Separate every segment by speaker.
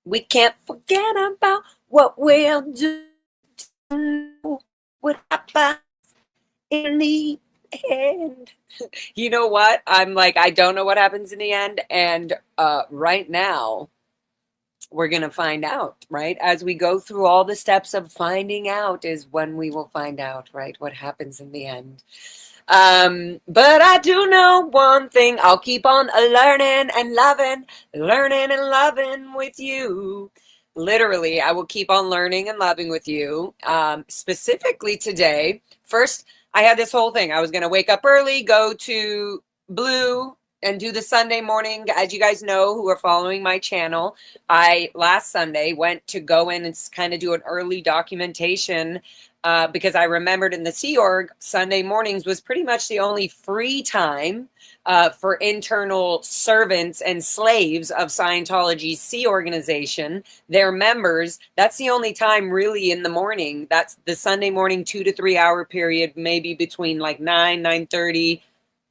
Speaker 1: We can't forget about what we'll do what happens in the end. You know what? I'm like, I don't know what happens in the end. And right now, we're going to find out, right? As we go through all the steps of finding out is when we will find out, right? What happens in the end. But I do know one thing. I'll keep on learning and loving with you. Literally, I will keep on learning and loving with you. Specifically today, first, I had this whole thing. I was going to wake up early, go to Blue, and do the Sunday morning. As you guys know, who are following my channel, I last Sunday went to go in and kind of do an early documentation because I remembered in the Sea Org, Sunday mornings was pretty much the only free time for internal servants and slaves of Scientology's Sea organization, their members. That's the only time really in the morning. That's the Sunday morning 2 to 3 hour period, maybe between like 9:30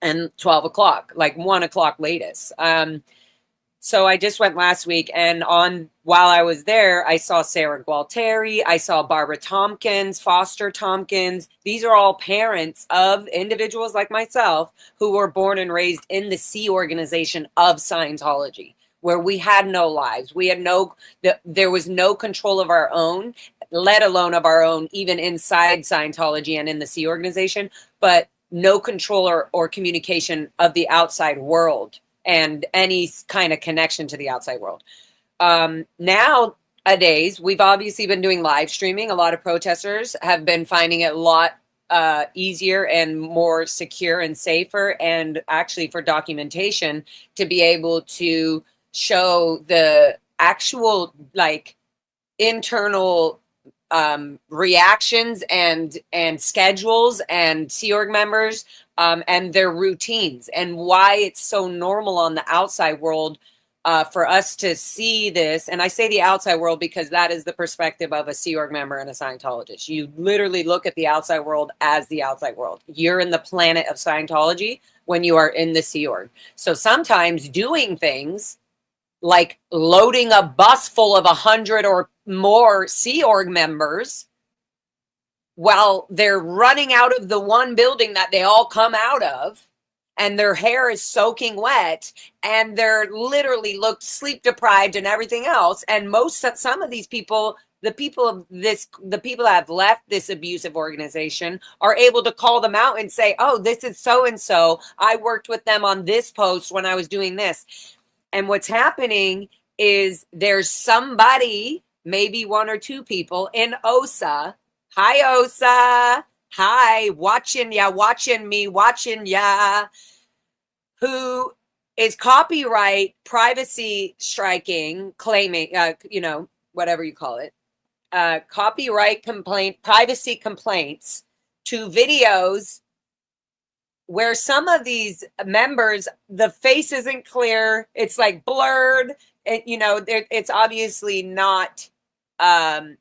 Speaker 1: and 12 o'clock, like 1 o'clock latest. So I just went last week, and while I was there, I saw Sarah Gualteri, I saw Barbara Tompkins, Foster Tompkins. These are all parents of individuals like myself who were born and raised in the Sea organization of Scientology, where we had no lives. We had there was no control of our own, let alone of our own, even inside Scientology and in the Sea organization, but no control or communication of the outside world and any kind of connection to the outside world. Nowadays, we've obviously been doing live streaming. A lot of protesters have been finding it a lot easier and more secure and safer, and actually for documentation to be able to show the actual like internal reactions and schedules and Sea Org members and their routines, and why it's so normal on the outside world for us to see this. And I say the outside world because that is the perspective of a Sea Org member and a Scientologist. You literally look at the outside world as the outside world. You're in the planet of Scientology when you are in the Sea Org. So sometimes doing things like loading a bus full of 100 or more Sea Org members while they're running out of the one building that they all come out of, and their hair is soaking wet, and they're literally looked sleep deprived and everything else. And some of these people, the people that have left this abusive organization, are able to call them out and say, oh, this is so and so. I worked with them on this post when I was doing this. And what's happening is there's somebody, maybe one or two people in OSA. Hi, OSA. Hi, watching me, watching ya. Who is copyright privacy striking, claiming, whatever you call it, copyright privacy complaints to videos where some of these members, the face isn't clear. It's like blurred. It's obviously not, and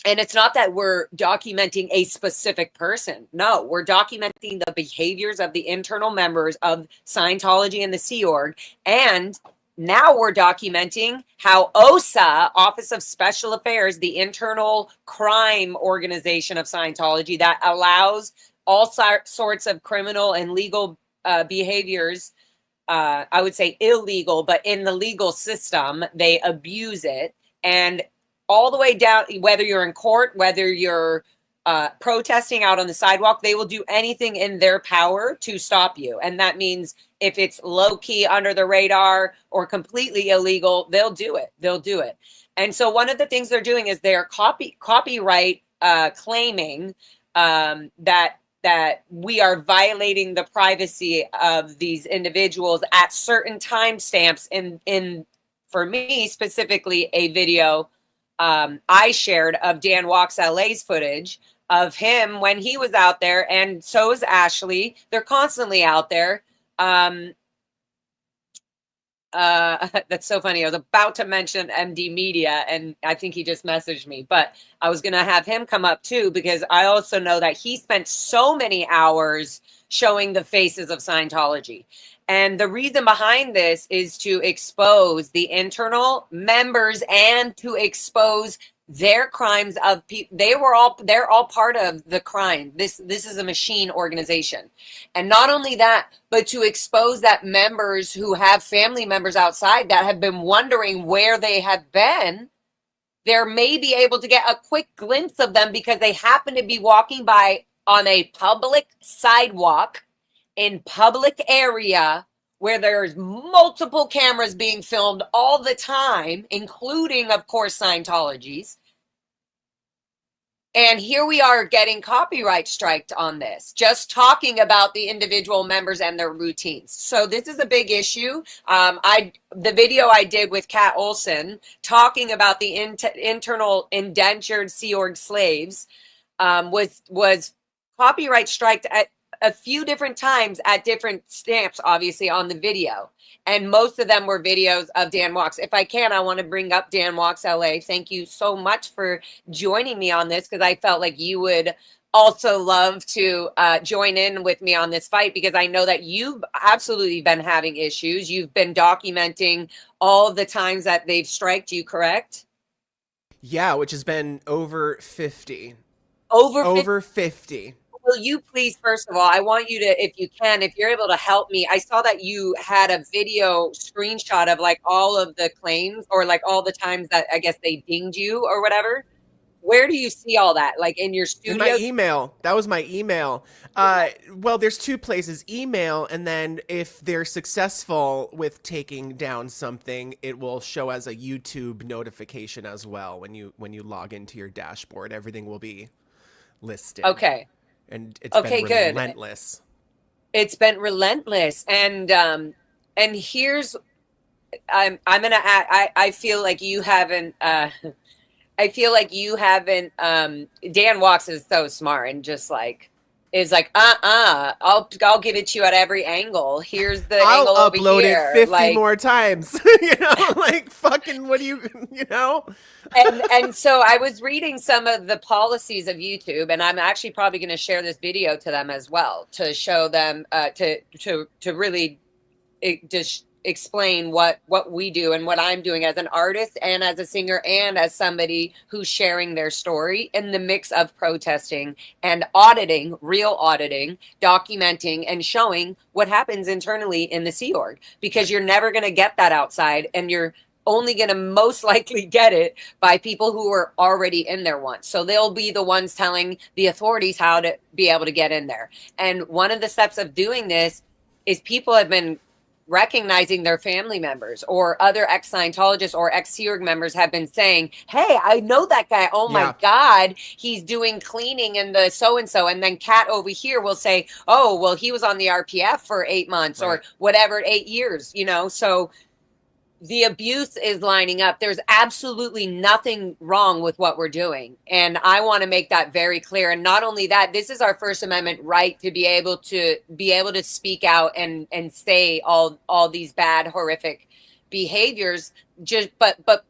Speaker 1: it's not that we're documenting a specific person. No, we're documenting the behaviors of the internal members of Scientology and the Sea Org. And now we're documenting how OSA, Office of Special Affairs, the internal crime organization of Scientology that allows all sorts of criminal and legal behaviors, I would say illegal, but in the legal system, they abuse it. And all the way down, whether you're in court, whether you're protesting out on the sidewalk, they will do anything in their power to stop you. And that means if it's low key, under the radar, or completely illegal, they'll do it. They'll do it. And so one of the things they're doing is they're copyright claiming that we are violating the privacy of these individuals at certain timestamps in, for me specifically, a video I shared of DanWalksLA's footage of him when he was out there, and so is Ashley. They're constantly out there That's so funny. I was about to mention MD Media, and I think he just messaged me, but I was going to have him come up too, because I also know that he spent so many hours showing the faces of Scientology. And the reason behind this is to expose the internal members and to expose their crimes of people. They're all part of the crime. This is a machine organization. And not only that, but to expose that members who have family members outside that have been wondering where they have been, they're maybe able to get a quick glimpse of them because they happen to be walking by on a public sidewalk in public area where there's multiple cameras being filmed all the time, including, of course, Scientology's. And here we are getting copyright striked on this, just talking about the individual members and their routines. So this is a big issue. The video I did with Kat Olson talking about the internal indentured Sea Org slaves was copyright striked at a few different times at different stamps, obviously, on the video. And most of them were videos of Dan Walks. If I can, I want to bring up DanWalksLA. Thank you so much for joining me on this, because I felt like you would also love to join in with me on this fight, because I know that you've absolutely been having issues. You've been documenting all the times that they've striked you, correct?
Speaker 2: Yeah, which has been over 50.
Speaker 1: Over
Speaker 2: 50.
Speaker 1: Will you please, first of all, I want you to, if you can, if you're able to help me, I saw that you had a video screenshot of like all of the claims, or like all the times that I guess they dinged you or whatever. Where do you see all that? Like in your studio?
Speaker 2: In my email. That was my email. Well, there's two places: email, and then if they're successful with taking down something, it will show as a YouTube notification as well. When you log into your dashboard, everything will be listed.
Speaker 1: Okay.
Speaker 2: And it's been relentless.
Speaker 1: It's been relentless. And here's, I'm gonna add, I feel like you haven't Dan Walks is so smart and just like is like I'll give it to you at every angle. Here's the angle over here. I'll upload
Speaker 2: it 50 more times. Like fucking what do you know?
Speaker 1: And so I was reading some of the policies of YouTube, and I'm actually probably going to share this video to them as well to show them to really just explain what we do and what I'm doing as an artist and as a singer and as somebody who's sharing their story in the mix of protesting and auditing, real auditing, documenting and showing what happens internally in the Sea Org, because you're never going to get that outside, and you're only going to most likely get it by people who are already in there once. So they'll be the ones telling the authorities how to be able to get in there. And one of the steps of doing this is people have been recognizing their family members or other ex-Scientologists or ex-Sea Org members have been saying, hey, I know that guy. Oh my God, he's doing cleaning in the so-and-so. And then Kat over here will say, oh, well, he was on the RPF for 8 months or whatever, 8 years, so the abuse is lining up. There's absolutely nothing wrong with what we're doing. And I want to make that very clear. And not only that, this is our First Amendment right to be able to speak out and say all these bad, horrific behaviors, but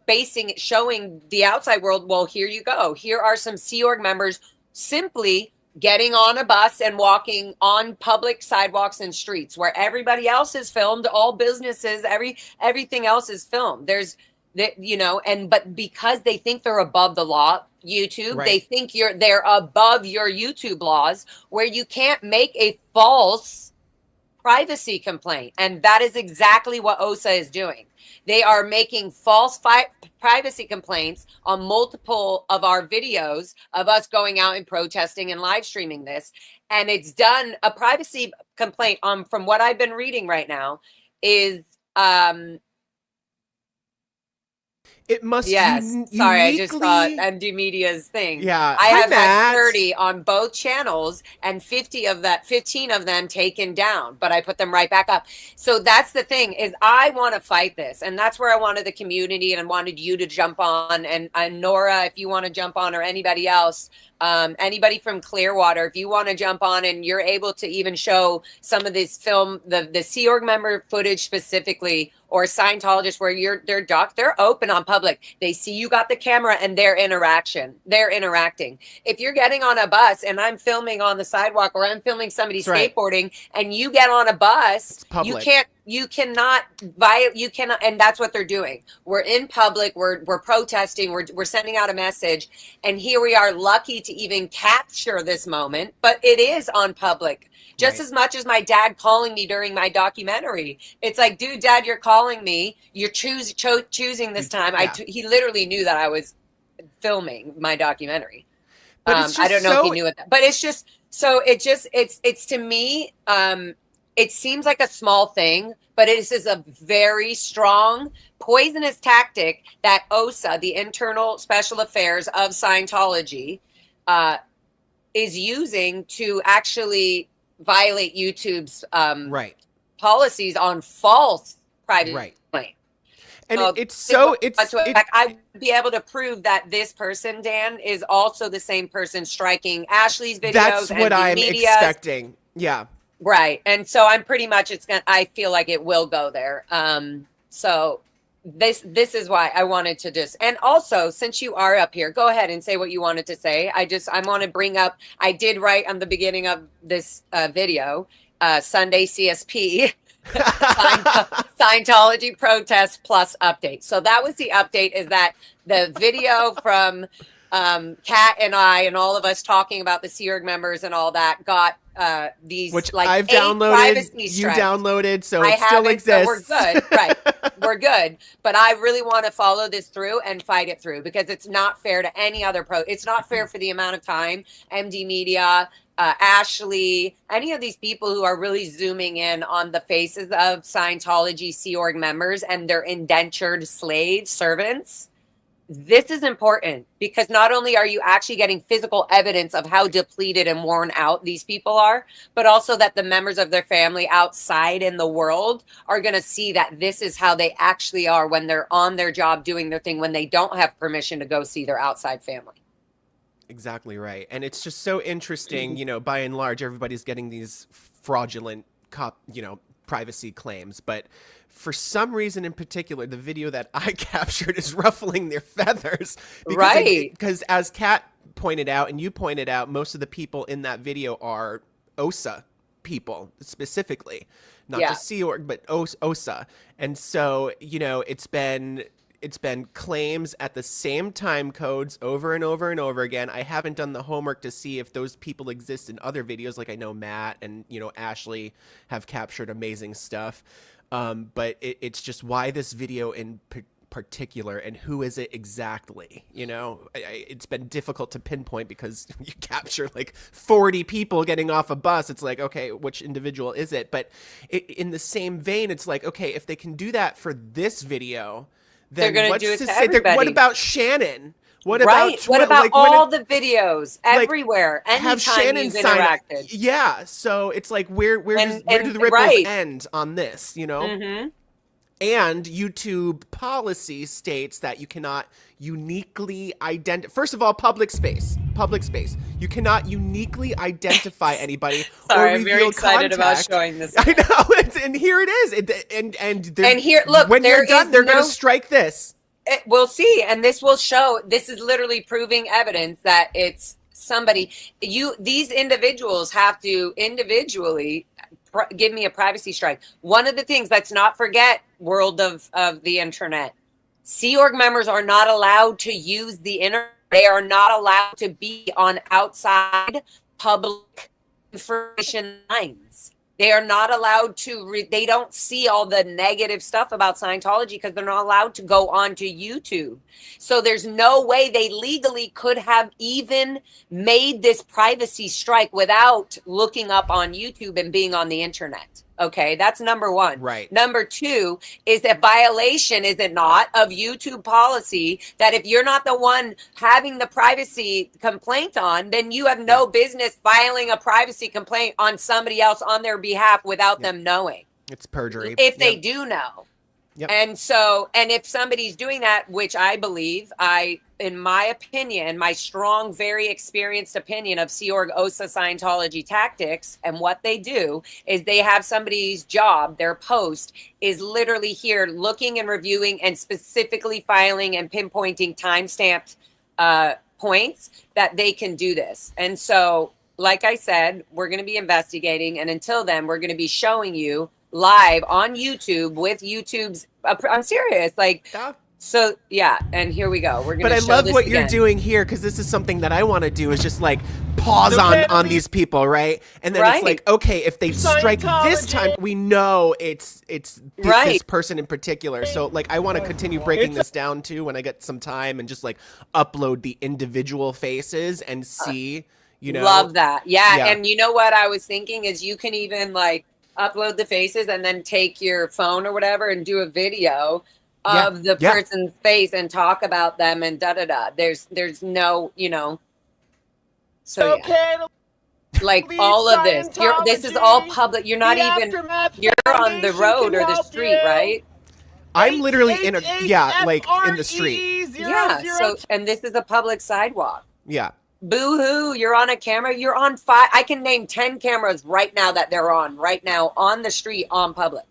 Speaker 1: showing the outside world, well, here you go. Here are some Sea Org members simply getting on a bus and walking on public sidewalks and streets where everybody else is filmed, all businesses, everything else is filmed. There's but because they think they're above the law, YouTube, they think they're above your YouTube laws, where you can't make a false privacy complaint. And that is exactly what OSA is doing. They are making false privacy complaints on multiple of our videos of us going out and protesting and live streaming this. And it's done, a privacy complaint from what I've been reading right now is
Speaker 2: it must.
Speaker 1: Yes. Sorry, I just saw MD Media's thing.
Speaker 2: Yeah.
Speaker 1: I have had 30 on both channels and 15 of them taken down, but I put them right back up. So that's the thing, is I want to fight this. And that's where I wanted the community and wanted you to jump on. And Nora, if you want to jump on, or anybody else, anybody from Clearwater, if you want to jump on and you're able to even show some of this film, the Sea Org member footage specifically, or Scientologists where they're open on public. They see you got the camera and they're interacting. If you're getting on a bus and I'm filming on the sidewalk, or I'm filming somebody skateboarding, and you get on a bus, you cannot, and that's what they're doing. We're in public, we're protesting, we're sending out a message, and here we are, lucky to even capture this moment, but it is on public. Just as much as my dad calling me during my documentary. It's like, dude, Dad, you're calling me. You're choosing this time. Yeah. He literally knew that I was filming my documentary. But I don't know if he knew it, but it's just, so it's to me, it seems like a small thing, but it is a very strong, poisonous tactic that OSA, the Internal Special Affairs of Scientology, is using to actually violate YouTube's policies on false privacy claims.
Speaker 2: And
Speaker 1: I would be able to prove that this person, Dan, is also the same person striking Ashley's videos.
Speaker 2: That's what I'm expecting. Yeah.
Speaker 1: Right. And so I'm pretty much, I feel like it will go there. So this is why I wanted to just, and also, since you are up here, go ahead and say what you wanted to say. I want to bring up, I did write on the beginning of this video, Sunday CSP, Scientology protest plus update. So that was the update, is that the video from Kat and I and all of us talking about the Sea Org members and all that got these,
Speaker 2: which
Speaker 1: like,
Speaker 2: I've downloaded, you downloaded, so it still exists. So we're good, right? We're good. But I really want to follow this through and fight it through, because it's not fair to any other it's not fair for the amount of time MD Media, Ashley, any of these people who are really zooming in on the faces of Scientology Sea Org members and their indentured slave servants. This is important, because not only are you actually getting physical evidence of how depleted and worn out these people are, but also that the members of their family outside in the world are going to see that this is how they actually are when they're on their job doing their thing, when they don't have permission to go see their outside family. Exactly right. And it's just so interesting, you know, by and large, everybody's getting these fraudulent privacy claims, but for some reason in particular, the video that I captured is ruffling their feathers. Because as Kat pointed out, and you pointed out, most of the people in that video are OSA people specifically, not just Sea Org, but OSA. And so, you know, it's been claims at the same time codes over and over and over again. I haven't done the homework to see if those people exist in other videos. Like, I know Matt and, you know, Ashley have captured amazing stuff. But it's just why this video in particular, and who is it exactly? You know, it's been difficult to pinpoint, because you capture like 40 people getting off a bus. It's like, okay, which individual is it? But in the same vein, it's like, okay, if they can do that for this video, then
Speaker 1: they're going to do it to everybody.
Speaker 2: What about Shannon? What
Speaker 1: about all the videos everywhere?
Speaker 2: Have Shannon
Speaker 1: you've interacted.
Speaker 2: Yeah, so it's like where do the ripples end on this? You know, and YouTube policy states that you cannot uniquely identify. First of all, public space. You cannot uniquely identify anybody.
Speaker 1: Sorry,
Speaker 2: or
Speaker 1: I'm very excited about showing this.
Speaker 2: I know, and here it is. And
Speaker 1: here, look,
Speaker 2: when they're done, they're going to strike this.
Speaker 1: We'll see, and this will show. This is literally proving evidence that it's somebody. These individuals have to individually give me a privacy strike. One of the things, let's not forget, world of the internet, Sea Org members are not allowed to use the internet. They are not allowed to be on outside public information lines. They are not allowed to, they don't see all the negative stuff about Scientology, because they're not allowed to go onto YouTube. So there's no way they legally could have even made this privacy strike without looking up on YouTube and being on the internet. Okay, that's number one.
Speaker 2: Right.
Speaker 1: Number two is a violation, is it not, of YouTube policy, that if you're not the one having the privacy complaint on, then you have no business filing a privacy complaint on somebody else on their behalf without them knowing.
Speaker 2: It's perjury.
Speaker 1: If they do know.
Speaker 2: Yep.
Speaker 1: And so, and if somebody's doing that, which I believe, in my opinion, my strong, very experienced opinion of Sea Org OSA Scientology tactics, and what they do is they have somebody's job, their post is literally here looking and reviewing and specifically filing and pinpointing time-stamped points that they can do this. And so, like I said, we're going to be investigating. And until then, we're going to be showing you live on YouTube with YouTube's, I'm serious. Like,
Speaker 2: Yeah.
Speaker 1: so yeah. And here we go. We're going to
Speaker 2: But I
Speaker 1: show
Speaker 2: love
Speaker 1: this
Speaker 2: what
Speaker 1: again.
Speaker 2: you're doing here, because this is something that I want to do, is just like pause on these people, right? And then it's like, okay, if they strike this time, we know it's this person in particular. So like, I want to continue breaking this down too when I get some time, and just like upload the individual faces and see, you know.
Speaker 1: Love that. Yeah. And you know what I was thinking is you can even like upload the faces and then take your phone or whatever and do a video of the person's face and talk about them and there's no, you know, so like all of this, this is all public. You're not even, you're on the road or the street, right?
Speaker 2: I'm literally in a, like in the street.
Speaker 1: Yeah. So, and this is a public sidewalk.
Speaker 2: Yeah.
Speaker 1: Boo-hoo, you're on a camera. You're on 5. I can name 10 cameras right now that they're on right now on the street on public.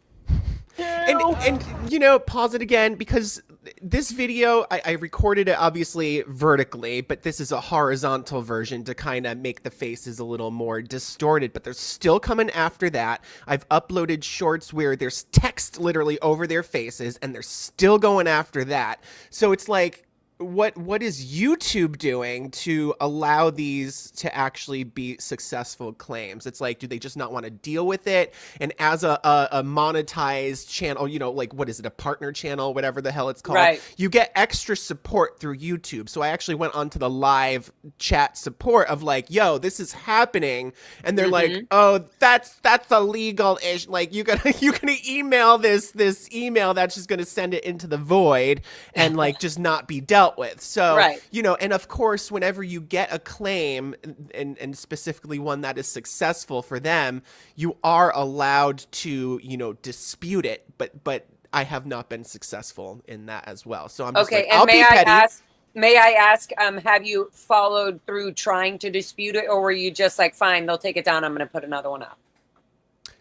Speaker 2: And you know, pause it again, because this video, I recorded it obviously vertically, but this is a horizontal version to kind of make the faces a little more distorted, but they're still coming after that. I've uploaded shorts where there's text literally over their faces, and they're still going after that. So it's like, what is YouTube doing to allow these to actually be successful claims? It's like, do they just not want to deal with it? And as a monetized channel, you know, like, what is it, a partner channel, whatever the hell it's called,
Speaker 1: right,
Speaker 2: you get extra support through YouTube. So I actually went onto the live chat support of like, yo, this is happening, and they're like, oh, that's illegal ish. Like, you're gonna email this email that's just gonna send it into the void and like just not be dealt with. So, you know, and of course, whenever you get a claim, and specifically one that is successful for them, you are allowed to, you know, dispute it, but I have not been successful in that as well. So I'm just like, I'll be petty.
Speaker 1: May I ask, have you followed through trying to dispute it, or were you just like, fine, they'll take it down, I'm going to put another one up?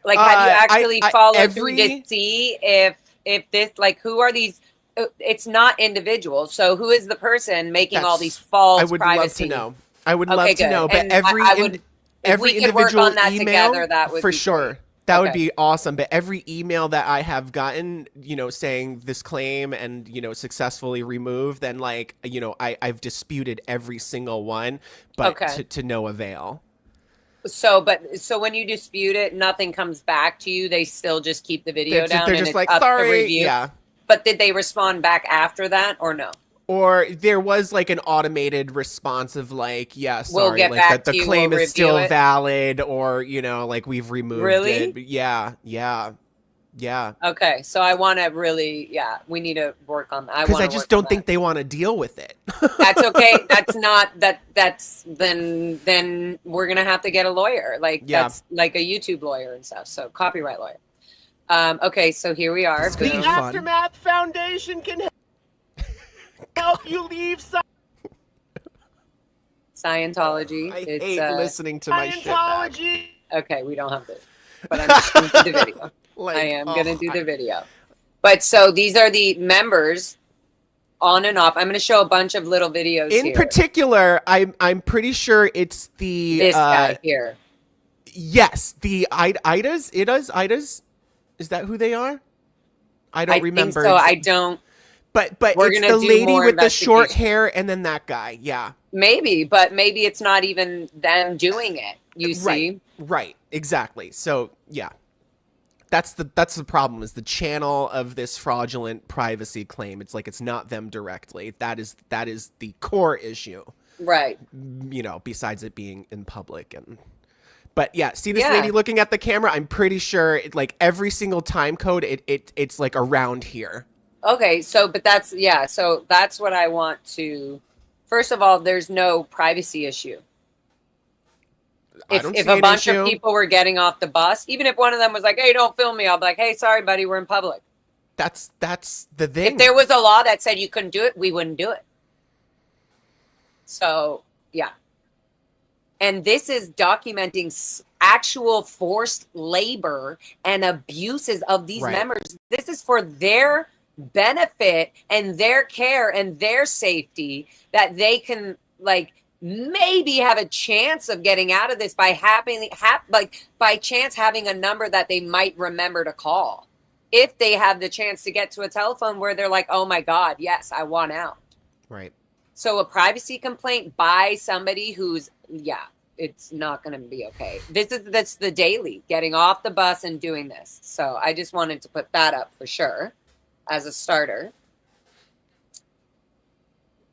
Speaker 1: Like, have you actually followed through to see if this, like, who are these? It's not individuals. So who is the person making all these false privacy?
Speaker 2: I would love to know. I would love to know. But
Speaker 1: and
Speaker 2: every individual
Speaker 1: work on that
Speaker 2: email,
Speaker 1: together, that would
Speaker 2: for
Speaker 1: be
Speaker 2: sure.
Speaker 1: Great.
Speaker 2: That would be awesome. But every email that I have gotten, you know, saying this claim and, you know, successfully removed, then like, you know, I've disputed every single one, but to no avail.
Speaker 1: So when you dispute it, nothing comes back to you. They still just keep the video down.
Speaker 2: They're just like, sorry.
Speaker 1: Yeah. But did they respond back after that or no?
Speaker 2: Or there was like an automated response of like, yeah, sorry,
Speaker 1: we'll get
Speaker 2: like
Speaker 1: back
Speaker 2: that the claim is still valid, or, you know, like we've removed it. Yeah.
Speaker 1: Okay, so I want to really, we need to work on that.
Speaker 2: Because I just don't think they want to deal with it.
Speaker 1: That's okay. That's not then we're gonna have to get a lawyer, like that's like a YouTube lawyer and stuff. So copyright lawyer. Okay, so here we are.
Speaker 3: The Aftermath Foundation can help you leave
Speaker 1: Scientology.
Speaker 2: I hate listening to my shit back.
Speaker 1: Okay, we don't have this, but I'm just going to do the video. I am going to do the video. But so these are the members on and off. I'm going to show a bunch of little videos
Speaker 2: in particular. I'm pretty sure it's this
Speaker 1: guy here.
Speaker 2: Yes, the Idas. Is that who they are? I don't remember.
Speaker 1: Think so I don't.
Speaker 2: But it's the lady with the short hair and then that guy. Yeah.
Speaker 1: Maybe, but maybe it's not even them doing it. You see?
Speaker 2: Right. Exactly. So yeah. That's the problem, is the channel of this fraudulent privacy claim. It's like, it's not them directly. That is the core issue.
Speaker 1: Right.
Speaker 2: You know, besides it being in public. But yeah, see this lady looking at the camera? I'm pretty sure like every single time code, it's like around here.
Speaker 1: Okay, so so that's what I want to. First of all, there's no privacy issue. If a bunch of people were getting off the bus, even if one of them was like, "Hey, don't film me," I'll be like, "Hey, sorry, buddy, we're in public."
Speaker 2: That's the thing.
Speaker 1: If there was a law that said you couldn't do it, we wouldn't do it. So, yeah. And this is documenting actual forced labor and abuses of these members. This is for their benefit and their care and their safety, that they can like maybe have a chance of getting out of this by by chance having a number that they might remember to call, if they have the chance to get to a telephone where they're like, oh my God, yes, I want out.
Speaker 2: Right.
Speaker 1: So a privacy complaint by somebody who's, it's not going to be okay. That's the daily, getting off the bus and doing this. So I just wanted to put that up for sure as a starter.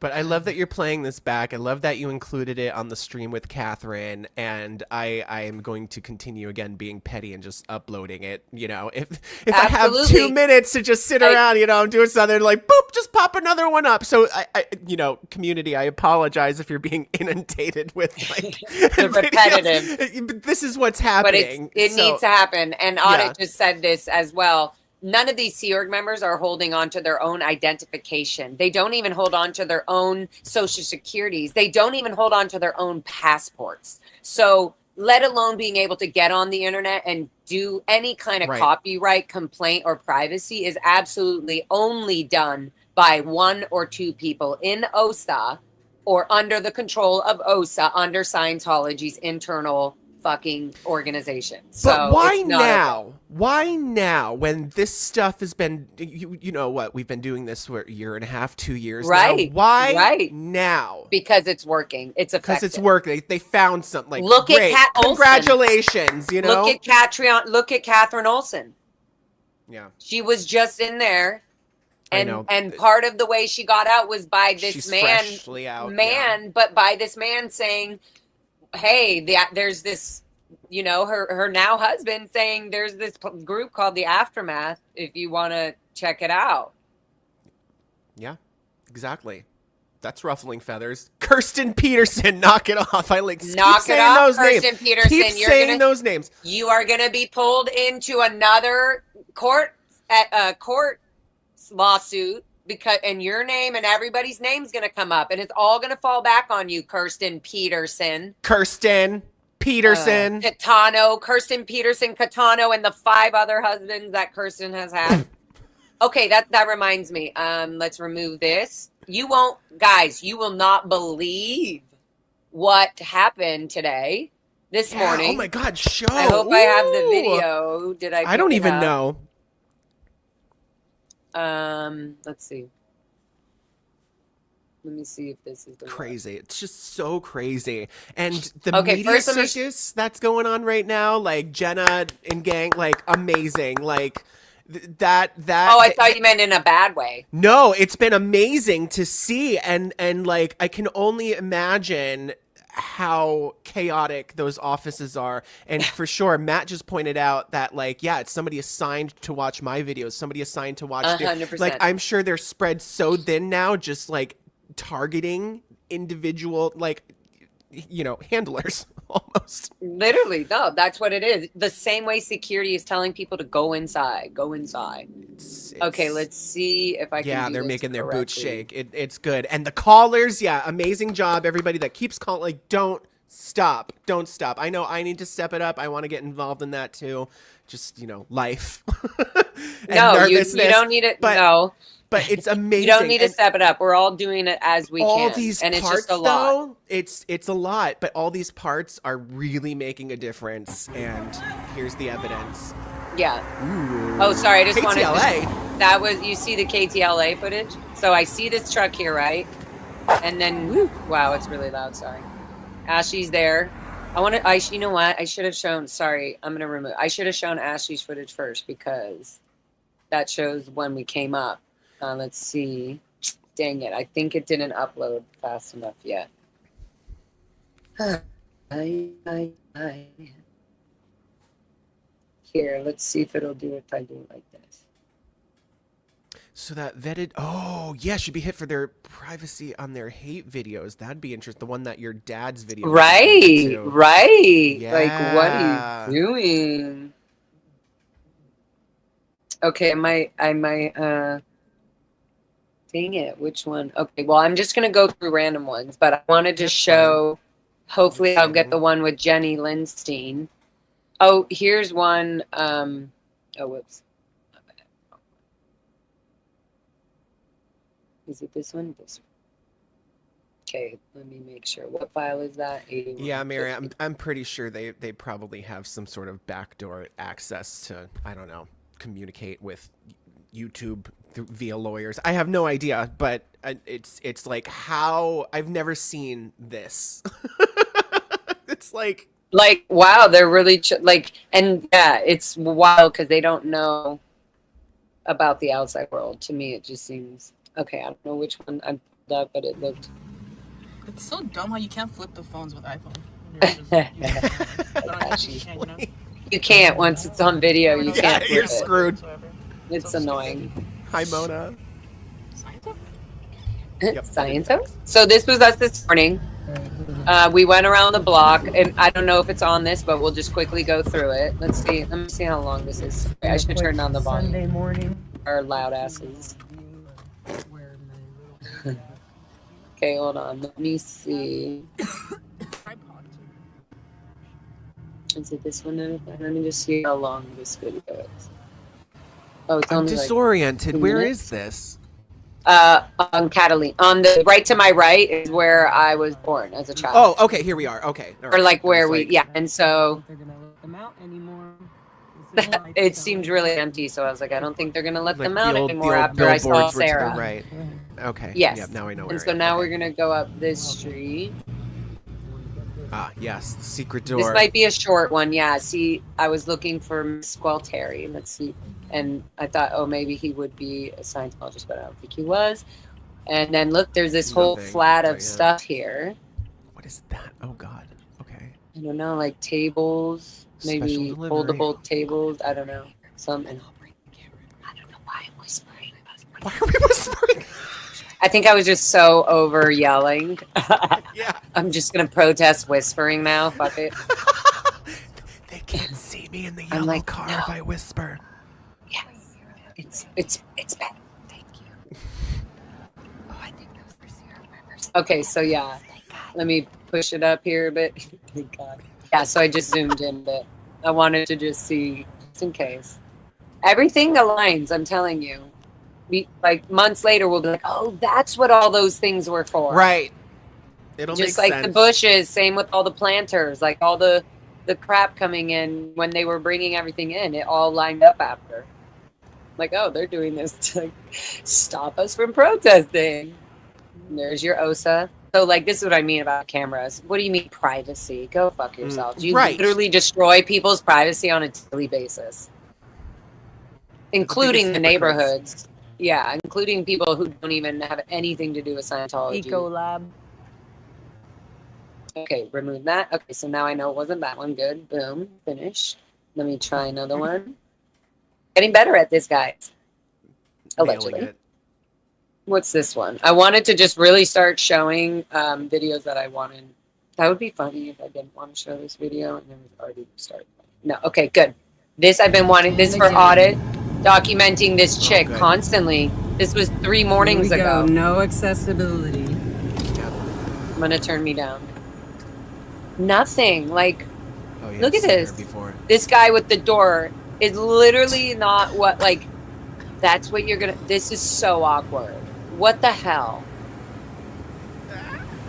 Speaker 2: But I love that you're playing this back. I love that you included it on the stream with Catherine, and I am going to continue again being petty and just uploading it. You know, if I have 2 minutes to just sit around, you know, I'm doing something like boop, just pop another one up. So I you know, community, I apologize if you're being inundated with like
Speaker 1: the repetitive.
Speaker 2: But this is what's happening.
Speaker 1: But it needs to happen. And Audit just said this as well. None of these Sea Org members are holding on to their own identification. They don't even hold on to their own social securities. They don't even hold on to their own passports. So let alone being able to get on the internet and do any kind of copyright complaint or privacy is absolutely only done by 1 or 2 people in OSA or under the control of OSA under Scientology's internal fucking organization. So
Speaker 2: but why now? Okay. Why now when this stuff has been, you know what, we've been doing this for 1.5, 2 years now. Why now?
Speaker 1: Because it's working. It's effective.
Speaker 2: Because it's working. They found something. Like,
Speaker 1: look
Speaker 2: great.
Speaker 1: At Kat Olsen.
Speaker 2: Congratulations, you know?
Speaker 1: Look at Catherine Olsen.
Speaker 2: Yeah.
Speaker 1: She was just in there. And part of the way she got out was by this but by this man saying, hey, there's this, you know, her now husband saying there's this group called The Aftermath if you want to check it out.
Speaker 2: Yeah, exactly. That's ruffling feathers. Kirsten Peterson, knock it off. I like
Speaker 1: knock it off, Kirsten Peterson.
Speaker 2: Keep saying those names.
Speaker 1: You are going to be pulled into another court lawsuit. And your name and everybody's name's going to come up, and it's all going to fall back on you, Kirsten Peterson.
Speaker 2: Kirsten Peterson.
Speaker 1: Kirsten Peterson, Catano, and the 5 other husbands that Kirsten has had. Okay, that reminds me. Let's remove this. You will not believe what happened today, this morning.
Speaker 2: Oh my God, show.
Speaker 1: I hope I have the video. I
Speaker 2: don't even know.
Speaker 1: Let's see. Let me see if this is the
Speaker 2: crazy. One. It's just so crazy. And the media circus that's going on right now, like Jenna and gang, like amazing. Like that. Oh,
Speaker 1: I thought you meant in a bad way.
Speaker 2: No, it's been amazing to see. And like, I can only imagine how chaotic those offices are. And for sure, Matt just pointed out that, like, yeah, it's somebody assigned to watch my videos, somebody assigned to watch
Speaker 1: 100%.
Speaker 2: Like, I'm sure they're spread so thin now, just like targeting individual, like, you know, handlers almost.
Speaker 1: Literally, no, that's what it is. The same way security is telling people to go inside. Okay, let's see if I can.
Speaker 2: Yeah, they're making their boots shake. It's good. And the callers, amazing job, everybody that keeps calling. Like, don't stop. I know I need to step it up. I want to get involved in that too. Just, you know, life.
Speaker 1: No, you don't need it. No.
Speaker 2: But it's amazing.
Speaker 1: You don't need to step it up. We're all doing it as we can.
Speaker 2: All these
Speaker 1: and
Speaker 2: parts,
Speaker 1: it's just a lot.
Speaker 2: Though, it's a lot, but all these parts are really making a difference. And here's the evidence.
Speaker 1: Yeah.
Speaker 2: Ooh.
Speaker 1: Oh, sorry. I just
Speaker 2: KTLA.
Speaker 1: That was, you see the KTLA footage? So I see this truck here, right? And then, wow, it's really loud. Sorry. Ashley's there. You know what? I should have shown, I should have shown Ashley's footage first because that shows when we came up. Let's see. Dang it. I think it didn't upload fast enough yet. Here, let's see if it'll do it if I do it like this.
Speaker 2: So that vetted, oh, yeah, should be hit for their privacy on their hate videos. That'd be interesting. The one that your dad's video.
Speaker 1: Right.
Speaker 2: Yeah.
Speaker 1: Like, what are you doing? Okay, I might, dang it, which one? Okay, well, I'm just going to go through random ones, but I wanted to
Speaker 2: That's
Speaker 1: show, hopefully I'll get
Speaker 2: Exciting.
Speaker 1: the one with Jenny Lindstein. Oh, here's one, oh, whoops. Is it this one? This one. Okay, let me make sure. What file is that?
Speaker 2: Yeah, Mary,
Speaker 1: 8150.
Speaker 2: I'm pretty sure they probably have some sort of backdoor access to, I don't know, communicate with YouTube via lawyers. I have no idea, but it's like, how I've never seen this. It's like,
Speaker 1: Like, wow, they're really like, and yeah, it's wild because they don't know about the outside world. To me, it just seems okay. I don't know which one I pulled up, but it looked.
Speaker 4: It's so dumb how you can't flip the phones with iPhone.
Speaker 1: You can't once it's on video. You
Speaker 2: yeah,
Speaker 1: can't
Speaker 2: you're
Speaker 1: flip it.
Speaker 2: screwed.
Speaker 1: It's annoying.
Speaker 2: Hi, Mona. Yep,
Speaker 1: Sciento. So this was us this morning. We went around the block, and I don't know if it's on this, but we'll just quickly go through it. Let's see. Let me see how long this is. Sorry, I should turn down the volume.
Speaker 5: Sunday morning.
Speaker 1: Our loud asses. Okay, hold on. Let me see. Is it this one? Let me just see how long this video is. Oh, it's
Speaker 2: I'm
Speaker 1: only
Speaker 2: disoriented.
Speaker 1: Like
Speaker 2: Where
Speaker 1: minutes?
Speaker 2: is this?
Speaker 1: On Catalina. On the right to my right is where I was born as a child.
Speaker 2: Oh, okay, here we are. Okay. All right.
Speaker 1: Or like
Speaker 2: I
Speaker 1: where
Speaker 2: was
Speaker 1: we,
Speaker 2: like,
Speaker 1: yeah. And so
Speaker 5: They're gonna let them out anymore.
Speaker 1: it seemed really empty. So I was like, I don't think they're going to let
Speaker 2: like
Speaker 1: them out
Speaker 2: the old
Speaker 1: anymore after I saw
Speaker 2: billboards were to the
Speaker 1: Sarah.
Speaker 2: right. Okay.
Speaker 1: Yes.
Speaker 2: Yep, now I know where
Speaker 1: And
Speaker 2: it
Speaker 1: so
Speaker 2: is.
Speaker 1: now
Speaker 2: Okay.
Speaker 1: we're going to go up this street.
Speaker 2: Ah, yes, the secret door.
Speaker 1: This might be a short one. Yeah. See, I was looking for Miss Gualteri. Let's see. And I thought, oh, maybe he would be a Scientologist, but I don't think he was. And then look, there's this whole
Speaker 2: Nothing,
Speaker 1: flat of
Speaker 2: but yeah.
Speaker 1: stuff here.
Speaker 2: What is that? Oh God. Okay.
Speaker 1: I don't know, like tables, maybe
Speaker 2: Special delivery.
Speaker 1: foldable tables. I don't know. Something. I don't know why I'm whispering.
Speaker 2: Why are we whispering?
Speaker 1: I think I was just so over yelling.
Speaker 2: Yeah.
Speaker 1: I'm just gonna protest whispering now. Fuck it.
Speaker 2: They can't see me in the
Speaker 1: I'm
Speaker 2: yellow
Speaker 1: like,
Speaker 2: car
Speaker 1: no.
Speaker 2: if I whisper.
Speaker 1: Yeah. It's bad. Thank you. Oh, I think those were zero members. Okay, so yeah. Let me push it up here a bit. Thank God. Yeah, so I just zoomed in a bit. I wanted to just see, just in case. Everything aligns, I'm telling you. We, like months later, we'll be like, oh, that's what all those things were for.
Speaker 2: Right. It'll
Speaker 1: Just
Speaker 2: make
Speaker 1: like
Speaker 2: sense.
Speaker 1: the bushes, same with all the planters, like all the crap coming in when they were bringing everything in, it all lined up after. Like, oh, they're doing this to like, stop us from protesting. And there's your OSA. So, like, this is what I mean about cameras. What do you mean privacy? Go fuck yourselves. You
Speaker 2: right.
Speaker 1: literally destroy people's privacy on a daily basis, including the
Speaker 2: hypocrites.
Speaker 1: neighborhoods. Yeah, including people who don't even have anything to do with Scientology.
Speaker 5: Eco Lab.
Speaker 1: Okay, remove that. Okay, so now I know it wasn't that one. Good. Boom. Finish. Let me try another one. Getting better at this, guys. Allegedly.
Speaker 2: Nailing it.
Speaker 1: What's this one? I wanted to just really start showing videos that I wanted. That would be funny if I didn't want to show this video and then we've already started. No. Okay, good. This I've been wanting. This for audit. Documenting this chick
Speaker 2: good.
Speaker 1: constantly. This was 3 mornings
Speaker 5: Here we
Speaker 1: ago.
Speaker 5: go. No accessibility.
Speaker 2: Yep.
Speaker 1: I'm gonna turn me down. Nothing. Like,
Speaker 2: Oh, yeah,
Speaker 1: look at
Speaker 2: I've seen her
Speaker 1: this.
Speaker 2: Before.
Speaker 1: This guy with the door is literally not what, like, that's what you're gonna, this is so awkward. What the hell?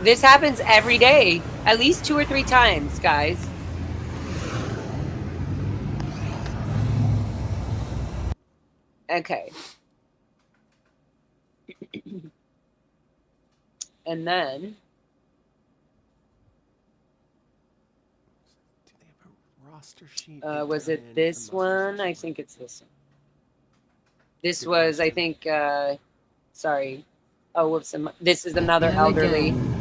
Speaker 1: This happens every day, at least 2 or 3 times, guys. Okay. And then,
Speaker 2: Do they have a roster sheet?
Speaker 1: was
Speaker 2: Turn
Speaker 1: it
Speaker 2: in
Speaker 1: this
Speaker 2: the mustard
Speaker 1: one? I
Speaker 2: sheet?
Speaker 1: think it's this one. This was, I think, sorry. Oh, whoops. This is another
Speaker 5: And
Speaker 1: elderly.
Speaker 5: again.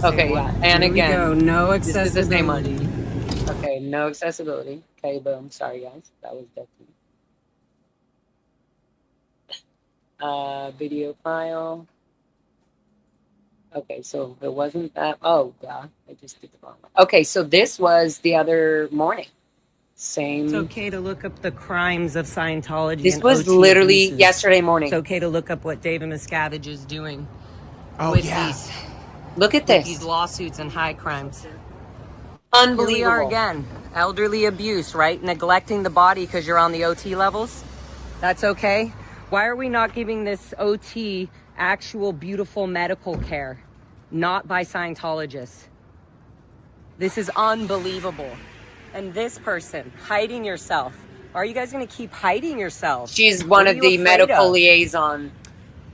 Speaker 1: Okay, yeah. And
Speaker 5: Here
Speaker 1: again.
Speaker 5: we go. No
Speaker 1: This is the same one.
Speaker 5: accessibility.
Speaker 1: Okay, no accessibility. Okay, boom. Sorry, guys. That was definitely. Video file. Okay, so it wasn't that. Oh, yeah. I just did the wrong one. Okay, so this was the other morning. Same.
Speaker 5: It's okay to look up the crimes of Scientology.
Speaker 1: This
Speaker 5: and
Speaker 1: was
Speaker 5: OT
Speaker 1: literally
Speaker 5: abuses.
Speaker 1: yesterday morning.
Speaker 5: It's okay to look up what David Miscavige is doing
Speaker 2: Oh,
Speaker 5: with
Speaker 2: yeah.
Speaker 5: these
Speaker 1: Look at
Speaker 5: with these
Speaker 1: this.
Speaker 5: lawsuits and high crimes. Here we are
Speaker 1: Unbelievable.
Speaker 5: again. Elderly abuse, right? Neglecting the body because you're on the OT levels. That's okay. Why are we not giving this OT actual beautiful medical care? Not by Scientologists. This is unbelievable. And this person, hiding yourself. Are you guys going to keep hiding yourself?
Speaker 1: She's
Speaker 5: What
Speaker 1: one
Speaker 5: are
Speaker 1: of
Speaker 5: you
Speaker 1: the
Speaker 5: afraid
Speaker 1: medical
Speaker 5: of?
Speaker 1: liaison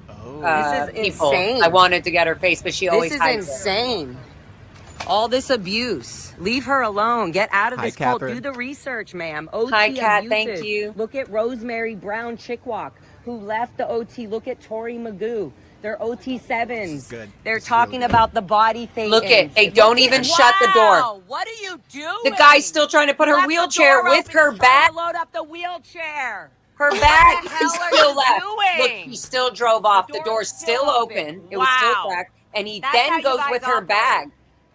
Speaker 5: This is
Speaker 1: people.
Speaker 5: insane.
Speaker 1: I wanted to get her face, but she always
Speaker 5: This is
Speaker 1: hides it.
Speaker 5: insane. All this abuse. Leave her alone. Get out of
Speaker 2: Hi,
Speaker 5: this cult.
Speaker 2: Catherine.
Speaker 5: Do the research, ma'am. OT
Speaker 1: Hi, Kat.
Speaker 5: abuses.
Speaker 1: Thank you.
Speaker 5: Look at Rosemary Brown Chickwalk, who left the OT. Look at Tori Magoo. They're OT7s.
Speaker 2: This is good.
Speaker 5: They're
Speaker 2: This is
Speaker 5: talking
Speaker 2: really good.
Speaker 5: about the body thing.
Speaker 1: Look at- they don't even shut the door.
Speaker 5: What are you doing?
Speaker 1: The guy's still trying to put her
Speaker 5: Left the
Speaker 1: wheelchair
Speaker 5: door
Speaker 1: with
Speaker 5: open.
Speaker 1: her
Speaker 5: He's trying
Speaker 1: bag.
Speaker 5: to load up the wheelchair.
Speaker 1: Her
Speaker 5: What
Speaker 1: bag
Speaker 5: the
Speaker 1: is
Speaker 5: hell are
Speaker 1: still
Speaker 5: you
Speaker 1: left. Look,
Speaker 5: doing?
Speaker 1: he still drove off. The
Speaker 5: door's
Speaker 1: door's still open. It was
Speaker 5: Wow.
Speaker 1: still cracked. And he
Speaker 5: That's how
Speaker 1: then
Speaker 5: you
Speaker 1: goes
Speaker 5: guys
Speaker 1: with her
Speaker 5: operate.
Speaker 1: bag.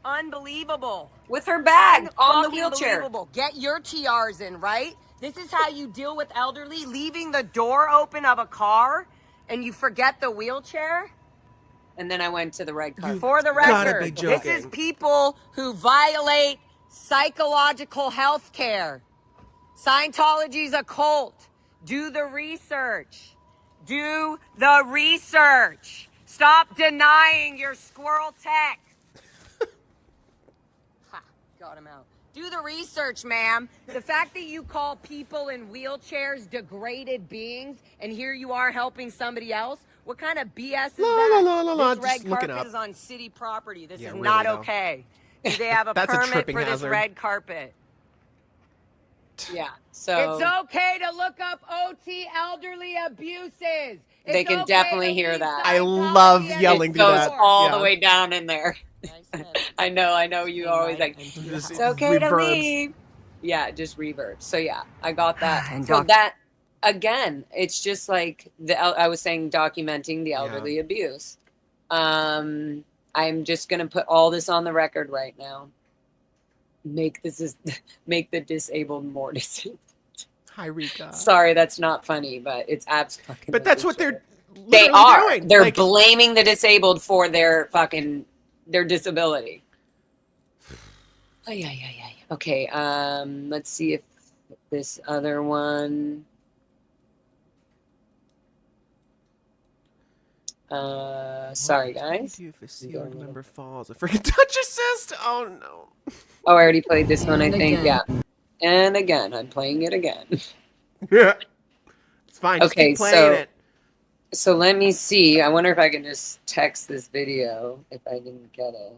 Speaker 5: Unbelievable.
Speaker 1: With her bag on the
Speaker 5: Unfucking
Speaker 1: wheelchair.
Speaker 5: believable. Get your TRs in, right? This is how you deal with elderly, leaving the door open of a car and you forget the wheelchair?
Speaker 1: And then I went to the red carpet.
Speaker 5: For the
Speaker 2: gotta
Speaker 5: record,
Speaker 2: be
Speaker 5: this is
Speaker 2: joking.
Speaker 5: people who violate psychological health care. Scientology's a cult. Do the research. Do the research. Stop denying your squirrel tech. Ha, got him out. Do the research, ma'am. The fact that you call people in wheelchairs degraded beings, and here you are helping somebody else. What kind of BS is
Speaker 2: La,
Speaker 5: that?
Speaker 2: la, la, la,
Speaker 5: This
Speaker 2: just
Speaker 5: red
Speaker 2: looking
Speaker 5: carpet
Speaker 2: up.
Speaker 5: is on city property. This
Speaker 2: Yeah,
Speaker 5: is
Speaker 2: really,
Speaker 5: not
Speaker 2: though.
Speaker 5: okay. Do they have a
Speaker 2: That's a
Speaker 5: permit
Speaker 2: tripping
Speaker 5: for this
Speaker 2: hazard.
Speaker 5: red carpet?
Speaker 1: Yeah. So
Speaker 5: It's okay to look up OT elderly abuses.
Speaker 1: They
Speaker 5: It's
Speaker 1: can
Speaker 5: okay
Speaker 1: definitely
Speaker 5: to
Speaker 1: hear
Speaker 5: leave
Speaker 1: that.
Speaker 2: I
Speaker 5: Scientology
Speaker 2: love
Speaker 5: at
Speaker 2: yelling
Speaker 5: the
Speaker 1: it
Speaker 2: to
Speaker 1: goes
Speaker 2: that.
Speaker 5: door.
Speaker 1: all
Speaker 2: Yeah.
Speaker 1: the way down in there. I know. You always like,
Speaker 2: Just
Speaker 1: it's okay to
Speaker 2: reverbs.
Speaker 1: leave. Yeah, it just reverbs. So yeah, I got that.
Speaker 5: And
Speaker 1: So that again, it's just like I was saying, documenting the elderly abuse. I'm just gonna put all this on the record right now. Make the disabled more disabled.
Speaker 2: Hi, Rika.
Speaker 1: Sorry, that's not funny, but it's absolutely.
Speaker 2: But that's what they're
Speaker 1: They
Speaker 2: literally
Speaker 1: are.
Speaker 2: doing.
Speaker 1: They're
Speaker 2: Like,
Speaker 1: blaming the disabled for their disability. Oh, yeah. Okay, let's see if this other one. Sorry, guys.
Speaker 2: What do you do if a CR member falls? A freaking touch assist? Oh, no.
Speaker 1: Oh, I already played this one, I
Speaker 5: And
Speaker 1: think.
Speaker 5: again.
Speaker 1: Yeah. And again, I'm playing it again.
Speaker 2: Yeah. It's fine. Just
Speaker 1: Okay,
Speaker 2: keep playing it.
Speaker 1: So let me see. I wonder if I can just text this video if I can get it.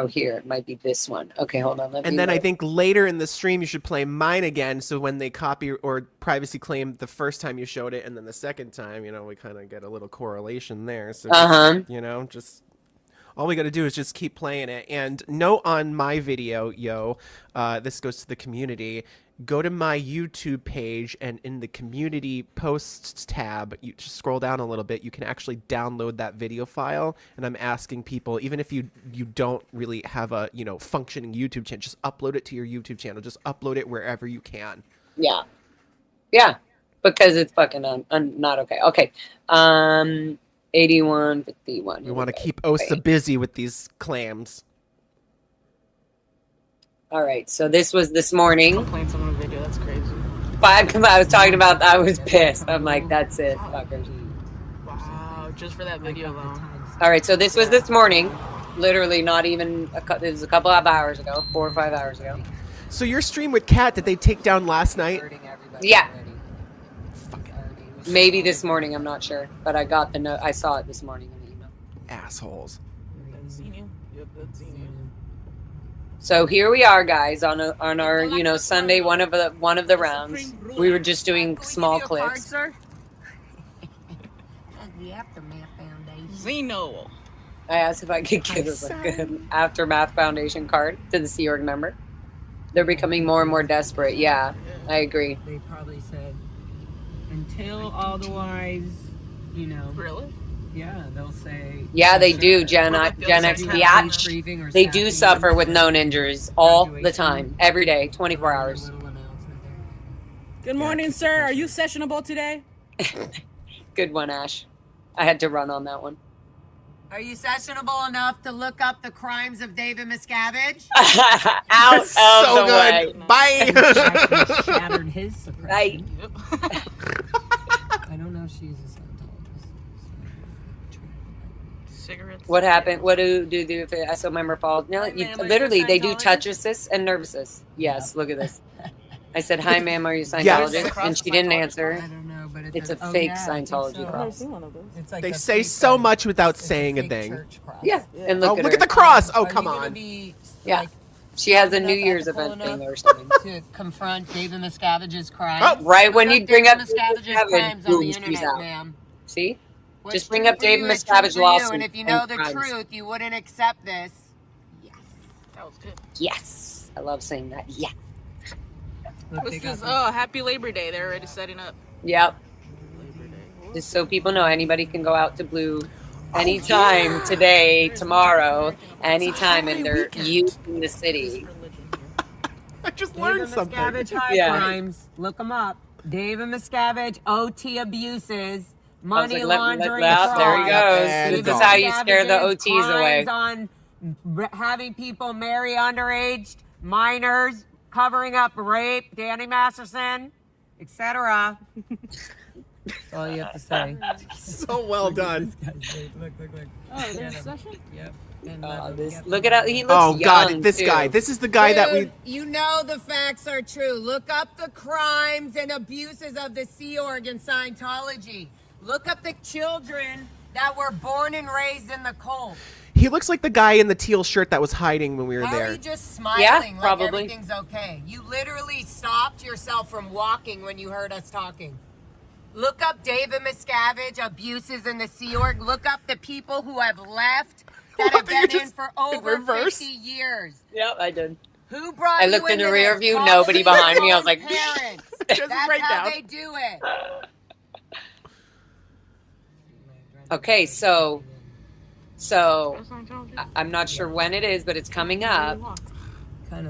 Speaker 1: Here, it might be this one. Okay, hold on.
Speaker 2: And then I think later in the stream you should play mine again, so when they copy or privacy claim the first time you showed it and then the second time, we kind of get a little correlation there. So just, just all we got to do is just keep playing it. And note on my video, this goes to the community. Go to my YouTube page, and in the community posts tab, you just scroll down a little bit. You can actually download that video file. And I'm asking people, even if you don't really have a functioning YouTube channel, just upload it to your YouTube channel. Just upload it wherever you can.
Speaker 1: Yeah, because it's fucking not okay. Okay, 8151.
Speaker 2: We want to keep OSA busy with these clams.
Speaker 1: All right, so this was this morning.
Speaker 4: Playing someone a video, that's crazy.
Speaker 1: I was talking about. I was pissed. I'm like, that's it, fuckers.
Speaker 4: Wow, just for that video alone.
Speaker 1: All right, so this was this morning. Literally, not even it was a couple of hours ago, 4 or 5 hours ago.
Speaker 2: So your stream with Kat, did they take down last night?
Speaker 1: Yeah. Maybe this morning. I'm not sure, but I got the note. I saw it this morning in the email.
Speaker 2: Assholes.
Speaker 4: That's seen you. Yep, that's seen you.
Speaker 1: So here we are, guys, on our Sunday, one of the rounds. We were just doing small clips.
Speaker 5: The Aftermath Foundation.
Speaker 4: Zeno.
Speaker 1: I asked if I could give us an Aftermath Foundation card to the Sea Org member. They're becoming more and more desperate. Yeah, I agree.
Speaker 5: They probably said, until otherwise,
Speaker 4: Really?
Speaker 5: Yeah, they'll say.
Speaker 1: Yeah, they do, Gen X biatch.
Speaker 5: Grieving or
Speaker 1: They do
Speaker 5: sapping
Speaker 1: suffer with
Speaker 5: or
Speaker 1: known injuries all the
Speaker 5: graduation.
Speaker 1: time, every day, 24 hours.
Speaker 5: Little announcement there.
Speaker 4: Good morning,
Speaker 2: keep
Speaker 4: sir. Are
Speaker 2: pushing.
Speaker 4: you sessionable today?
Speaker 1: Good one, Ash. I had to run on that one.
Speaker 5: Are you sessionable enough to look up the crimes of David Miscavige?
Speaker 1: Out of
Speaker 2: So
Speaker 1: the way.
Speaker 2: good. Bye.
Speaker 5: Actually shattered his suppression.
Speaker 1: Right.
Speaker 5: I don't know if she's a Scientologist.
Speaker 4: Cigarettes.
Speaker 1: What happened? What do if an SO member falls? No,
Speaker 5: Hi, ma'am, are you
Speaker 1: literally,
Speaker 5: a
Speaker 1: they do
Speaker 5: Scientologist?
Speaker 1: touch assist and nerve assist. Yes, look at this. I said, "Hi, ma'am, are you
Speaker 2: Yes.
Speaker 1: Scientologist?" And she didn't
Speaker 5: I
Speaker 1: answer.
Speaker 5: don't know, but
Speaker 1: It's a
Speaker 5: oh,
Speaker 1: fake
Speaker 5: yeah, I think
Speaker 1: Scientology
Speaker 5: so.
Speaker 1: cross.
Speaker 4: one of those.
Speaker 5: It's like
Speaker 2: They
Speaker 5: a
Speaker 2: say
Speaker 5: fake,
Speaker 2: so much without
Speaker 5: it's
Speaker 2: saying a
Speaker 5: fake
Speaker 2: thing.
Speaker 5: church cross.
Speaker 1: Yeah, and
Speaker 2: Oh,
Speaker 1: look at
Speaker 2: look
Speaker 1: her.
Speaker 2: at the cross. Oh,
Speaker 5: Are
Speaker 2: come
Speaker 5: you gonna
Speaker 2: on.
Speaker 5: be,
Speaker 1: Yeah.
Speaker 5: like,
Speaker 1: She has a
Speaker 5: enough,
Speaker 1: New Year's
Speaker 5: ethical
Speaker 1: event thing
Speaker 5: enough
Speaker 1: or something.
Speaker 5: to confront David Miscavige's crimes?
Speaker 2: Oh,
Speaker 1: right when
Speaker 5: Look
Speaker 1: you bring up
Speaker 5: David Miscavige's
Speaker 1: Miscavige,
Speaker 5: crimes on
Speaker 1: boom,
Speaker 5: the
Speaker 1: she's
Speaker 5: internet,
Speaker 1: out.
Speaker 5: ma'am.
Speaker 1: See?
Speaker 5: What's
Speaker 1: Just bring
Speaker 5: true
Speaker 1: up
Speaker 5: for
Speaker 1: David
Speaker 5: you is true
Speaker 1: Miscavige's
Speaker 5: for you,
Speaker 1: lawsuit
Speaker 5: and if you
Speaker 1: and
Speaker 5: know the
Speaker 1: crimes.
Speaker 5: truth, you wouldn't accept this. Yes.
Speaker 4: That was good.
Speaker 1: Yes, I love saying that. Yeah.
Speaker 4: This is happy Labor Day. They're already setting up.
Speaker 1: Yep.
Speaker 4: Labor Day.
Speaker 1: Just so people know, anybody can go out to Blue anytime today, tomorrow, anytime, and they're using the city.
Speaker 2: I just learned
Speaker 5: David
Speaker 2: something.
Speaker 5: Miscavige high
Speaker 1: Yeah.
Speaker 5: crimes. Look them up. David Miscavige, OT abuses,
Speaker 1: I was
Speaker 5: money
Speaker 1: like,
Speaker 5: laundering
Speaker 1: there he
Speaker 5: fraud.
Speaker 1: goes.
Speaker 2: And
Speaker 1: This is how you scare the
Speaker 5: Miscavige's
Speaker 1: OTs away.
Speaker 5: crimes on having people marry underage minors, covering up rape, Danny Masterson, etc. That's all you have to say.
Speaker 2: So well done.
Speaker 5: Look.
Speaker 4: Oh, there's a session?
Speaker 5: Yep.
Speaker 1: Look at how he looks
Speaker 2: Oh
Speaker 1: young,
Speaker 2: God, this
Speaker 1: too.
Speaker 2: guy. This is the guy that we.
Speaker 5: Dude, you know the facts are true. Look up the crimes and abuses of the Sea Org and Scientology. Look up the children that were born and raised in the cult.
Speaker 2: He looks like the guy in the teal shirt that was hiding when we were
Speaker 5: How are
Speaker 2: there.
Speaker 5: you just smiling
Speaker 1: Yeah,
Speaker 5: like
Speaker 1: probably.
Speaker 5: everything's okay? You literally stopped yourself from walking when you heard us talking. Look up David Miscavige, abuses in the Sea Org. Look up the people who have left that have
Speaker 2: What, you
Speaker 5: been in
Speaker 2: just
Speaker 5: for
Speaker 2: in
Speaker 5: over
Speaker 2: reverse?
Speaker 5: 50 years.
Speaker 1: Yep, I did.
Speaker 5: Who brought
Speaker 1: I
Speaker 5: you
Speaker 1: looked in the
Speaker 5: into
Speaker 1: rear
Speaker 5: this?
Speaker 1: view,
Speaker 5: Probably
Speaker 1: nobody behind me. I was
Speaker 5: your
Speaker 1: like,
Speaker 5: own parents.
Speaker 2: Just
Speaker 5: That's
Speaker 2: right
Speaker 5: how
Speaker 2: down.
Speaker 5: they do it.
Speaker 1: Okay, so I'm not sure when it is, but it's coming up.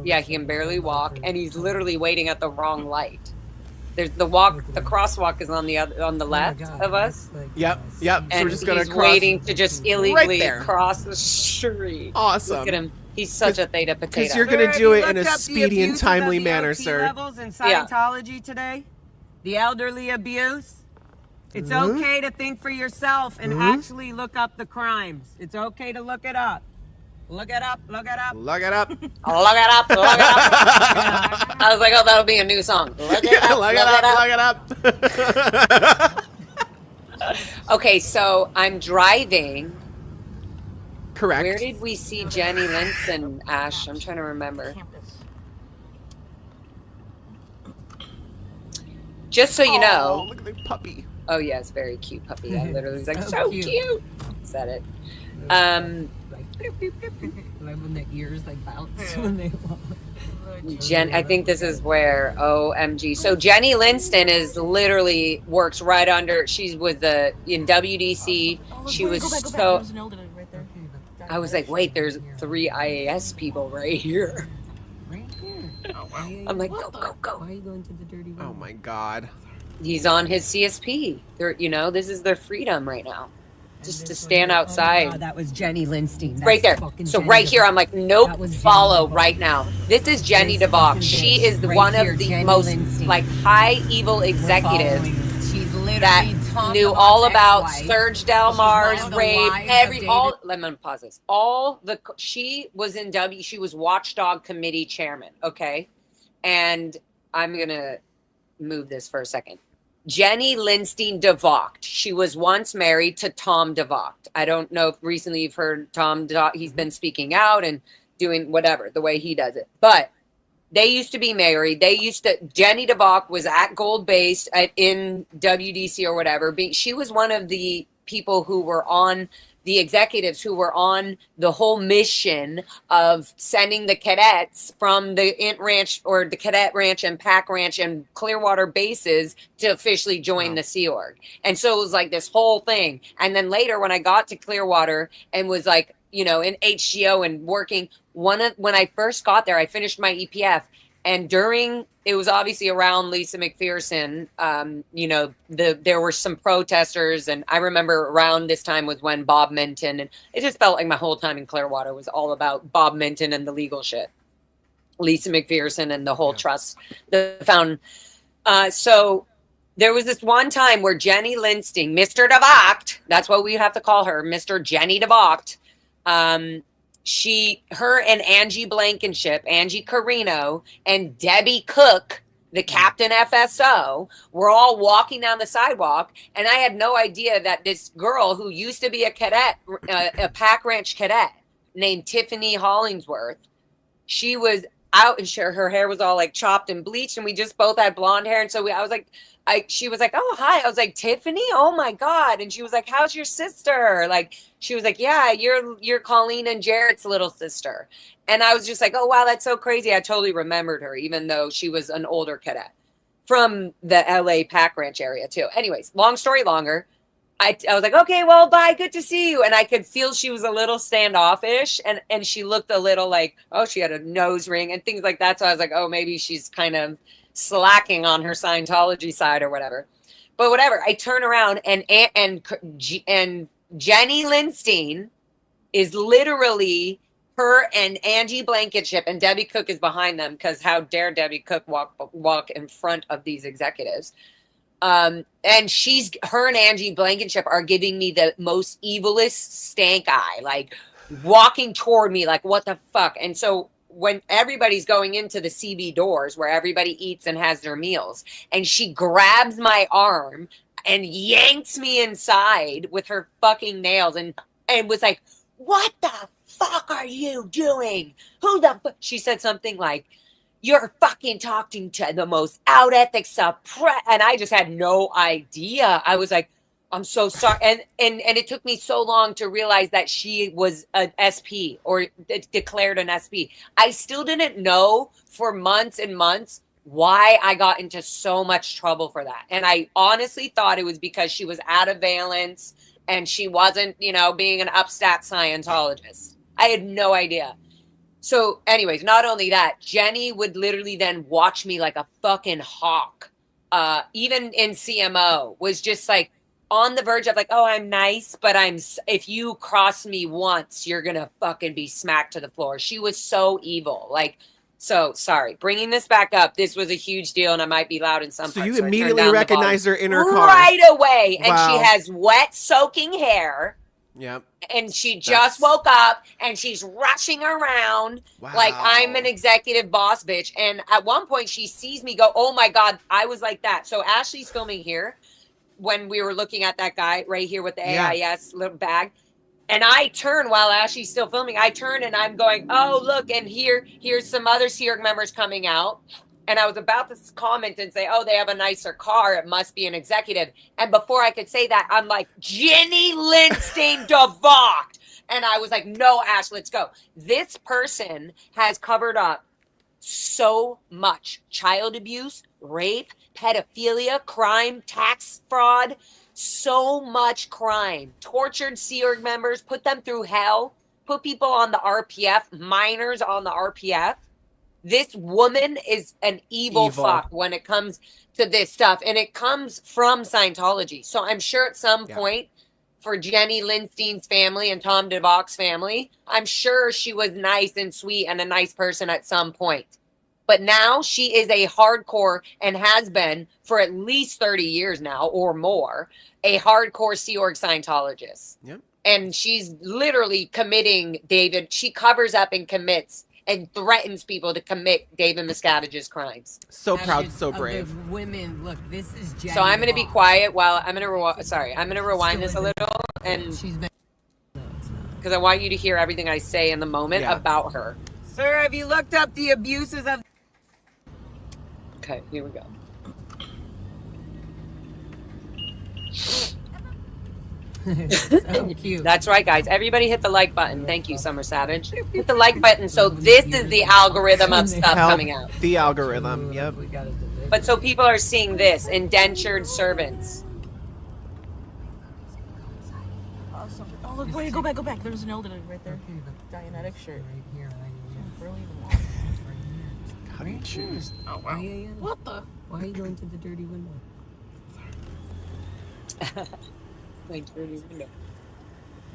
Speaker 1: Yeah, he can barely walk, and he's literally waiting at the wrong light. There's the crosswalk is on the left of us,
Speaker 2: Yep. So
Speaker 1: and
Speaker 2: we're just gonna
Speaker 1: he's
Speaker 2: cross.
Speaker 1: waiting to just illegally
Speaker 2: there.
Speaker 1: cross the street.
Speaker 2: Awesome.
Speaker 1: Look at him. He's such a theta potato.
Speaker 2: Because you're gonna
Speaker 5: Sir,
Speaker 2: do
Speaker 5: have
Speaker 2: it
Speaker 5: you
Speaker 2: in a
Speaker 5: looked up the
Speaker 2: speedy and
Speaker 5: abuses of
Speaker 2: timely
Speaker 5: the
Speaker 2: manner,
Speaker 5: OT
Speaker 2: sir.
Speaker 5: levels in
Speaker 1: Yeah.
Speaker 5: Scientology today? The elderly abuse? It's
Speaker 2: Mm-hmm.
Speaker 5: okay to think for yourself and actually look up the crimes. It's okay to look it up. Look it up.
Speaker 2: Look it up.
Speaker 1: Look it up. Look it up. I was like, oh, that'll be a new song. Look it up.
Speaker 2: Look it up.
Speaker 1: Okay, so I'm driving.
Speaker 2: Correct.
Speaker 1: Where did we see Jenny Linston, Ash? I'm trying to remember.
Speaker 4: Campus.
Speaker 1: Just so you
Speaker 2: Oh,
Speaker 1: know.
Speaker 2: look at the puppy.
Speaker 1: Oh, yeah, it's very cute puppy. I literally was like,
Speaker 5: So
Speaker 1: so
Speaker 5: cute.
Speaker 1: cute. Said it.
Speaker 5: Like, bloop, bloop, bloop, bloop. Like when the ears like bounce when they walk.
Speaker 1: I think this is where OMG. So Jenny Linston is literally works right under. She's with in WDC. She was so.
Speaker 4: There's an elderly right there.
Speaker 1: I was like, wait, there's 3 IAS people right here.
Speaker 5: Right here.
Speaker 1: I'm like, go.
Speaker 5: Why are you going to the dirty room?
Speaker 2: Oh my God.
Speaker 1: He's on his CSP. This is their freedom right now. Just to stand outside.
Speaker 5: Oh, that was Jenny Linston. That's
Speaker 1: Right there.
Speaker 5: fucking
Speaker 1: So
Speaker 5: Jenny
Speaker 1: right here,
Speaker 5: DeVos.
Speaker 1: I'm like,
Speaker 5: That
Speaker 1: nope,
Speaker 5: was Jenny
Speaker 1: follow
Speaker 5: DeVos.
Speaker 1: right now. This is Jenny
Speaker 5: This
Speaker 1: DeVos.
Speaker 5: fucking
Speaker 1: She
Speaker 5: bitch.
Speaker 1: is
Speaker 5: Right
Speaker 1: one
Speaker 5: here,
Speaker 1: of the
Speaker 5: Jenny
Speaker 1: most
Speaker 5: Linston.
Speaker 1: high evil
Speaker 5: We're
Speaker 1: executives
Speaker 5: following her. She's literally
Speaker 1: that
Speaker 5: Tom
Speaker 1: knew
Speaker 5: DeVos'
Speaker 1: all about
Speaker 5: ex-wife.
Speaker 1: Serge Delmar's
Speaker 5: She's one of the
Speaker 1: rape.
Speaker 5: wives of
Speaker 1: Let me pause this. She was she was Watchdog Committee chairman. Okay, and I'm gonna move this for a second. Jenny Linston DeVocht. She was once married to Tom DeVocht. I don't know if recently you've heard Tom DeVocht. He's been speaking out and doing whatever, the way he does it. But they used to be married. Jenny DeVocht was at Gold Base in WDC or whatever. She was one of the people who were on the executives who were on the whole mission of sending the cadets from the Int Ranch or the Cadet Ranch and Pack Ranch and Clearwater bases to officially join the Sea Org. And so it was like this whole thing. And then later when I got to Clearwater and was like, you know, in HGO and working, when I first got there, I finished my EPF. And it was obviously around Lisa McPherson, you know, there were some protesters. And I remember around this time was when Bob Minton, and it just felt like my whole time in Clearwater was all about Bob Minton and the legal shit. Lisa McPherson and the whole trust, the found. So there was this one time where Jenny Lindstein, Mr. DeVocht, that's what we have to call her, Mr. Jenny DeVocht, her and Angie Blankenship, Angie Carino, and Debbie Cook, the Captain FSO, were all walking down the sidewalk. And I had no idea that this girl who used to be a cadet, a Pack Ranch cadet named Tiffany Hollingsworth, she was out and her hair was all like chopped and bleached. And we just both had blonde hair. And so she was like, oh, hi. I was like, Tiffany? Oh my God. And she was like, how's your sister? Like, she was like, yeah, you're Colleen and Jarrett's little sister. And I was just like, oh, wow, that's so crazy. I totally remembered her, even though she was an older cadet from the LA Pack Ranch area too. Anyways, long story longer. I was like, okay, well, bye. Good to see you. And I could feel she was a little standoffish and she looked a little like, oh, she had a nose ring and things like that. So I was like, oh, maybe she's kind of slacking on her Scientology side or whatever. But whatever, I turn around and Jenny Lindstein is literally her and Angie Blankenship, and Debbie Cook is behind them because how dare Debbie Cook walk in front of these executives. And her and Angie Blankenship are giving me the most evilest stank eye, like walking toward me like, what the fuck? And so when everybody's going into the CB doors where everybody eats and has their meals, and she grabs my arm and yanks me inside with her fucking nails and was like, what the fuck are you doing? Who the fuck? She said something like, you're fucking talking to the most out ethics suppress. And I just had no idea. I was like, I'm so sorry. And it took me so long to realize that she was an SP or declared an SP. I still didn't know for months and months why I got into so much trouble for that. And I honestly thought it was because she was out of valence and she wasn't, you know, being an upstat Scientologist. I had no idea. So anyways, not only that, Jenny would literally then watch me like a fucking hawk. Even in CMO was just like on the verge of like, oh, I'm nice, but if you cross me once, you're going to fucking be smacked to the floor. She was so evil. Like, so sorry, bringing this back up. This was a huge deal and I might be loud in some parts.
Speaker 2: So you immediately recognized her in her car
Speaker 1: right away.
Speaker 2: Wow.
Speaker 1: And she has wet soaking hair.
Speaker 2: Yep.
Speaker 1: And she just woke up and she's rushing around like I'm an executive boss bitch. And at one point she sees me go, oh my God, I was like that. So Ashley's filming here when we were looking at that guy right here with the AIS little bag. And I turn while Ashley's still filming. I turn and I'm going, oh, look. And here's some other Sea Org members coming out. And I was about to comment and say, oh, they have a nicer car. It must be an executive. And before I could say that, I'm like, Jenny Lindstein DeVocht. And I was like, no, Ash, let's go. This person has covered up so much child abuse, rape, pedophilia, crime, tax fraud, so much crime, tortured Sea Org members, put them through hell, put people on the RPF, minors on the RPF. This woman is an evil fuck when it comes to this stuff. And it comes from Scientology. So I'm sure at some point for Jenny Lindstein's family and Tom DeVocht's family, I'm sure she was nice and sweet and a nice person at some point. But now she is a hardcore and has been for at least 30 years now or more, a hardcore Sea Org Scientologist.
Speaker 2: Yep.
Speaker 1: And she's literally committing, David, she covers up and commits and threatens people to commit David Miscavige's crimes.
Speaker 2: So proud, so brave.
Speaker 5: Women, look, this is Jenny.
Speaker 1: So I'm going to be quiet while I'm going to rewind this a little and because I want you to hear everything I say in the moment about her.
Speaker 5: Sir, have you looked up the abuses of...
Speaker 1: Okay, here we go.
Speaker 5: So cute.
Speaker 1: That's right, guys. Everybody hit the like button. Thank you, Summer Savage. Hit the like button. So this is the algorithm of stuff
Speaker 2: Help
Speaker 1: coming out.
Speaker 2: the algorithm. Yep.
Speaker 5: We got it.
Speaker 1: But so people are seeing this indentured servants.
Speaker 4: Oh, look, wait, go back. There's an elderly right there. Dianetic shirt.
Speaker 5: Right here.
Speaker 4: Barely even walk.
Speaker 2: How do you choose?
Speaker 4: Oh, wow. What the?
Speaker 5: Why are you going to the dirty window?
Speaker 1: My dirty window.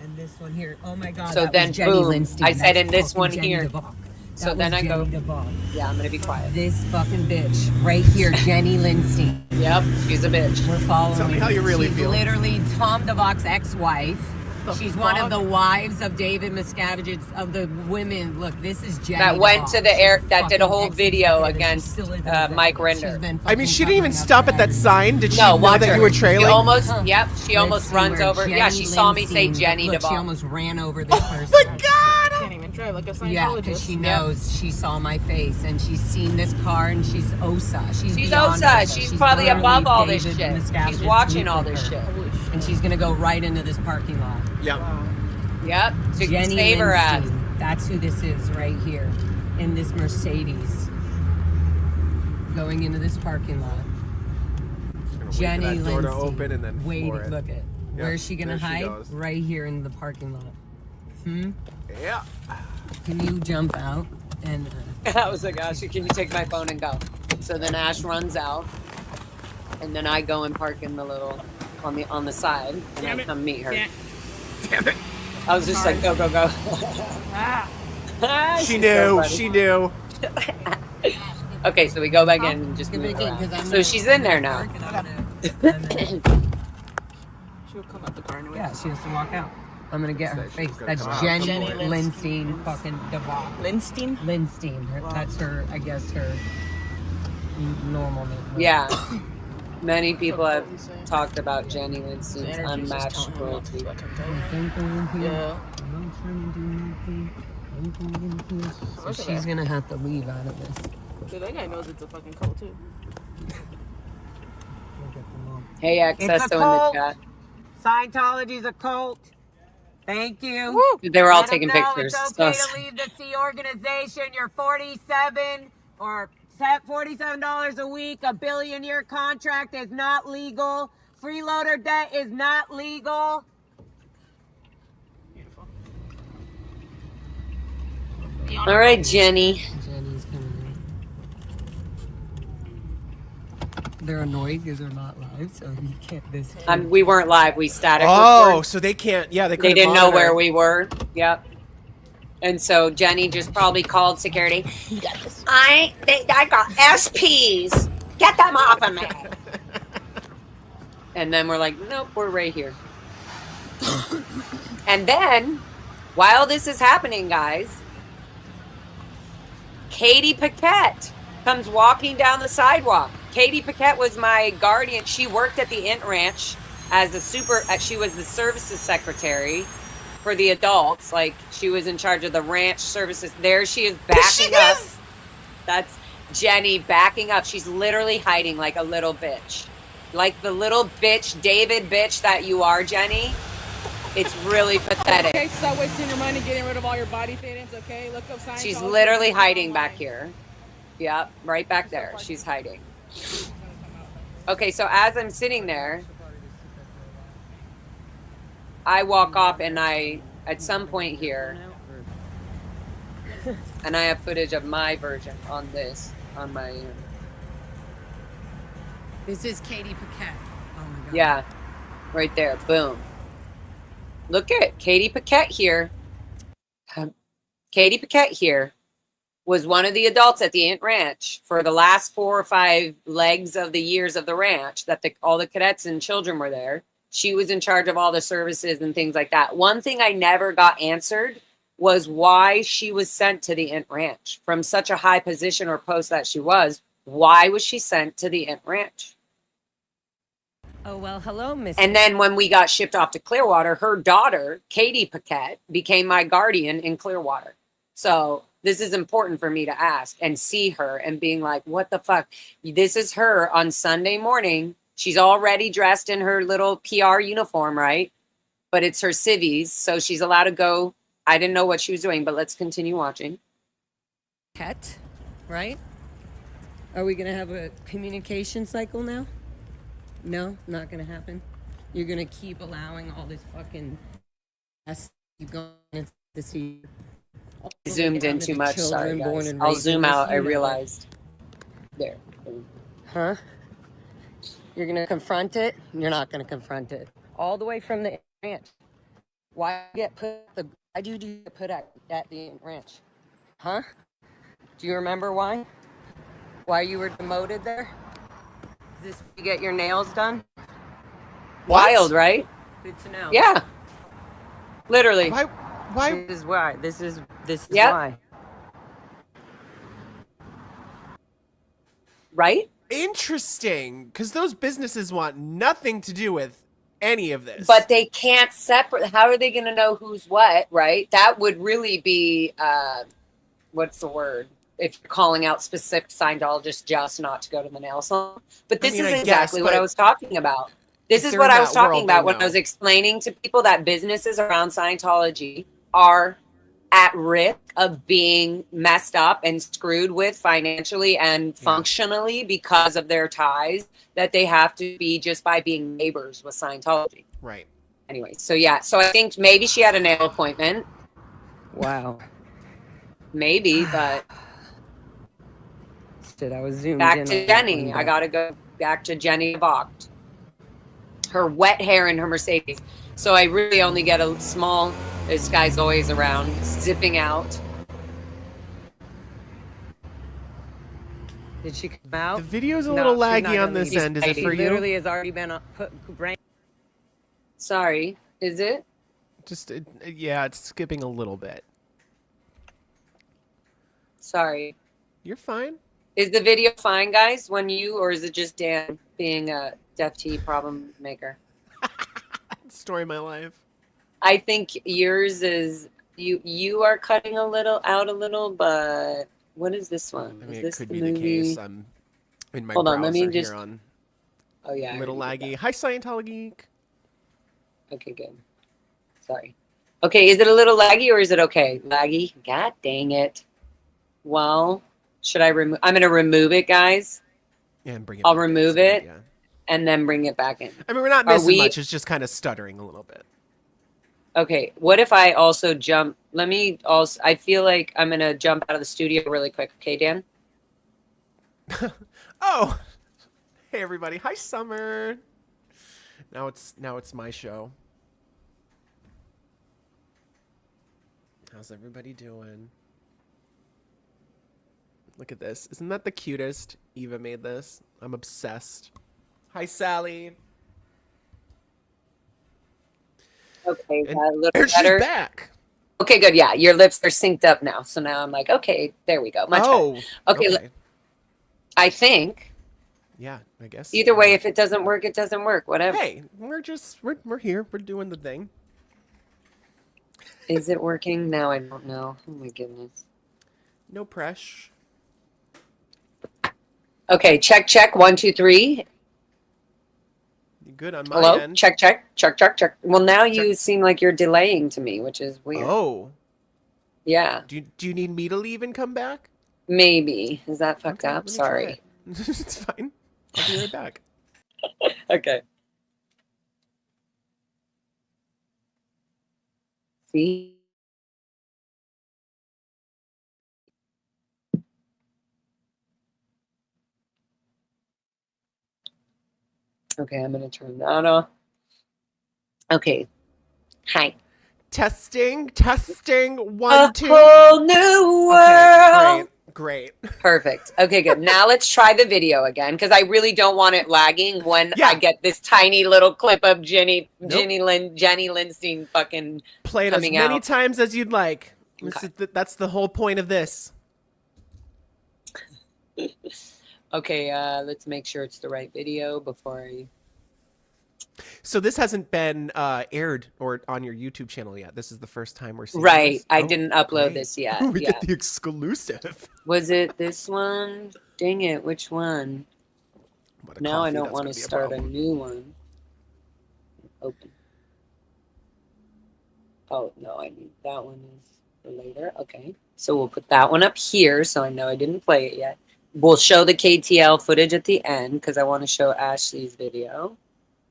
Speaker 5: And this one here. Oh my God.
Speaker 1: So
Speaker 5: that
Speaker 1: then,
Speaker 5: was Jenny
Speaker 1: boom,
Speaker 5: Lindstein.
Speaker 1: I said
Speaker 5: That's
Speaker 1: in this
Speaker 5: fucking
Speaker 1: one
Speaker 5: Jenny
Speaker 1: here.
Speaker 5: DeVos.
Speaker 1: So
Speaker 5: That
Speaker 1: then
Speaker 5: was
Speaker 1: I go,
Speaker 5: Jenny DeVos.
Speaker 1: yeah, I'm going to be quiet.
Speaker 5: This fucking bitch right here, Jenny Lindstein.
Speaker 1: Yep, she's a bitch.
Speaker 5: We're following.
Speaker 2: Tell me how you really
Speaker 5: She's
Speaker 2: feel.
Speaker 5: literally Tom DeVox's ex-wife. She's one of the wives of David Miscavige's, of the women. Look, this is Jenny
Speaker 1: That went
Speaker 5: DeVos.
Speaker 1: to the air,
Speaker 5: She's
Speaker 1: that did a
Speaker 5: fucking
Speaker 1: whole video
Speaker 5: ex-executive. She
Speaker 1: against
Speaker 5: still is an
Speaker 1: Mike
Speaker 5: executive. She's
Speaker 1: Render.
Speaker 5: been
Speaker 2: I mean, she didn't even
Speaker 5: fucking
Speaker 2: stop at that
Speaker 5: covering up
Speaker 2: sign. Did she
Speaker 1: No,
Speaker 2: know
Speaker 1: watch
Speaker 2: that
Speaker 1: her.
Speaker 2: you were
Speaker 1: She
Speaker 2: trailing?
Speaker 1: almost,
Speaker 5: Huh.
Speaker 1: yep, she almost
Speaker 5: Let's see
Speaker 1: runs
Speaker 5: where
Speaker 1: over.
Speaker 5: Jenny
Speaker 1: Yeah, she saw me say
Speaker 5: Lindstein-
Speaker 1: Jenny
Speaker 5: Look, she
Speaker 1: DeVos.
Speaker 5: almost ran over this person.
Speaker 2: Oh my God!
Speaker 4: Can't even drive like a Scientologist.
Speaker 5: Yeah, because she knows she saw my face and she's seen this car and she's OSA. She's beyond
Speaker 1: OSA. She's probably
Speaker 5: literally
Speaker 1: above all this
Speaker 5: David
Speaker 1: shit.
Speaker 5: Miscavige's
Speaker 1: She's watching all
Speaker 5: blueprint
Speaker 1: this shit.
Speaker 5: her. And she's gonna go right into this parking lot.
Speaker 2: Yep.
Speaker 1: Yep, to
Speaker 5: Jenny
Speaker 1: save her ass.
Speaker 5: Lindstein. That's who this is right here in this Mercedes. Going into this parking lot.
Speaker 2: Just gonna wait
Speaker 5: Jenny
Speaker 2: for that door to
Speaker 5: Lindstein.
Speaker 2: open and then
Speaker 5: Wait,
Speaker 2: floor it.
Speaker 5: look at. Where's she gonna
Speaker 2: there she
Speaker 5: hide?
Speaker 2: goes.
Speaker 5: Right here in the parking lot.
Speaker 2: Yeah.
Speaker 5: Can you jump out and?
Speaker 1: I was like, Ash, can you take my phone and go? So then Ash runs out, and then I go and park in the little on the side, and I come meet her.
Speaker 2: Damn it.
Speaker 1: I was just like, go.
Speaker 2: She
Speaker 1: She's
Speaker 2: knew.
Speaker 1: so funny.
Speaker 2: She knew.
Speaker 1: Okay, so we go back in and just
Speaker 5: Give
Speaker 1: move
Speaker 5: it in, 'cause
Speaker 1: around.
Speaker 5: I'm
Speaker 1: So
Speaker 5: gonna-
Speaker 1: she's in there now.
Speaker 4: She'll come out the car anyway.
Speaker 5: Yeah, she has to walk out. I'm gonna get her
Speaker 2: She's
Speaker 5: face.
Speaker 2: gonna
Speaker 5: That's
Speaker 2: come out.
Speaker 5: Jenny
Speaker 4: Jenny
Speaker 5: Lindstein, fucking DeVos.
Speaker 4: Lindstein?
Speaker 5: Lindstein. That's her. I guess her normal name.
Speaker 1: Yeah. Many people have talked about Jenny Lindstein's unmatched cruelty.
Speaker 4: Yeah.
Speaker 5: So she's gonna have to leave out of this.
Speaker 4: Dude, that guy knows it's a fucking cult too.
Speaker 1: Hey, Accesso in the
Speaker 5: cult.
Speaker 1: chat.
Speaker 5: Scientology's a cult. Thank you.
Speaker 1: They were all
Speaker 5: Let 'em
Speaker 1: taking
Speaker 5: know
Speaker 1: pictures.
Speaker 5: It's okay
Speaker 1: So-
Speaker 5: to leave the C organization. You're 47 or $47 a week. A billion-year contract is not legal. Freeloader debt is not legal.
Speaker 4: Beautiful.
Speaker 1: All right, Jenny.
Speaker 5: Jenny's coming in. They're annoyed because they're not live, so you can't this.
Speaker 1: We weren't live. We static.
Speaker 2: Oh,
Speaker 1: recorded.
Speaker 2: so they can't. Yeah, they
Speaker 1: They
Speaker 2: couldn't
Speaker 1: didn't know
Speaker 2: monitor.
Speaker 1: where we were. Yep. And so Jenny just probably called security. I got SPs. Get them off of me. And then we're like, nope, we're right here. And then, while this is happening, guys, Katie Paquette comes walking down the sidewalk. Katie Paquette was my guardian. She worked at the Int Ranch as she was the services secretary for the adults. Like, she was in charge of the ranch services. There she is backing up. That's Jenny backing up. She's literally hiding like a little bitch. Like the little bitch, David bitch that you are, Jenny. It's really pathetic.
Speaker 6: Okay, stop wasting your money getting rid of all your body fittings, okay? Look up Scientology.
Speaker 1: She's literally hiding back here. Yep, right back there. She's hiding. Okay, so as I'm sitting there, I walk off and at some point here, and I have footage of my version on my,
Speaker 5: This is Katie Paquette. Oh my god.
Speaker 1: yeah, right there, boom. Look at Katie Paquette here. Katie Paquette here was one of the adults at the Int Ranch for the last 4 or 5 legs of the years of the ranch that all the cadets and children were there. She was in charge of all the services and things like that. One thing I never got answered was why she was sent to the Int Ranch from such a high position or post that she was. Why was she sent to the Int Ranch?
Speaker 5: Oh well, hello, Miss.
Speaker 1: And then when we got shipped off to Clearwater, her daughter, Katie Paquette, became my guardian in Clearwater. So this is important for me to ask and see her and being like, what the fuck? This is her on Sunday morning. She's already dressed in her little PR uniform, right? but it's her civvies, so she's allowed to go. I didn't know what she was doing, but let's continue watching.
Speaker 5: Pet, right? Are we gonna have a communication cycle now? No, not gonna happen. You're gonna keep allowing all this fucking mess keep going to see.
Speaker 1: Zoomed in too much. Sorry, guys. I'll zoom out. I realized. There.
Speaker 5: Huh? You're gonna confront it? You're not gonna confront it. All the way from the ranch. Why do you get put at the ranch? Huh? Do you remember why? Why you were demoted there? Is this to get your nails done?
Speaker 1: Wild, right?
Speaker 5: Good to know.
Speaker 1: Yeah. Literally.
Speaker 2: Why?
Speaker 5: This is why. This is
Speaker 1: Yep.
Speaker 5: why.
Speaker 1: Right?
Speaker 2: Interesting, because those businesses want nothing to do with any of this.
Speaker 1: But they can't separate. How are they going to know who's what, right? That would really be, what's the word? If you're calling out specific Scientologists just not to go to the nail salon. But this is exactly what I was talking about. This is what I was talking about when I was explaining to people that businesses around Scientology are at risk of being messed up and screwed with financially and functionally because of their ties that they have to be just by being neighbors with Scientology.
Speaker 2: Right.
Speaker 1: Anyway, so yeah. So I think maybe she had a nail appointment.
Speaker 5: Wow.
Speaker 1: Maybe, but
Speaker 5: Shit, I was zoomed
Speaker 1: back
Speaker 5: in
Speaker 1: to
Speaker 5: on
Speaker 1: Jenny.
Speaker 5: that one,
Speaker 1: I got to go back to Jenny Vogt. Her wet hair in her Mercedes. So I really only get a small, this guy's always around, zipping out.
Speaker 5: Did she come out?
Speaker 2: The video's a
Speaker 5: No,
Speaker 2: little
Speaker 5: she's not
Speaker 2: laggy on
Speaker 5: gonna
Speaker 2: this
Speaker 5: leave.
Speaker 2: end. Is it
Speaker 5: She
Speaker 2: for you?
Speaker 5: literally has already been brain.
Speaker 1: Sorry, is it?
Speaker 2: Just, yeah, it's skipping a little bit.
Speaker 1: Sorry.
Speaker 2: You're fine.
Speaker 1: Is the video fine, guys, when you, or is it just Dan being a Deaf T problem maker?
Speaker 2: Story of my life.
Speaker 1: I think yours is, you are cutting a little, but what is this one?
Speaker 2: I mean,
Speaker 1: is
Speaker 2: it
Speaker 1: this
Speaker 2: could
Speaker 1: the
Speaker 2: be
Speaker 1: movie?
Speaker 2: the case. I'm in my
Speaker 1: Hold
Speaker 2: browser
Speaker 1: on, let me just,
Speaker 2: here on
Speaker 1: oh yeah. I
Speaker 2: Little
Speaker 1: already did
Speaker 2: Laggy. Hi, Scientology.
Speaker 1: that. Okay, good. Sorry. Okay, is it a little laggy or is it okay? Laggy? God dang it. Well, should I remove? I'm going to remove it, guys,
Speaker 2: Yeah, and bring it
Speaker 1: I'll
Speaker 2: back in,
Speaker 1: remove
Speaker 2: so,
Speaker 1: it.
Speaker 2: yeah.
Speaker 1: and then bring it back in.
Speaker 2: I mean, we're not
Speaker 1: Are
Speaker 2: missing
Speaker 1: we-
Speaker 2: much. It's just kind of stuttering a little bit.
Speaker 1: Okay, what if I also jump? Let me also, I feel like I'm going to jump out of the studio really quick. Okay, Dan?
Speaker 2: Oh, hey everybody. Hi, Summer. Now it's my show. How's everybody doing? Look at this. Isn't that the cutest? Eva made this. I'm obsessed. Hi, Sally.
Speaker 1: Okay,
Speaker 2: And
Speaker 1: a little
Speaker 2: there she's
Speaker 1: better.
Speaker 2: back.
Speaker 1: Okay, good. Yeah, your lips are synced up now. So now I'm like, okay, there we go. Much better. Okay, I think
Speaker 2: Yeah, I guess.
Speaker 1: either way, if it doesn't work, it doesn't work. Whatever.
Speaker 2: Hey, we're here. We're doing the thing.
Speaker 1: Is it working? Now I don't know. Oh my goodness.
Speaker 2: No press.
Speaker 1: Okay, check. 1, 2, 3.
Speaker 2: You good on my
Speaker 1: Hello?
Speaker 2: end?
Speaker 1: Check. Well, now you seem like you're delaying to me, which is weird.
Speaker 2: Oh.
Speaker 1: Yeah,
Speaker 2: Do you need me to leave and come back?
Speaker 1: maybe. Is that fucked
Speaker 2: Okay,
Speaker 1: up?
Speaker 2: let me try
Speaker 1: Sorry.
Speaker 2: it. It's fine. I'll be right back.
Speaker 1: Okay. See? Okay, I'm going to turn that off. Okay. Hi.
Speaker 2: Testing.
Speaker 1: A
Speaker 2: 1, 2.
Speaker 1: whole new world.
Speaker 2: Okay, great.
Speaker 1: Perfect. Okay, good. Now let's try the video again because I really don't want it lagging when
Speaker 2: Yeah.
Speaker 1: I get this tiny little clip of Jenny
Speaker 2: Nope.
Speaker 1: Lindstein fucking.
Speaker 2: Play it as
Speaker 1: Coming
Speaker 2: many
Speaker 1: out.
Speaker 2: times as you'd like.
Speaker 1: Okay.
Speaker 2: That's the whole point of this.
Speaker 1: Okay, let's make sure it's the right video before I.
Speaker 2: So this hasn't been aired or on your YouTube channel yet. This is the first time we're seeing
Speaker 1: Right,
Speaker 2: this?
Speaker 1: I
Speaker 2: Oh,
Speaker 1: didn't upload
Speaker 2: great.
Speaker 1: this yet.
Speaker 2: We
Speaker 1: Yeah.
Speaker 2: get the exclusive.
Speaker 1: Was it this one? Dang it, which one?
Speaker 2: What a
Speaker 1: Now I
Speaker 2: coffee,
Speaker 1: don't
Speaker 2: that's
Speaker 1: want
Speaker 2: gonna
Speaker 1: to
Speaker 2: be a
Speaker 1: start a
Speaker 2: problem.
Speaker 1: new one. Open. Oh, no, I need that one is for later. Okay. So we'll put that one up here. So I know I didn't play it yet. We'll show the KTL footage at the end because I want to show Ashley's video.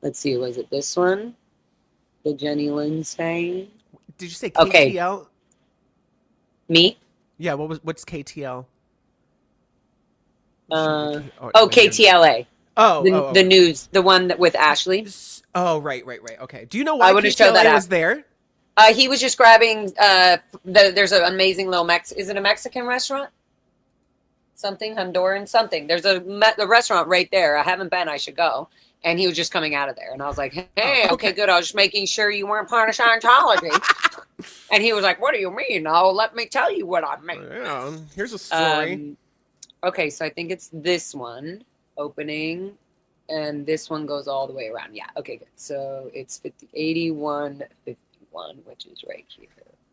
Speaker 1: Let's see. Was it this one? The Jenny Lynn saying?
Speaker 2: Did you say
Speaker 1: Okay.
Speaker 2: KTL?
Speaker 1: Me?
Speaker 2: Yeah. What's KTL?
Speaker 1: KTLA. The news, the one that with Ashley.
Speaker 2: Oh, right. Okay. Do you know why
Speaker 1: I would have showed that
Speaker 2: KTLA
Speaker 1: out.
Speaker 2: was there?
Speaker 1: He was just grabbing. There's an amazing little Is it a Mexican restaurant? Something Honduran something. There's a restaurant right there. I haven't been. I should go. And he was just coming out of there, and I was like, "Hey, okay, good. I was just making sure you weren't part of Scientology." And he was like, "What do you mean? Oh, let me tell you what I mean."
Speaker 2: Yeah, here's a story.
Speaker 1: Okay, so I think it's this one opening, and this one goes all the way around. Yeah. Okay, good. So it's 8151, which is right here.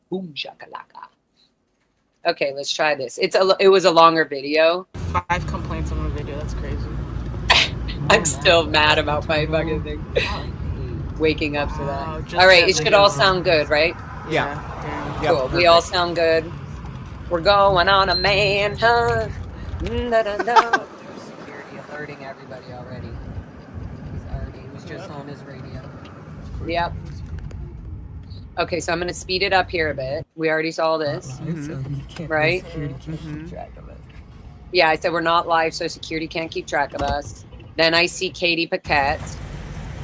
Speaker 1: Boom shakalaka. Okay, let's try this. It was a longer video.
Speaker 4: 5 complaints on a video. That's crazy.
Speaker 1: I'm still mad about my fucking thing. Waking up to that.
Speaker 4: Just
Speaker 1: All right,
Speaker 4: that
Speaker 1: it should
Speaker 4: video.
Speaker 1: all sound good, right?
Speaker 2: Yeah.
Speaker 4: Damn.
Speaker 1: Cool. We all sound good. We're going on a manhunt. Da-da-da. Security alerting everybody already. He was just on his radio. Yep. Okay, so I'm going to speed it up here a bit. We already saw this, right? Yeah, I said we're not live, so security can't keep track of us. Then I see Katie Paquette.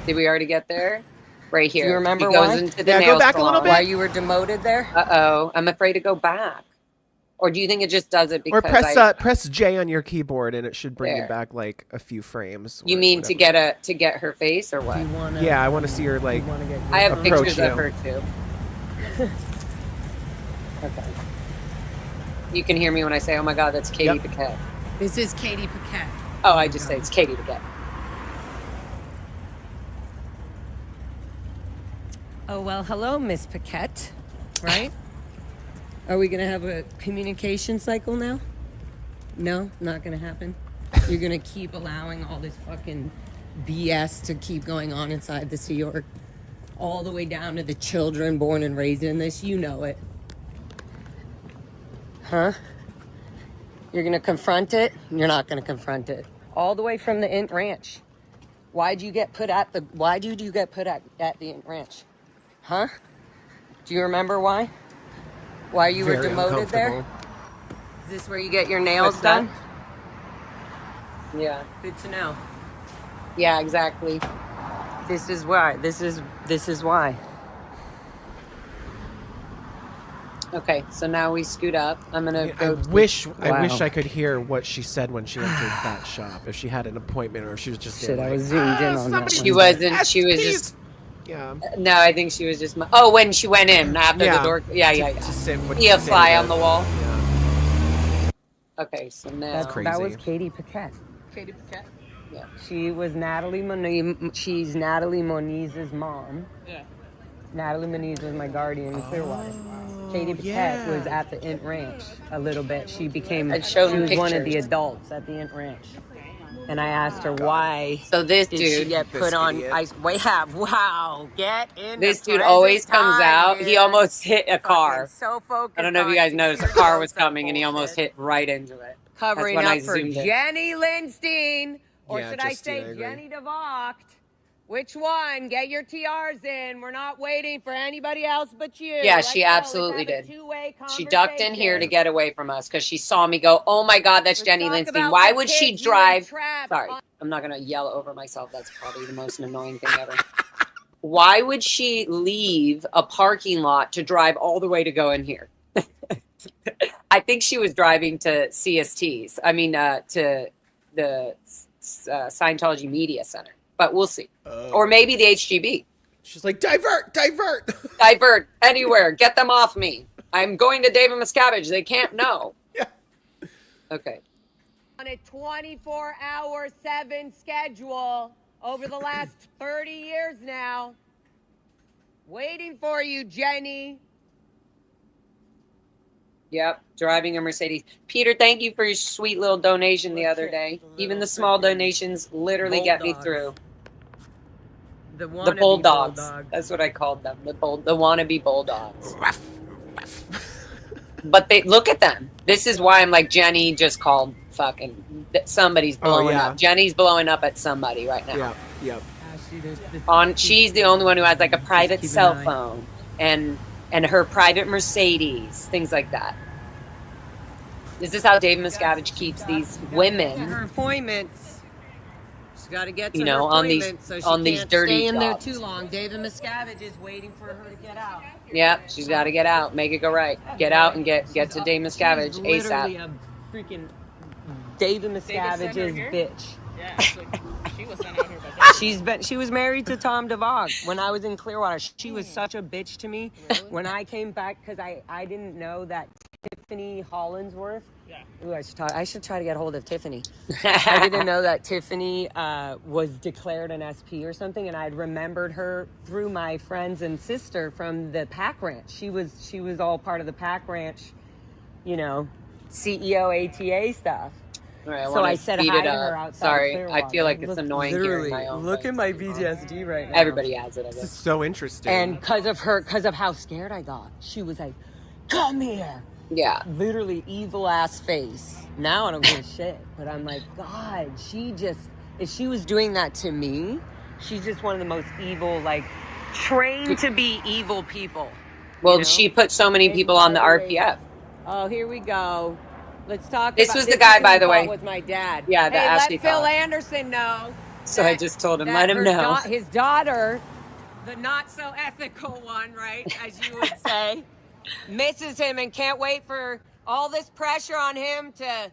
Speaker 1: Did we already get there? Right here.
Speaker 5: Do you remember
Speaker 1: He goes
Speaker 5: why?
Speaker 1: into the
Speaker 2: Yeah,
Speaker 1: nail
Speaker 2: go back a little
Speaker 1: salon.
Speaker 2: bit.
Speaker 5: Why you were demoted there?
Speaker 1: Uh-oh. I'm afraid to go back. Or do you think it just does it because
Speaker 2: Or press J on your keyboard and it should bring
Speaker 1: There.
Speaker 2: you back like a few frames.
Speaker 1: You
Speaker 2: or
Speaker 1: mean
Speaker 2: whatever.
Speaker 1: to get her face or what?
Speaker 2: Yeah, I want to see her like.
Speaker 1: I have
Speaker 2: approach
Speaker 1: pictures
Speaker 2: you.
Speaker 1: of her too. Okay. You can hear me when I say, "Oh my God, that's Katie
Speaker 2: Yep.
Speaker 1: Paquette."
Speaker 5: This is Katie Paquette.
Speaker 1: Oh, I just say it's Katie Paquette.
Speaker 5: Oh, well, hello, Miss Paquette. Right? Are we going to have a communication cycle now? No, not going to happen. You're going to keep allowing all this fucking BS to keep going on inside the Sea Org. All the way down to the children born and raised in this. You know it. Huh? You're going to confront it? You're not going to confront it. All the way from the Int Ranch. Why did you get put at the Int Ranch? Huh? Do you remember why? Why you were
Speaker 2: Very
Speaker 5: demoted there?
Speaker 2: uncomfortable.
Speaker 5: Is this where you get your nails
Speaker 1: What's that?
Speaker 5: done?
Speaker 1: Yeah.
Speaker 5: Good to know.
Speaker 1: Yeah, exactly.
Speaker 5: This is why. This is why.
Speaker 1: Okay, so now we scoot up. I'm gonna
Speaker 2: I
Speaker 1: go.
Speaker 2: wish
Speaker 5: Wow.
Speaker 2: I could hear what she said when she entered that shop. If she had an appointment or if she was just
Speaker 5: Shit,
Speaker 2: there,
Speaker 5: I
Speaker 2: like,
Speaker 5: was zoomed in on that
Speaker 2: somebody
Speaker 5: one.
Speaker 1: She wasn't. She was
Speaker 2: SPs.
Speaker 1: just.
Speaker 2: Yeah.
Speaker 1: No, I think she was just. When she went in after
Speaker 2: Yeah.
Speaker 1: the door. Yeah.
Speaker 2: To sit with
Speaker 1: Be a
Speaker 2: sit
Speaker 1: fly
Speaker 2: there.
Speaker 1: on the wall.
Speaker 2: Yeah.
Speaker 1: Okay, so now.
Speaker 5: That
Speaker 2: crazy.
Speaker 5: was Katie Paquette.
Speaker 4: Katie Paquette.
Speaker 1: Yeah.
Speaker 5: She was Natalie Moniz. She's Natalie Moniz's mom.
Speaker 4: Yeah.
Speaker 5: Natalie Moniz was my guardian in Clearwater. Katie Paquette was at the Int Ranch a little bit. She became.
Speaker 1: I'd show
Speaker 5: She
Speaker 1: them
Speaker 5: was one of the
Speaker 1: pictures.
Speaker 5: adults at the Int Ranch, and I asked her why.
Speaker 1: So this
Speaker 5: Did she
Speaker 1: dude.
Speaker 5: get
Speaker 2: This
Speaker 5: put on
Speaker 2: idiot.
Speaker 5: ice? Wow, get in.
Speaker 1: This
Speaker 5: the
Speaker 1: dude
Speaker 5: present
Speaker 1: always comes
Speaker 5: time,
Speaker 1: out. He
Speaker 5: dude.
Speaker 1: almost hit a car.
Speaker 5: Fucking So focused.
Speaker 1: I don't know if you
Speaker 5: on
Speaker 1: guys noticed a
Speaker 5: security
Speaker 1: car was
Speaker 5: and stuff
Speaker 1: coming and he almost
Speaker 5: bullshit.
Speaker 1: hit right into it.
Speaker 5: Covering
Speaker 1: when
Speaker 5: up
Speaker 1: I
Speaker 5: for
Speaker 1: zoomed in.
Speaker 5: Jenny Lindstein, or
Speaker 2: Yeah,
Speaker 5: should I
Speaker 2: Justine, I
Speaker 5: say
Speaker 2: agree.
Speaker 5: Jenny DeVocht? Which one? Get your TRs in. We're not waiting for anybody else but you.
Speaker 1: Yeah,
Speaker 5: Let's
Speaker 1: she
Speaker 5: go.
Speaker 1: absolutely
Speaker 5: Let's have a
Speaker 1: did.
Speaker 5: two-way
Speaker 1: She ducked in here to
Speaker 5: conversation.
Speaker 1: get away from us because she saw me go, "Oh my God, that's
Speaker 5: Let's
Speaker 1: Jenny
Speaker 5: talk
Speaker 1: Lindstein.
Speaker 5: about
Speaker 1: Why
Speaker 5: the
Speaker 1: would she
Speaker 5: kids you were
Speaker 1: drive?"
Speaker 5: trapped
Speaker 1: Sorry,
Speaker 5: on-
Speaker 1: I'm not going to yell over myself. That's probably the most annoying thing ever. Why would she leave a parking lot to drive all the way to go in here? I think she was driving to CSTs. I mean, to the Scientology Media Center. But we'll see. Or maybe the HGB.
Speaker 2: She's like, divert.
Speaker 1: Divert anywhere. Get them off me. I'm going to David Miscavige. They can't know.
Speaker 2: Yeah.
Speaker 1: Okay.
Speaker 5: on a 24/7 schedule over the last 30 years now. Waiting for you, Jenny.
Speaker 1: Yep, driving a Mercedes. Peter, thank you for your sweet little donation the other day. Even the small donations literally get me through.
Speaker 5: The
Speaker 1: The
Speaker 5: wannabe
Speaker 1: bulldogs.
Speaker 5: bulldogs.
Speaker 1: That's what I called them. The wannabe bulldogs. But they look at them. This is why I'm like, Jenny just called fucking somebody's blowing up. Jenny's blowing up at somebody right now.
Speaker 2: Yep.
Speaker 1: She's the only one who has like a private cell phone and her private Mercedes, things like that. This is how David Miscavige keeps these women.
Speaker 5: Her appointments. She's got to get to
Speaker 1: You
Speaker 5: her
Speaker 1: know, on these-
Speaker 5: appointments, so she
Speaker 1: on these
Speaker 5: can't
Speaker 1: dirty
Speaker 5: stay in there
Speaker 1: jobs.
Speaker 5: too long. David Miscavige is waiting for her to get out.
Speaker 1: Yep, she's got to get out, make it go right. Get out and get to David Miscavige
Speaker 5: She's literally
Speaker 1: ASAP.
Speaker 5: a freaking David Miscavige's bitch.
Speaker 6: Yeah, she was sent out here by that.
Speaker 5: She was married to Tom DeVog when I was in Clearwater. She was such a bitch to me. When I came back, because I didn't know that Tiffany Hollinsworth.
Speaker 6: Yeah.
Speaker 5: Ooh, I should try to get hold of Tiffany. I didn't know that Tiffany was declared an SP or something, and I'd remembered her through my friends and sister from the Pack Ranch. She was all part of the Pack Ranch, you know, CEO ATA stuff.
Speaker 1: All right,
Speaker 5: So I said
Speaker 1: speed
Speaker 5: hi
Speaker 1: it
Speaker 5: to her
Speaker 1: up.
Speaker 5: outside
Speaker 1: Sorry,
Speaker 5: Clearwater.
Speaker 1: I feel like it's
Speaker 5: Look,
Speaker 1: annoying hearing my own.
Speaker 5: Look
Speaker 1: voice.
Speaker 5: at my PTSD right now.
Speaker 1: Everybody has it, I
Speaker 2: This is
Speaker 1: guess.
Speaker 2: so interesting.
Speaker 5: And because of how scared I got, she was like, "Come here."
Speaker 1: Yeah.
Speaker 5: Literally evil ass face. Now I don't give a shit, but I'm like, God, if she was doing that to me, she's just one of the most evil, like, trained to be evil people.
Speaker 1: Well,
Speaker 5: you know?
Speaker 1: she put so many people on the RPF.
Speaker 5: Oh, here we go. Let's talk.
Speaker 1: This was the guy, by the way.
Speaker 5: With my dad.
Speaker 1: Yeah, the
Speaker 5: hey,
Speaker 1: Ashley
Speaker 5: let Phil
Speaker 1: fella.
Speaker 5: Anderson know.
Speaker 1: So I just told him,
Speaker 5: that
Speaker 1: let him
Speaker 5: her
Speaker 1: know.
Speaker 5: his daughter, the not so ethical one, right, as you would say, misses him and can't wait for all this pressure on him to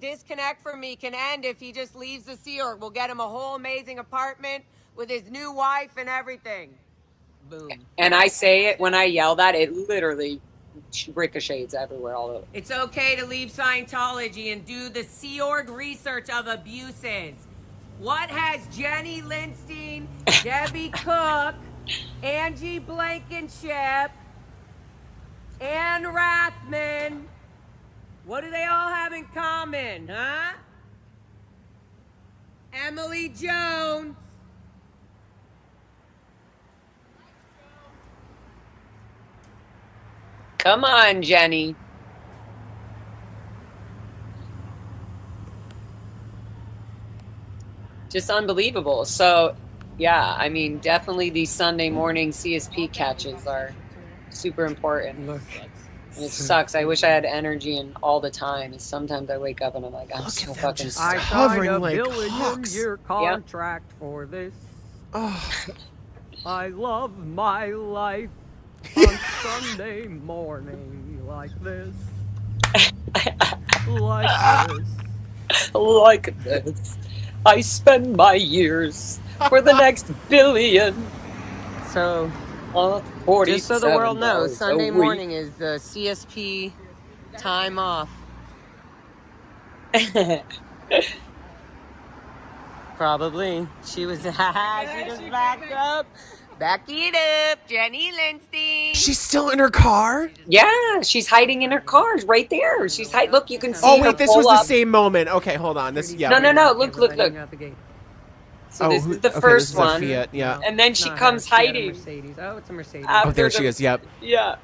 Speaker 5: disconnect from me can end if he just leaves the Sea Org. We'll get him a whole amazing apartment with his new wife and everything. Boom.
Speaker 1: And I say it when I yell that, it literally ricochets everywhere all over.
Speaker 5: It's okay to leave Scientology and do the Sea Org research of abuses. What has Jenny Lindstein, Debbie Cook, Angie Blankenship, Ann Rathman, what do they all have in common, huh? Emily Jones.
Speaker 1: Come on, Jenny. Just unbelievable. So, yeah, I mean, definitely these Sunday morning CSP catches are super important.
Speaker 5: Look.
Speaker 1: And it sucks. I wish I had energy and all the time. And sometimes I wake up and I'm like, I'm
Speaker 2: Look
Speaker 1: so
Speaker 2: at them
Speaker 1: fucking
Speaker 2: just
Speaker 1: tired.
Speaker 2: hovering like hawks.
Speaker 5: $1 contract for this.
Speaker 2: Oh,
Speaker 5: I love my life on Sunday morning like this. Like this.
Speaker 1: Like this. I spend my years for the next billion.
Speaker 5: So,
Speaker 1: 47
Speaker 5: just so the world knows,
Speaker 1: hours a
Speaker 5: Sunday
Speaker 1: week.
Speaker 5: morning is the CSP time off. Probably. She was, she just backed up. Back it up, Jenny Lindstein.
Speaker 2: she's still in her car?
Speaker 1: Yeah, she's hiding in her car right there. She's hiding. Look, you can see
Speaker 2: Oh,
Speaker 1: her
Speaker 2: wait, this
Speaker 1: pull
Speaker 2: was the
Speaker 1: up.
Speaker 2: same moment. Okay, hold on. This, yeah.
Speaker 1: No, no,
Speaker 2: wait.
Speaker 1: no. Look, look, look. So
Speaker 2: Oh,
Speaker 1: this is the
Speaker 2: okay,
Speaker 1: first
Speaker 2: this is a
Speaker 1: one.
Speaker 2: Fiat, yeah.
Speaker 1: And then she comes hiding.
Speaker 5: Mercedes. Oh, it's a Mercedes.
Speaker 2: Oh, there
Speaker 1: after
Speaker 2: she
Speaker 1: the-
Speaker 2: is. Yep.
Speaker 1: Yeah.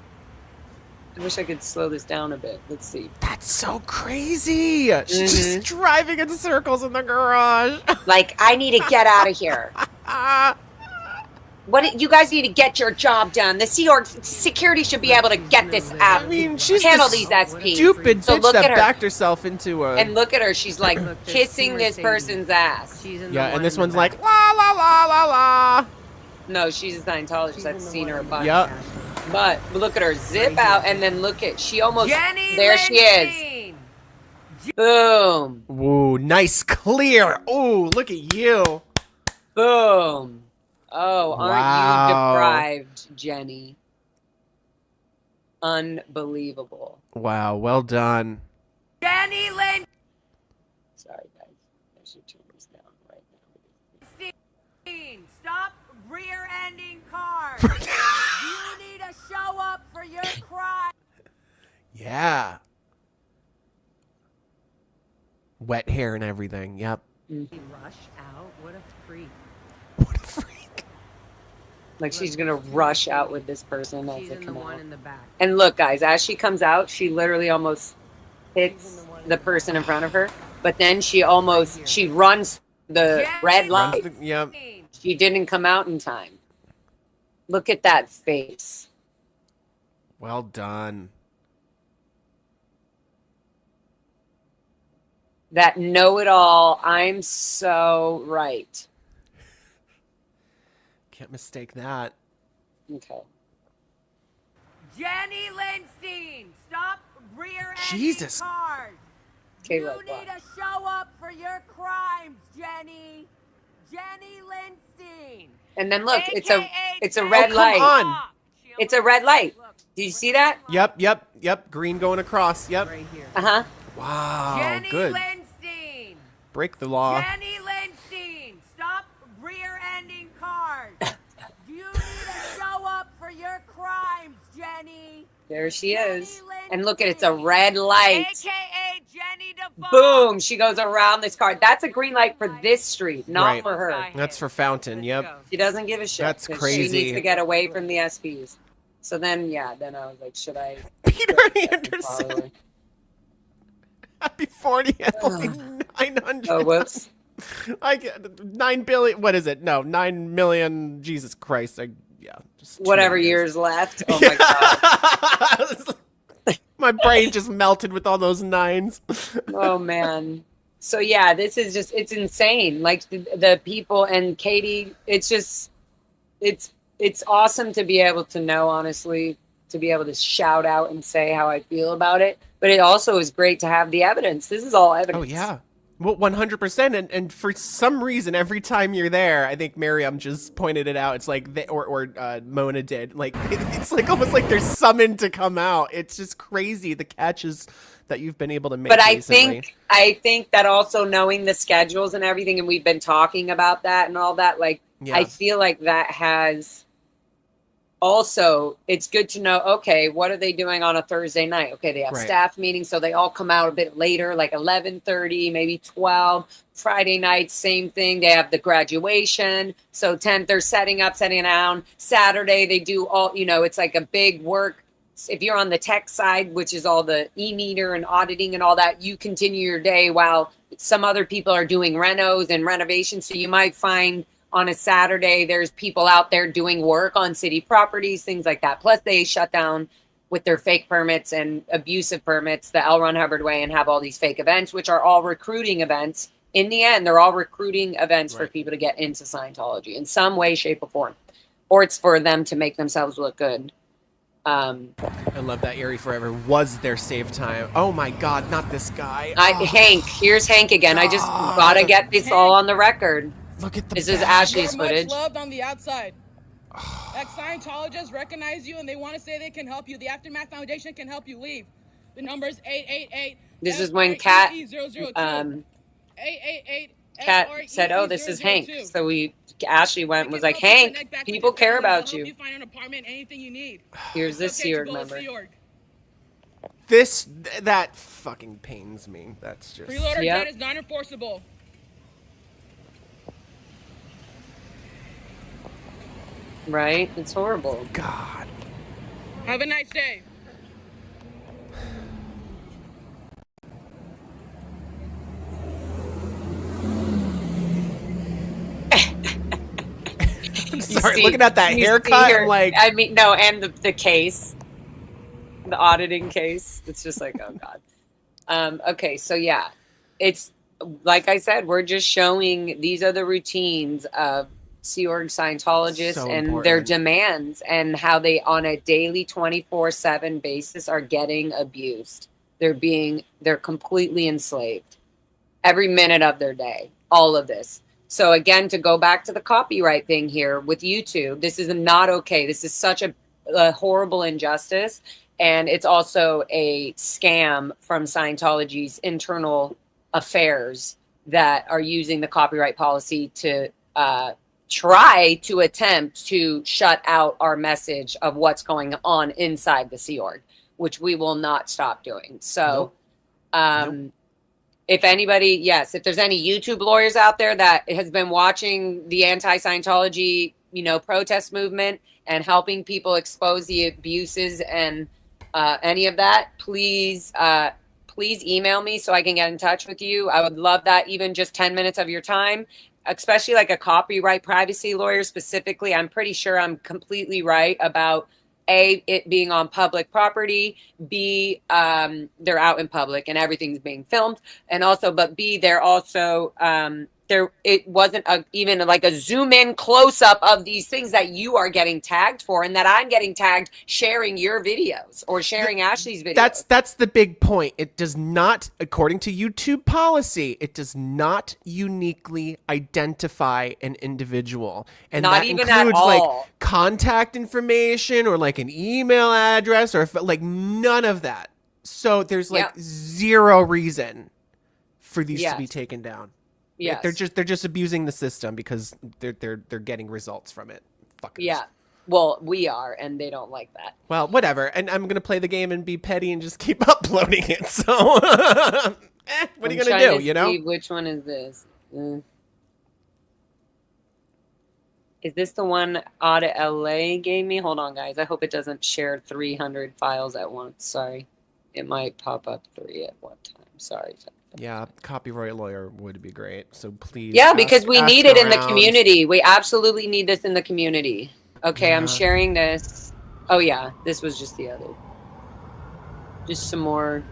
Speaker 1: I wish I could slow this down a bit. Let's see.
Speaker 2: That's so crazy. She's just driving in circles in the garage.
Speaker 1: Like, I need to get out of here. What? You guys need to get your job done. The Sea Org security should be able to get this out.
Speaker 2: I mean, she's
Speaker 1: Handle
Speaker 2: the
Speaker 1: these SPs.
Speaker 2: stupid
Speaker 1: So
Speaker 2: bitch
Speaker 1: look
Speaker 2: that
Speaker 1: at her.
Speaker 2: backed herself into a.
Speaker 1: And look at her. She's like
Speaker 5: Look, there's
Speaker 1: kissing
Speaker 5: two
Speaker 1: this
Speaker 5: Mercedes.
Speaker 1: person's ass.
Speaker 5: She's in the
Speaker 2: Yeah,
Speaker 5: one
Speaker 2: and this
Speaker 5: in the
Speaker 2: one's
Speaker 5: back.
Speaker 2: like la la la la la.
Speaker 1: No, she's a Scientologist.
Speaker 5: She's
Speaker 1: I've
Speaker 5: in the
Speaker 1: seen
Speaker 5: one
Speaker 1: her a
Speaker 5: in the
Speaker 1: bunch.
Speaker 2: Yep.
Speaker 1: But look at her zip out, and then look at she almost.
Speaker 5: Jenny
Speaker 1: There she is.
Speaker 5: Lindstein.
Speaker 1: Boom,
Speaker 2: Ooh, nice clear. Ooh, look at you.
Speaker 1: boom. Oh, aren't
Speaker 2: Wow.
Speaker 1: you deprived, Jenny? Unbelievable.
Speaker 2: Wow, well done.
Speaker 5: Jenny Lindstein.
Speaker 1: Sorry, guys. I should turn this down right now.
Speaker 5: Stop rear-ending cars. You need to show up for your crime.
Speaker 2: Yeah. Wet hair and everything. Yep.
Speaker 5: Rush out. What a freak.
Speaker 2: What a freak.
Speaker 1: Like she's gonna rush out with this person as
Speaker 5: She's
Speaker 1: they
Speaker 5: in the
Speaker 1: come
Speaker 5: one
Speaker 1: out.
Speaker 5: in the back.
Speaker 1: And look, guys, as she comes out, she literally almost hits the person in front of her. But then she runs the red light.
Speaker 2: Yep.
Speaker 1: She didn't come out in time. Look at that face.
Speaker 2: Well done.
Speaker 1: That know-it-all. I'm so right.
Speaker 2: Can't mistake that.
Speaker 1: Okay.
Speaker 5: Jenny Lindstein, stop rear-ending
Speaker 2: Jesus.
Speaker 5: cars.
Speaker 1: Okay,
Speaker 5: You
Speaker 1: like
Speaker 5: need
Speaker 1: what?
Speaker 5: to show up for your crimes, Jenny. Jenny Lindstein.
Speaker 1: And then look, it's a
Speaker 2: Oh,
Speaker 1: red
Speaker 2: come
Speaker 1: light.
Speaker 2: on.
Speaker 1: It's a red light. Do you see that?
Speaker 2: Yep. Green going across. Yep.
Speaker 5: Right here.
Speaker 1: Uh-huh.
Speaker 2: Wow.
Speaker 5: Jenny
Speaker 2: Good.
Speaker 5: Lindstein.
Speaker 2: Break the law.
Speaker 5: Jenny Lindstein, stop rear-ending cars. You need to show up for your crimes, Jenny.
Speaker 1: There she is.
Speaker 5: Jenny
Speaker 1: And look at it's a
Speaker 5: Lindstein,
Speaker 1: red light.
Speaker 5: AKA Jenny DeVos.
Speaker 1: Boom. She goes around this car. That's a green light for this street, not
Speaker 2: Right.
Speaker 1: for her.
Speaker 2: That's for Fountain. Yep.
Speaker 1: She doesn't give a shit.
Speaker 2: That's
Speaker 1: 'cause
Speaker 2: crazy.
Speaker 1: She needs to get away from the SPs. So then, then I was like, should I?
Speaker 2: Peter Anderson.
Speaker 1: Probably.
Speaker 2: Happy 40th. Only 900.
Speaker 1: Oh, whoops.
Speaker 2: I get 9 billion. What is it? No, 9 million. Jesus Christ. Just too
Speaker 1: Whatever
Speaker 2: many
Speaker 1: years left. Oh my God.
Speaker 2: My brain just melted with all those nines.
Speaker 1: Oh man. So yeah, this is just, it's insane. Like the people and Katie, it's awesome to be able to know, honestly, to be able to shout out and say how I feel about it. But it also is great to have the evidence. This is all evidence.
Speaker 2: Oh yeah. Well, 100%. And for some reason, every time you're there, I think Miriam just pointed it out. It's like, Mona did. Like, it's like almost like they're summoned to come out. It's just crazy, the catches that you've been able to make.
Speaker 1: But
Speaker 2: recently.
Speaker 1: I think that also knowing the schedules and everything, and we've been talking about that and all that, like,
Speaker 2: Yeah.
Speaker 1: I feel like that has also, it's good to know, okay, what are they doing on a Thursday night? Okay, they have
Speaker 2: Right.
Speaker 1: staff meetings, so they all come out a bit later, like 11:30, maybe 12. Friday night, same thing. They have the graduation. So 10, they're setting down. Saturday, they do all, it's like a big work. If you're on the tech side, which is all the e-meter and auditing and all that, you continue your day while some other people are doing renos and renovations. So you might find on a Saturday, there's people out there doing work on city properties, things like that. Plus, they shut down with their fake permits and abusive permits, the L. Ron Hubbard way, and have all these fake events, which are all recruiting events. In the end, they're all recruiting events for people to get into Scientology in some way, shape, or form. Or it's for them to make themselves look good.
Speaker 2: I love that Erie Forever was their save time. Oh my God, not this guy.
Speaker 1: Hank, here's Hank again. I just gotta get this all on the record.
Speaker 2: Look at the
Speaker 1: This is
Speaker 2: back.
Speaker 1: Ashley's
Speaker 6: You're
Speaker 1: footage.
Speaker 6: much loved on the outside. Ex-Scientologists recognize you and they want to say they can help you. The Aftermath Foundation can help you leave. The number is 888.
Speaker 1: This is when Kat,
Speaker 6: 888
Speaker 1: Kat said, "Oh, this is Hank." So Ashley went and was like, "Hank, people care about you."
Speaker 6: Find an apartment, anything you need.
Speaker 1: Here's this
Speaker 6: Okay,
Speaker 1: Sea
Speaker 6: to
Speaker 1: Org
Speaker 6: go to
Speaker 1: member.
Speaker 6: Sea Org.
Speaker 2: That fucking pains me. That's just.
Speaker 6: Freeloader
Speaker 1: Yep.
Speaker 6: debt is not enforceable.
Speaker 1: Right? It's horrible.
Speaker 2: God.
Speaker 6: Have a nice day.
Speaker 2: I'm sorry.
Speaker 1: See-
Speaker 2: Looking at that
Speaker 1: you see
Speaker 2: haircut,
Speaker 1: her-
Speaker 2: I'm like,
Speaker 1: I mean, no, and the case, the auditing case. It's just like, oh God. Okay, so yeah, it's like I said, we're just showing these are the routines of Sea Org Scientologists
Speaker 2: So
Speaker 1: and their
Speaker 2: important.
Speaker 1: demands and how they on a daily 24/7 basis are getting abused. They're completely enslaved every minute of their day, all of this. So again, to go back to the copyright thing here with YouTube, this is not okay. This is such a horrible injustice. And it's also a scam from Scientology's internal affairs that are using the copyright policy to try to attempt to shut out our message of what's going on inside the Sea Org, which we will not stop doing. So
Speaker 2: Nope.
Speaker 1: if anybody, yes, if there's any YouTube lawyers out there that has been watching the anti-Scientology, protest movement and helping people expose the abuses and any of that, please email me so I can get in touch with you. I would love that, even just 10 minutes of your time, especially like a copyright privacy lawyer specifically. I'm pretty sure I'm completely right about A, it being on public property, B, they're out in public and everything's being filmed, and also, but B, they're also, it wasn't even like a zoom in close up of these things that you are getting tagged for, and that I'm getting tagged sharing your videos or sharing Ashley's videos.
Speaker 2: That's the big point. It does not, according to YouTube policy, it does not uniquely identify an individual, and
Speaker 1: Not
Speaker 2: that
Speaker 1: even
Speaker 2: includes
Speaker 1: at
Speaker 2: like
Speaker 1: all.
Speaker 2: contact information or like an email address or like none of that. So there's like zero reason for these to be taken down.
Speaker 1: Yes.
Speaker 2: They're just abusing the system because they're getting results from it. Fuckers.
Speaker 1: Yeah. Well, we are, and they don't like that.
Speaker 2: Well, whatever. And I'm gonna play the game and be petty and just keep uploading it. So, what are you gonna do?
Speaker 1: See, which one is this? Is this the one Audit LA gave me? Hold on, guys. I hope it doesn't share 300 files at once. Sorry, it might pop up 3 at one time. Sorry.
Speaker 2: Yeah, copyright lawyer would be great. So please.
Speaker 1: Yeah, because we need it in the
Speaker 2: around.
Speaker 1: Community. We absolutely need this in the community. Okay, I'm sharing this. Oh yeah, this was just the other. Just some more.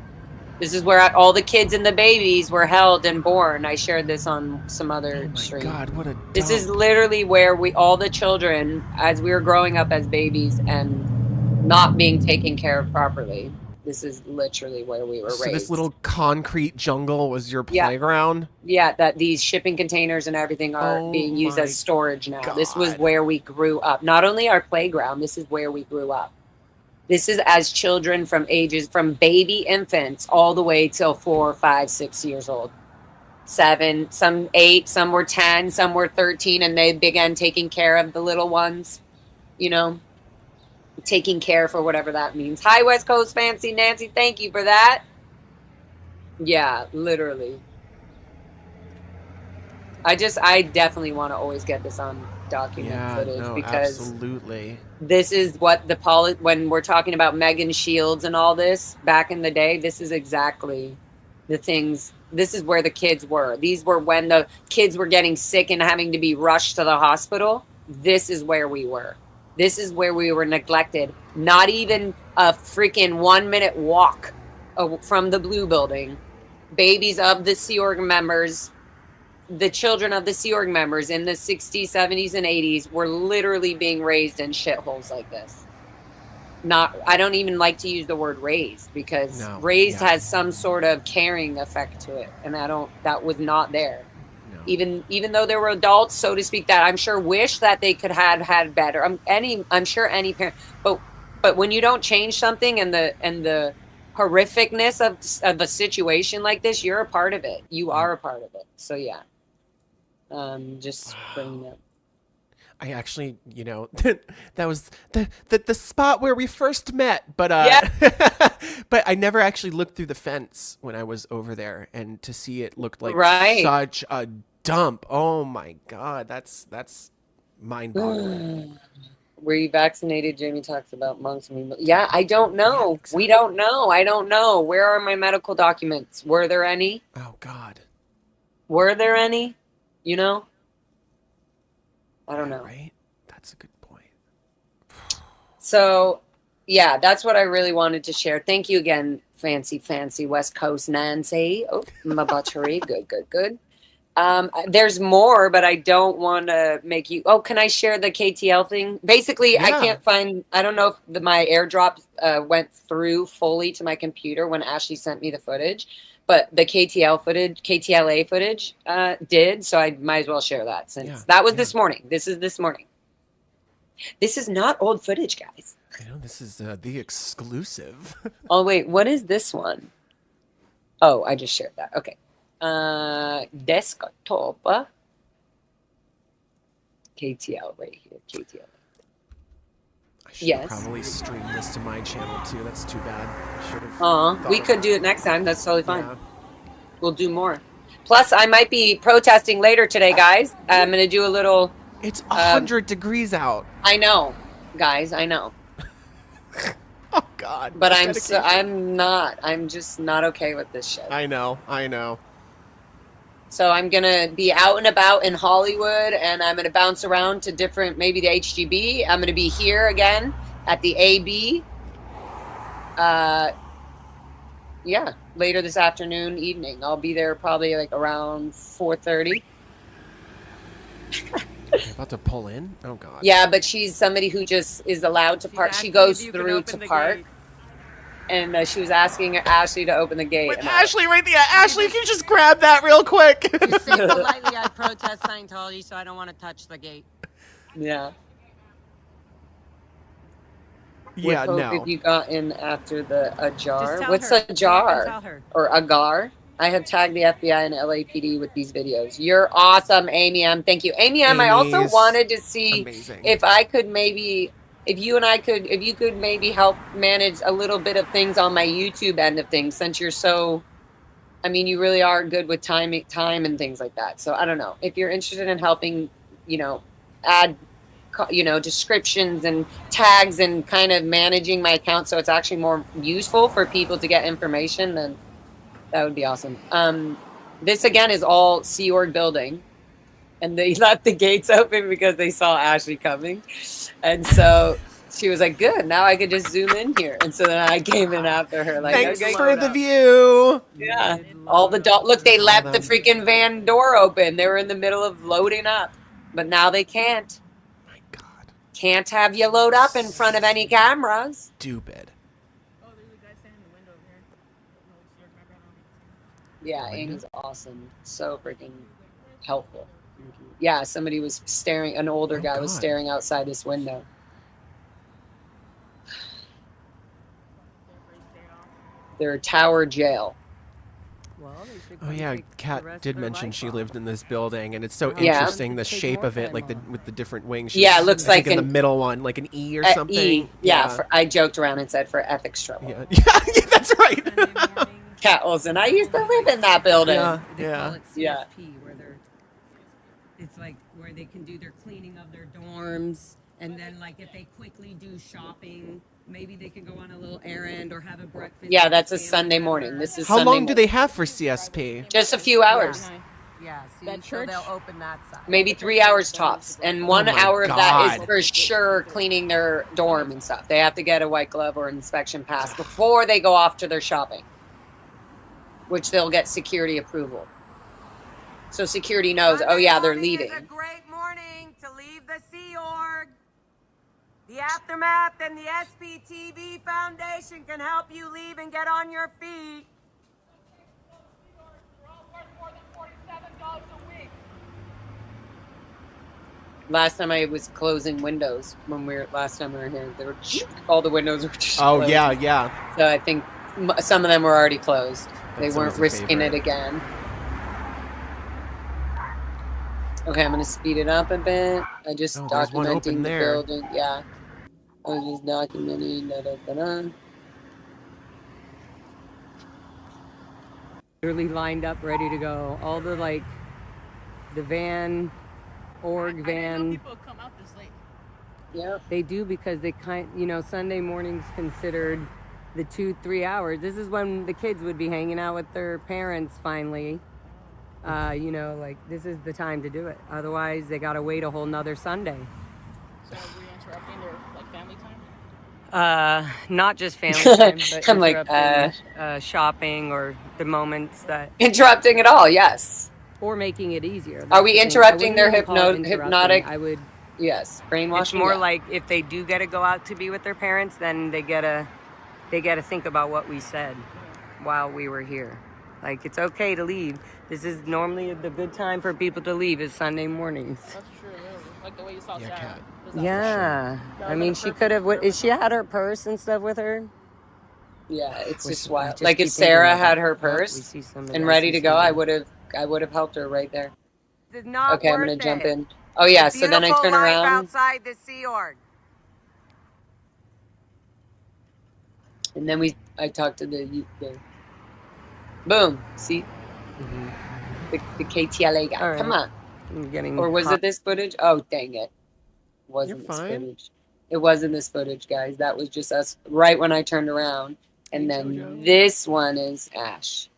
Speaker 1: This is where all the kids and the babies were held and born. I shared this on some other stream.
Speaker 2: God, what a.
Speaker 1: This is literally where all the children, as we were growing up as babies and not being taken care of properly. This is literally where we were raised.
Speaker 2: So this little concrete jungle was your playground?
Speaker 1: Yeah, that these shipping containers and everything are being used as storage now. God. This was where we grew up. Not only our playground, this is where we grew up. This is as children from baby infants all the way till 4, 5, 6 years old. 7, some 8, some were 10, some were 13, and they began taking care of the little ones, taking care for whatever that means. Hi, West Coast Fancy Nancy. Thank you for that. Yeah, literally. I definitely want to always get this on document footage because
Speaker 2: absolutely.
Speaker 1: This is what when we're talking about Megan Shields and all this back in the day, this is exactly the things. This is where the kids were. These were when the kids were getting sick and having to be rushed to the hospital. This is where we were. This is where we were neglected. Not even a freaking 1-minute walk from the Blue Building. Babies of the Sea Org members, the children of the Sea Org members in the 60s, 70s, and 80s were literally being raised in shitholes like this. I don't even like to use the word raised because raised has some sort of caring effect to it. And that was not there. Even though there were adults, so to speak, that I'm sure wish that they could have had better. I'm sure any parent, but when you don't change something and the horrificness of a situation like this, you're a part of it. You are a part of it. So yeah, just bringing it up.
Speaker 2: I actually, that was the spot where we first met, but but I never actually looked through the fence when I was over there, and to see it looked like such a dump. Oh my God, that's mind-boggling.
Speaker 1: Were you vaccinated? Jamie talks about monks. Yeah, I don't know. We don't know. I don't know. Where are my medical documents? Were there any?
Speaker 2: Oh God.
Speaker 1: Were there any? I don't know.
Speaker 2: Right? That's a good point.
Speaker 1: So, yeah, that's what I really wanted to share. Thank you again, fancy West Coast Nancy. Oh, my butchery. Good. There's more, but I don't want to make you. Oh, can I share the KTL thing? Basically, I can't find. I don't know if my airdrop went through fully to my computer when Ashley sent me the footage, but the KTLA footage did. So I might as well share that since that was this morning. This is this morning. This is not old footage, guys.
Speaker 2: I know this is the exclusive.
Speaker 1: Oh wait, what is this one? Oh, I just shared that. Okay. Desktop KTL right here. KTL.
Speaker 2: I should probably stream this to my channel too. That's too bad. I should have.
Speaker 1: We could do it next time. That's totally fine. We'll do more. Plus, I might be protesting later today, guys. I'm going to do a little...
Speaker 2: It's 100 degrees out.
Speaker 1: I know, guys, I know.
Speaker 2: Oh, God.
Speaker 1: But
Speaker 2: Dedication.
Speaker 1: I'm just not okay with this shit.
Speaker 2: I know.
Speaker 1: So I'm going to be out and about in Hollywood, and I'm going to bounce around to different, maybe the HGB. I'm going to be here again at the AB. Yeah, later this afternoon, evening. I'll be there probably like around 4:30.
Speaker 2: You're about to pull in? Oh, God.
Speaker 1: Yeah, but she's somebody who just is allowed to park. She goes through to park. And she was asking Ashley to open the gate.
Speaker 2: With Ashley right there. Ashley, can you just grab that real quick?
Speaker 5: You say politely, I protest Scientology, so I don't want to touch the gate.
Speaker 1: Yeah.
Speaker 2: Yeah,
Speaker 1: Would hope
Speaker 2: no.
Speaker 1: if you got in after the ajar.
Speaker 5: Just tell
Speaker 1: What's
Speaker 5: her.
Speaker 1: a jar?
Speaker 5: Tell her.
Speaker 1: Or agar? I have tagged the FBI and LAPD with these videos. You're awesome, Amy M. Thank you. Amy M, I also
Speaker 2: Amy's
Speaker 1: wanted to see
Speaker 2: amazing.
Speaker 1: if I could maybe, if you could maybe help manage a little bit of things on my YouTube end of things, since you're so, I mean, you really are good with time and things like that. So I don't know. If you're interested in helping, add, descriptions and tags and kind of managing my account so it's actually more useful for people to get information, then that would be awesome. This again is all Sea Org building, and they left the gates open because they saw Ashley coming, and so she was like, "Good, now I could just zoom in here." And so then I came in after her, like,
Speaker 2: Thanks
Speaker 1: okay,
Speaker 2: for the view.
Speaker 1: yeah. All the look, they left the freaking van door open. They were in the middle of loading up, but now they can't.
Speaker 2: My God.
Speaker 1: Can't have you load up in front of any cameras.
Speaker 2: Stupid.
Speaker 6: Oh, there's a guy standing in the window over here. No, it's your background.
Speaker 1: Yeah, Amy's awesome. So freaking helpful. Yeah, somebody was staring, an older guy was
Speaker 2: God.
Speaker 1: staring outside this window. Their tower jail.
Speaker 5: Well, they should
Speaker 2: Oh
Speaker 5: come
Speaker 2: yeah,
Speaker 5: take the
Speaker 2: Kat
Speaker 5: rest
Speaker 2: did
Speaker 5: of their
Speaker 2: mention
Speaker 5: life
Speaker 2: she
Speaker 5: off.
Speaker 2: lived in this building, and it's so
Speaker 1: Yeah.
Speaker 2: interesting the
Speaker 5: Take
Speaker 2: shape
Speaker 5: more
Speaker 2: of it,
Speaker 5: time
Speaker 2: like
Speaker 5: off.
Speaker 2: with the different wings.
Speaker 1: Yeah, it looks
Speaker 2: I think
Speaker 1: like
Speaker 2: in the
Speaker 1: an-
Speaker 2: middle one, like an E or
Speaker 1: E.
Speaker 2: something.
Speaker 1: Yeah, I joked around and said for ethics trouble.
Speaker 2: yeah, yeah, that's right.
Speaker 5: Sunday mornings,
Speaker 1: Kat Olsen, I used to live in that building.
Speaker 2: Yeah.
Speaker 5: they call it CSP,
Speaker 1: Yeah.
Speaker 5: where it's like where they can do their cleaning of their dorms, and then like if they quickly do shopping, maybe they can go on a little errand or have a breakfast.
Speaker 1: Yeah,
Speaker 5: with
Speaker 1: that's a
Speaker 5: family
Speaker 1: Sunday
Speaker 5: member.
Speaker 1: morning. This is
Speaker 2: How
Speaker 1: Sunday
Speaker 2: long do
Speaker 1: morning.
Speaker 2: they have for CSP?
Speaker 1: Just a few hours.
Speaker 5: Yeah, see,
Speaker 6: That
Speaker 5: so
Speaker 6: church?
Speaker 5: they'll open that side.
Speaker 1: Maybe 3 hours tops. And 1
Speaker 2: Oh my
Speaker 1: hour of that is
Speaker 2: God.
Speaker 1: for sure cleaning their dorm and stuff. They have to get a white glove or inspection pass before they go off to their shopping, which they'll get security approval. So security knows, oh yeah, they're leaving.
Speaker 5: It's a great morning to leave the Sea Org. The Aftermath and the SPTV Foundation can help you leave and get on your feet.
Speaker 6: We're all worth more than $47 a week.
Speaker 1: Last time I was closing windows when last time we were here, they were all the windows were just
Speaker 2: Oh
Speaker 1: closed.
Speaker 2: yeah.
Speaker 1: So I think some of them were already closed. They
Speaker 2: That's
Speaker 1: weren't
Speaker 2: always a
Speaker 1: risking it
Speaker 2: favorite.
Speaker 1: again. Okay, I'm gonna speed it up a bit. I just
Speaker 2: Oh, there's one open
Speaker 1: documenting the
Speaker 2: there.
Speaker 1: building. Yeah, I was just documenting.
Speaker 5: Literally lined up, ready to go. All the the van, org
Speaker 6: I didn't know
Speaker 5: van.
Speaker 6: people would come out this late.
Speaker 1: Yeah.
Speaker 5: They do because they Sunday mornings considered the 2-3 hours. This is when the kids would be hanging out with their parents finally. This is the time to do it. Otherwise, they gotta wait a whole nother Sunday.
Speaker 6: So were you interrupting their family time?
Speaker 5: Not just family time, but
Speaker 1: I'm like,
Speaker 5: interrupting, shopping or the moments that,
Speaker 1: Interrupting it all. Yes.
Speaker 5: or making it easier.
Speaker 1: Are we
Speaker 5: That's the thing. I
Speaker 1: interrupting their
Speaker 5: wouldn't even call it interrupting.
Speaker 1: hypnotic?
Speaker 5: I would.
Speaker 1: Yes.
Speaker 5: It's
Speaker 1: Brainwashing.
Speaker 5: more
Speaker 1: yeah.
Speaker 5: like if they do get to go out to be with their parents, then they gotta think about what we said while we were here. Like, it's okay to leave. This is normally the good time for people to leave is Sunday mornings.
Speaker 6: That's true, literally. Like the way you saw
Speaker 2: Yeah,
Speaker 6: Sarah.
Speaker 2: Kat.
Speaker 6: Was that
Speaker 5: Yeah,
Speaker 6: That
Speaker 5: I
Speaker 6: was
Speaker 5: mean,
Speaker 6: a
Speaker 5: she
Speaker 6: perfect-
Speaker 5: could have. She had her purse and stuff with her.
Speaker 1: Yeah, it's
Speaker 5: We-
Speaker 1: just
Speaker 5: we
Speaker 1: wild.
Speaker 5: just
Speaker 1: like
Speaker 5: keep
Speaker 1: if
Speaker 5: thinking
Speaker 1: Sarah
Speaker 5: about
Speaker 1: had
Speaker 5: it.
Speaker 1: her
Speaker 5: Oh, we
Speaker 1: purse
Speaker 5: see some
Speaker 1: and ready to go, I
Speaker 5: license
Speaker 1: would have helped her right there.
Speaker 5: This is not
Speaker 1: Okay, I'm gonna
Speaker 5: worth
Speaker 1: jump
Speaker 5: it.
Speaker 1: in. Oh yeah,
Speaker 5: A
Speaker 1: so then I
Speaker 5: beautiful
Speaker 1: turn
Speaker 5: life
Speaker 1: around.
Speaker 5: outside the Sea Org.
Speaker 1: And then I talked to the boom. See, The KTLA guy.
Speaker 5: All
Speaker 1: Come
Speaker 5: right.
Speaker 1: on.
Speaker 5: I'm getting
Speaker 1: Or was
Speaker 5: hot.
Speaker 1: it this footage? Oh, dang it. Wasn't
Speaker 2: You're
Speaker 1: this
Speaker 2: fine.
Speaker 1: footage. It wasn't this footage, guys. That was just us right when I turned around. And
Speaker 2: Hey,
Speaker 1: then
Speaker 2: Jojo.
Speaker 1: this one is Ash.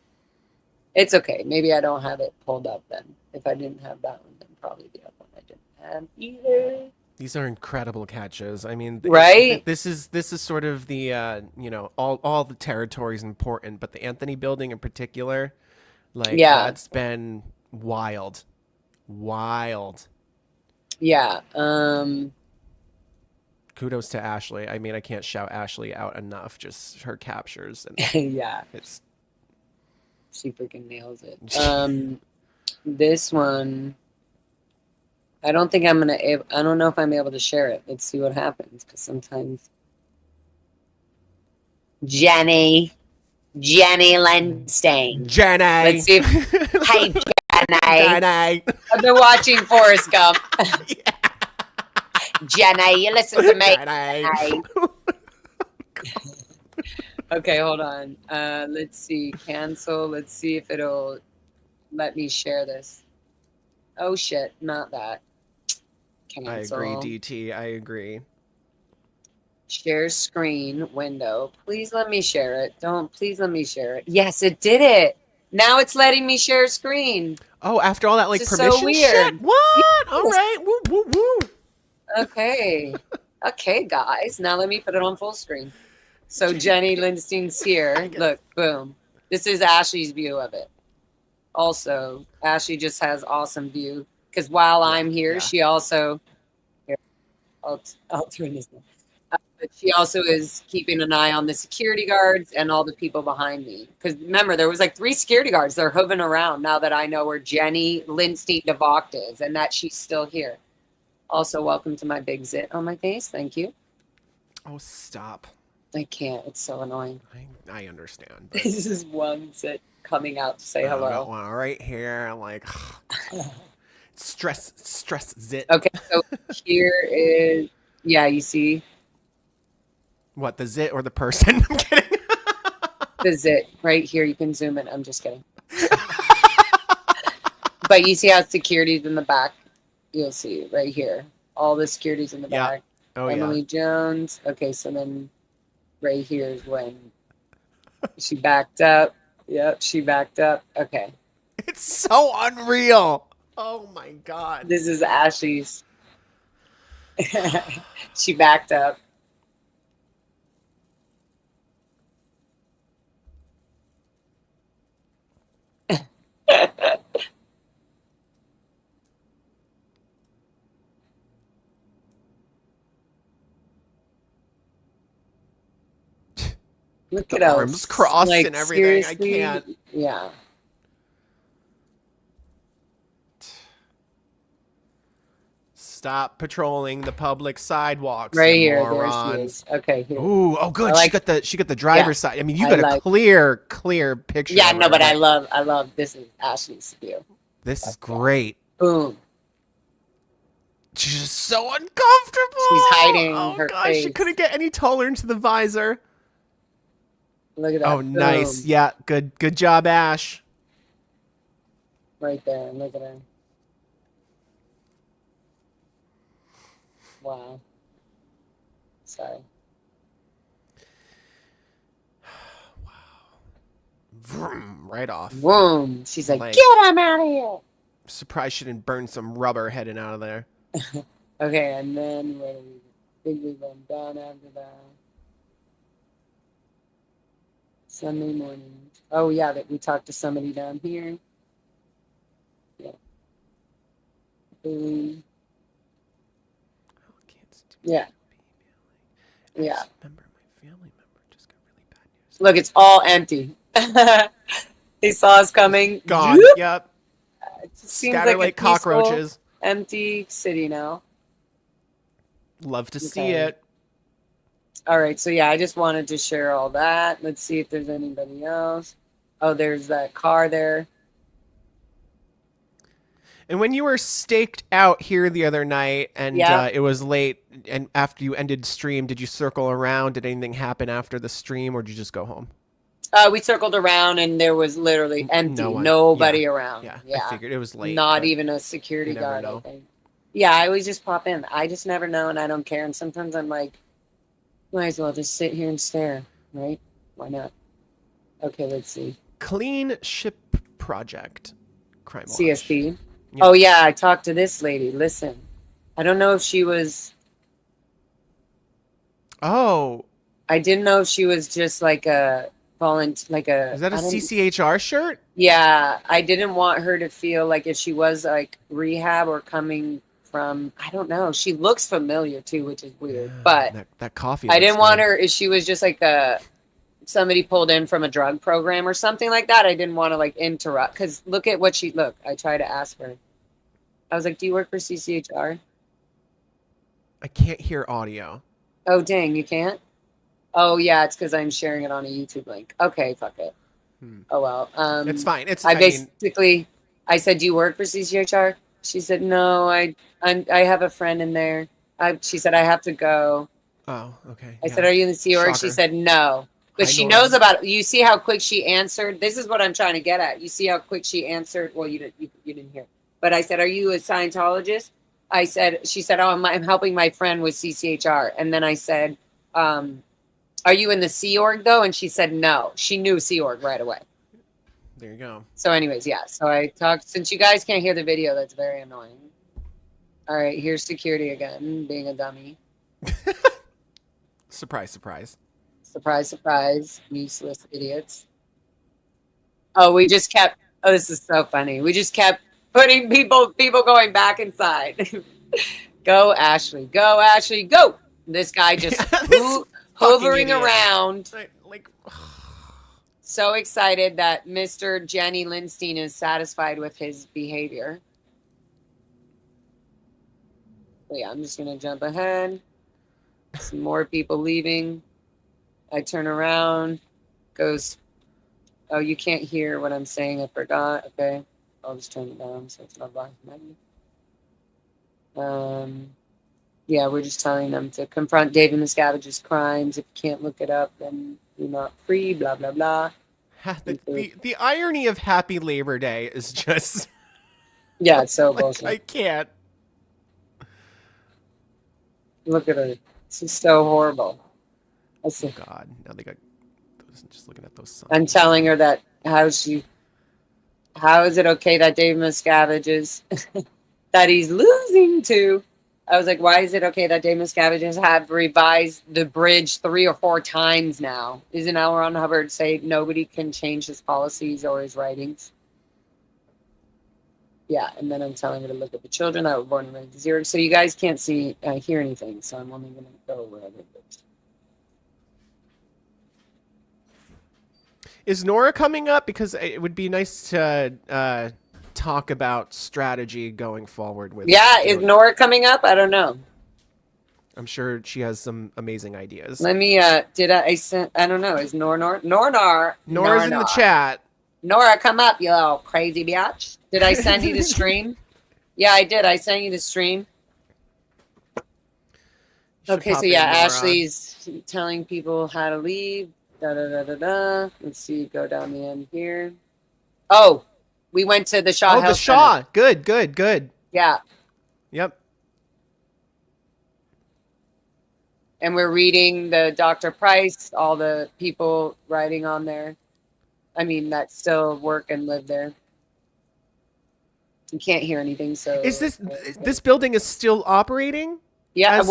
Speaker 1: It's okay. Maybe I don't have it pulled up then. If I didn't have that one, then probably the other one I didn't have either.
Speaker 2: These are incredible catches. I mean,
Speaker 1: Right?
Speaker 2: this is sort of the you know, all the territory is important, but the Anthony building in particular, like that's been wild.
Speaker 1: Yeah.
Speaker 2: Kudos to Ashley. I mean, I can't shout Ashley out enough. Just her captures and
Speaker 1: Yeah.
Speaker 2: it's
Speaker 1: She freaking nails it. This one, I don't think I'm gonna. I don't know if I'm able to share it. Let's see what happens, because sometimes. Jenny Lindstein.
Speaker 2: Jenny.
Speaker 1: Let's see. Hey, Jenny.
Speaker 2: Jenny.
Speaker 1: I've been watching Forrest Gump. Jenny, you listen to me.
Speaker 2: Jenny.
Speaker 1: Okay, hold on. Let's see. Cancel. Let's see if it'll let me share this. Oh shit, not that. Cancel.
Speaker 2: I agree, DT. I agree.
Speaker 1: Share screen window. Please let me share it. Please let me share it. Yes, it did it. Now it's letting me share screen.
Speaker 2: Oh, after all that like
Speaker 1: This is
Speaker 2: permission
Speaker 1: so weird.
Speaker 2: shit? What? All right. Woo woo woo.
Speaker 1: Okay. Okay, guys. Now let me put it on full screen. So Jenny Lindstein's here. Look, boom. This is Ashley's view of it. Also, Ashley just has awesome view. Because while I'm here, she also... Here, I'll turn this down. But she also is keeping an eye on the security guards and all the people behind me. Because remember, there was like 3 security guards. They're hovering around now that I know where Jenny Lindstein DeVocht is and that she's still here. Also, welcome to my big zit on my face. Thank you.
Speaker 2: Oh, stop.
Speaker 1: I can't. It's so annoying.
Speaker 2: I understand. But
Speaker 1: This is one zit coming out to say hello.
Speaker 2: I got one right here. I'm like, stress zit.
Speaker 1: Okay, so here is, yeah, you see
Speaker 2: What, the zit or the person? I'm kidding.
Speaker 1: the zit right here. You can zoom in. I'm just kidding. But you see how security's in the back? You'll see right here. All the security's in the
Speaker 2: Yeah.
Speaker 1: back.
Speaker 2: Oh,
Speaker 1: Emily
Speaker 2: yeah.
Speaker 1: Jones. Okay, so then right here is when she backed up. Yep, she backed up. Okay.
Speaker 2: It's so unreal. Oh, my God.
Speaker 1: This is Ashley's. She backed up. Look at
Speaker 2: Arms crossed and everything. I can't.
Speaker 1: Yeah.
Speaker 2: Stop patrolling the public sidewalks.
Speaker 1: Right
Speaker 2: you
Speaker 1: here. There she
Speaker 2: morons.
Speaker 1: is. Okay. Here.
Speaker 2: Ooh, oh good.
Speaker 1: I like-
Speaker 2: she got the driver's side. I mean, you
Speaker 1: I
Speaker 2: got a
Speaker 1: like-
Speaker 2: clear picture.
Speaker 1: Yeah,
Speaker 2: of
Speaker 1: no,
Speaker 2: her,
Speaker 1: but I love this is Ashley's view.
Speaker 2: This is great.
Speaker 1: Boom.
Speaker 2: She's just so uncomfortable.
Speaker 1: She's hiding
Speaker 2: Oh
Speaker 1: her
Speaker 2: gosh, she
Speaker 1: face.
Speaker 2: couldn't get any taller into the visor.
Speaker 1: Look at that.
Speaker 2: Oh, nice.
Speaker 1: Boom.
Speaker 2: Yeah, good job, Ash.
Speaker 1: Right there. Look at her. Wow. Sorry.
Speaker 2: Vroom, right off.
Speaker 1: Boom. She's like,
Speaker 2: Like-
Speaker 1: get him out of here.
Speaker 2: Surprised she didn't burn some rubber heading out of there.
Speaker 1: Okay, and then where do we think we went down after that? Sunday morning. Oh yeah, that we talked to somebody down here. Yeah. Boom. Yeah. Yeah.
Speaker 2: Remember, my family member just got really bad news.
Speaker 1: Look, it's all empty. They saw us coming.
Speaker 2: Gone.
Speaker 1: Zoop.
Speaker 2: Yep.
Speaker 1: It just seems
Speaker 2: Scatter
Speaker 1: like
Speaker 2: like
Speaker 1: a peaceful,
Speaker 2: cockroaches.
Speaker 1: empty city now.
Speaker 2: Love to see
Speaker 1: Okay.
Speaker 2: it.
Speaker 1: All right, so yeah, I just wanted to share all that. Let's see if there's anybody else. Oh, there's that car there.
Speaker 2: And when you were staked out here the other night and
Speaker 1: Yeah.
Speaker 2: it was late and after you ended stream, did you circle around? Did anything happen after the stream or did you just go home?
Speaker 1: We circled around and there was literally empty,
Speaker 2: No one.
Speaker 1: nobody
Speaker 2: Yeah.
Speaker 1: around.
Speaker 2: Yeah,
Speaker 1: Yeah,
Speaker 2: I figured it was late.
Speaker 1: not
Speaker 2: but
Speaker 1: even a security
Speaker 2: you never
Speaker 1: guard.
Speaker 2: know.
Speaker 1: I think. Yeah, I always just pop in. I just never know, and I don't care. And sometimes I'm like, might as well just sit here and stare, right? Why not? Okay, let's see.
Speaker 2: Clean Ship Project. Crime Watch.
Speaker 1: CSP.
Speaker 2: Yeah.
Speaker 1: Oh yeah, I talked to this lady. Listen, I don't know if she was.
Speaker 2: Oh,
Speaker 1: I didn't know if she was just like a volunteer, like a.
Speaker 2: is that a
Speaker 1: I don't-
Speaker 2: CCHR shirt?
Speaker 1: Yeah, I didn't want her to feel like if she was like rehab or coming from. I don't know. She looks familiar too, which is weird. But
Speaker 2: that coffee.
Speaker 1: I
Speaker 2: looks
Speaker 1: didn't want
Speaker 2: good.
Speaker 1: her if she was just like a somebody pulled in from a drug program or something like that. I didn't want to like interrupt because look at what she look. I tried to ask her. I was like, "Do you work for CCHR?"
Speaker 2: I can't hear audio.
Speaker 1: Oh dang, you can't. Oh yeah, it's because I'm sharing it on a YouTube link. Okay, fuck it. Oh well.
Speaker 2: It's fine. It's.
Speaker 1: I
Speaker 2: I mean,
Speaker 1: basically I said, "Do you work for CCHR?" She said, "No, I have a friend in there." She said, "I have to go."
Speaker 2: oh, okay.
Speaker 1: I
Speaker 2: yeah.
Speaker 1: said, "Are you in the Sea Org?" She
Speaker 2: Shocker.
Speaker 1: said, "No." But
Speaker 2: Hi,
Speaker 1: she
Speaker 2: Nora.
Speaker 1: knows about it. You see how quick she answered? This is what I'm trying to get at. You see how quick she answered? Well, you didn't hear. But I said, "Are you a Scientologist?" She said, "Oh, I'm helping my friend with CCHR." And then I said, "Are you in the Sea Org though?" And she said, "No." She knew Sea Org right away.
Speaker 2: There you go.
Speaker 1: So anyways, yeah. So I talked, since you guys can't hear the video, that's very annoying. All right, here's security again, being a dummy.
Speaker 2: Surprise, surprise.
Speaker 1: Surprise, surprise, useless idiots. Oh, we just kept, oh, this is so funny. We just kept putting people going back inside. Go, Ashley, go. This guy just hovering
Speaker 2: idiot.
Speaker 1: around.
Speaker 2: Like,
Speaker 1: So excited that Mr. Jenny Lindstein is satisfied with his behavior. But yeah, I'm just going to jump ahead. Some more people leaving. I turn around. Goes, oh, you can't hear what I'm saying. I forgot. Okay. I'll just turn it down so it's not blocking me. Yeah, we're just telling them to confront David Miscavige's crimes. If you can't look it up, then you're not free, blah, blah, blah.
Speaker 2: the irony of Happy Labor Day is just.
Speaker 1: Yeah, it's so
Speaker 2: like,
Speaker 1: bullshit.
Speaker 2: I can't.
Speaker 1: Look at her. This is so horrible.
Speaker 2: Oh God! Now they got. Just looking at those signs.
Speaker 1: I'm telling her that how is it okay that Dave Miscavige is that he's losing to? I was like, why is it okay that Dave Miscavige have revised the bridge 3 or 4 times now? Isn't L. Ron Hubbard say nobody can change his policies or his writings? Yeah, and then I'm telling her to look at the children that were born and raised in zero. So you guys can't hear anything, so I'm only going to go wherever it goes.
Speaker 2: Is Nora coming up? Because it would be nice to talk about strategy going forward with.
Speaker 1: Yeah, is Nora coming up? I don't know.
Speaker 2: I'm sure she has some amazing ideas.
Speaker 1: Let me. I don't know. Is Nora's
Speaker 2: in the chat.
Speaker 1: Nora, come up, you little crazy bitch. Did I send you the stream? Yeah, I did. I sent you the stream. Okay, so yeah, Ashley's telling people how to leave. Da da da da da. Let's see. Go down the end here. Oh, we went to the Shaw.
Speaker 2: Oh,
Speaker 1: Health
Speaker 2: the Shaw.
Speaker 1: Center.
Speaker 2: Good.
Speaker 1: Yeah.
Speaker 2: Yep.
Speaker 1: And we're reading the Dr. Price, all the people writing on there. I mean, that still work and live there. You can't hear anything, so.
Speaker 2: Is this building is still operating?
Speaker 1: Yeah,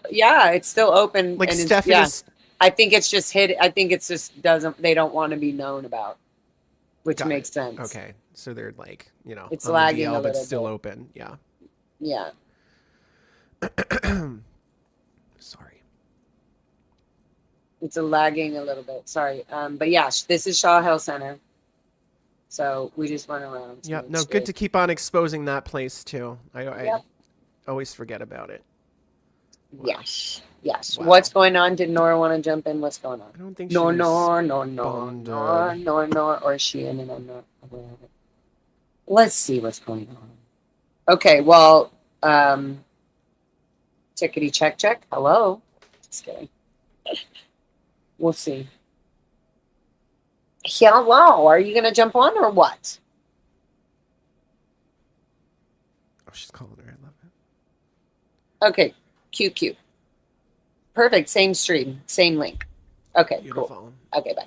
Speaker 1: yeah, it's still open.
Speaker 2: Like
Speaker 1: and
Speaker 2: Steph
Speaker 1: yeah.
Speaker 2: is.
Speaker 1: I think it's just hid. I think it's just they don't want to be known about, which makes sense.
Speaker 2: Okay, so they're like,
Speaker 1: it's
Speaker 2: on
Speaker 1: lagging
Speaker 2: the DL,
Speaker 1: a little
Speaker 2: but still
Speaker 1: bit.
Speaker 2: open. Yeah.
Speaker 1: Yeah.
Speaker 2: Sorry.
Speaker 1: It's lagging a little bit. Sorry. But yeah, this is Shaw Health Center. So we just went around.
Speaker 2: Yeah. No, good to keep on exposing that place too. I always forget about it.
Speaker 1: Wow. Yes.
Speaker 2: Wow.
Speaker 1: What's going on? Did Nora want to jump in? What's going on?
Speaker 2: I don't think
Speaker 1: No, or is she in and I'm not aware of it? Let's see what's going on. Okay, well, tickety check. Hello. Just kidding. We'll see. Hello, are you going to jump on or what?
Speaker 2: Oh, she's calling her. I love it.
Speaker 1: Okay, cute. Perfect, same stream, same link. Okay,
Speaker 2: Beautiful.
Speaker 1: cool. Okay, bye.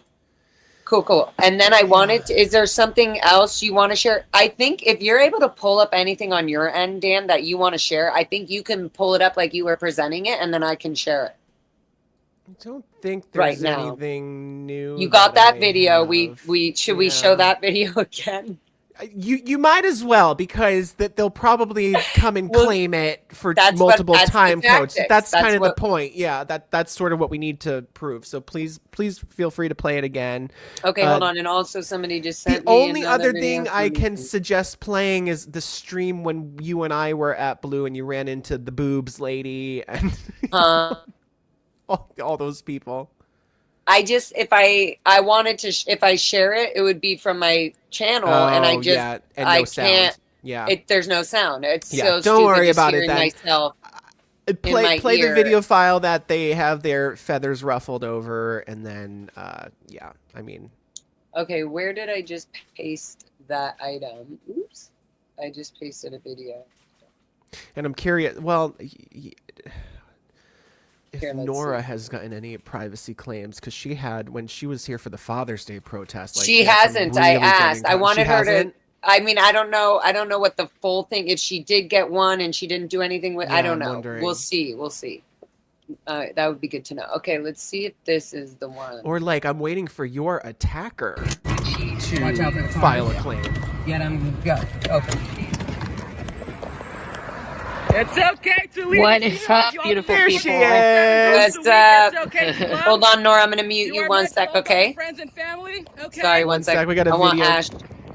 Speaker 1: Cool. And then I wanted to, is there something else you want to share? I think if you're able to pull up anything on your end, Dan, that you want to share, I think you can pull it up like you were presenting it, and then I can share it.
Speaker 2: I don't think
Speaker 1: Right
Speaker 2: there's
Speaker 1: now.
Speaker 2: anything new.
Speaker 1: You got that
Speaker 2: I
Speaker 1: video.
Speaker 2: have.
Speaker 1: We should we show that video again?
Speaker 2: You might as well, because that they'll probably come and
Speaker 1: Well,
Speaker 2: claim it for
Speaker 1: that's
Speaker 2: multiple
Speaker 1: the
Speaker 2: time codes.
Speaker 1: tactics.
Speaker 2: That's
Speaker 1: That's
Speaker 2: kind of
Speaker 1: what-
Speaker 2: the point. Yeah, that's sort of what we need to prove. So please feel free to play it again.
Speaker 1: Okay, hold on. And also somebody just
Speaker 2: The
Speaker 1: sent me
Speaker 2: only
Speaker 1: another
Speaker 2: other
Speaker 1: video.
Speaker 2: thing I can suggest playing is the stream when you and I were at Blue and you ran into the boobs lady and all those people.
Speaker 1: I just if I wanted to if I share it, it would be from my channel, and I just
Speaker 2: and no
Speaker 1: I
Speaker 2: sound.
Speaker 1: can't.
Speaker 2: Yeah.
Speaker 1: There's no sound. It's
Speaker 2: Yeah,
Speaker 1: so
Speaker 2: don't
Speaker 1: stupid
Speaker 2: worry
Speaker 1: just
Speaker 2: about it
Speaker 1: hearing
Speaker 2: then.
Speaker 1: myself.
Speaker 2: Play the
Speaker 1: ear.
Speaker 2: video file that they have their feathers ruffled over, and then yeah, I mean,
Speaker 1: Okay, where did I just paste that item? Oops, I just pasted a video.
Speaker 2: and I'm curious. Well, if
Speaker 1: Here, let's
Speaker 2: Nora
Speaker 1: see.
Speaker 2: has gotten any privacy claims, because she had when she was here for the Father's Day protest. Like,
Speaker 1: She
Speaker 2: had some
Speaker 1: hasn't.
Speaker 2: really
Speaker 1: I
Speaker 2: good
Speaker 1: asked. I
Speaker 2: income.
Speaker 1: wanted
Speaker 2: She
Speaker 1: her to.
Speaker 2: hasn't?
Speaker 1: I mean, I don't know. I don't know what the full thing. If she did get one and she didn't do anything with, I
Speaker 2: Yeah,
Speaker 1: don't
Speaker 2: I'm
Speaker 1: know.
Speaker 2: wondering.
Speaker 1: We'll see. That would be good to know. Okay, let's see if this is the one.
Speaker 2: Or like, I'm waiting for your attacker
Speaker 5: Watch out for
Speaker 2: to
Speaker 5: the
Speaker 2: file a
Speaker 5: car.
Speaker 2: claim.
Speaker 5: Get him, go. Open.
Speaker 6: It's okay to leave.
Speaker 7: What
Speaker 6: the
Speaker 7: is
Speaker 6: scene.
Speaker 7: up,
Speaker 6: You all
Speaker 7: beautiful
Speaker 6: deserve
Speaker 2: people?
Speaker 6: more
Speaker 2: There
Speaker 6: than
Speaker 1: she is.
Speaker 6: 7 days a week. It's okay to love.
Speaker 1: Hold on, Nora. I'm going to mute
Speaker 6: You
Speaker 1: you
Speaker 6: are
Speaker 1: one
Speaker 6: much
Speaker 1: sec,
Speaker 6: loved by your
Speaker 1: okay?
Speaker 6: friends and family. Okay.
Speaker 1: Sorry,
Speaker 2: One
Speaker 1: one sec.
Speaker 2: sec, we got a
Speaker 1: I want
Speaker 2: video.
Speaker 1: Ash.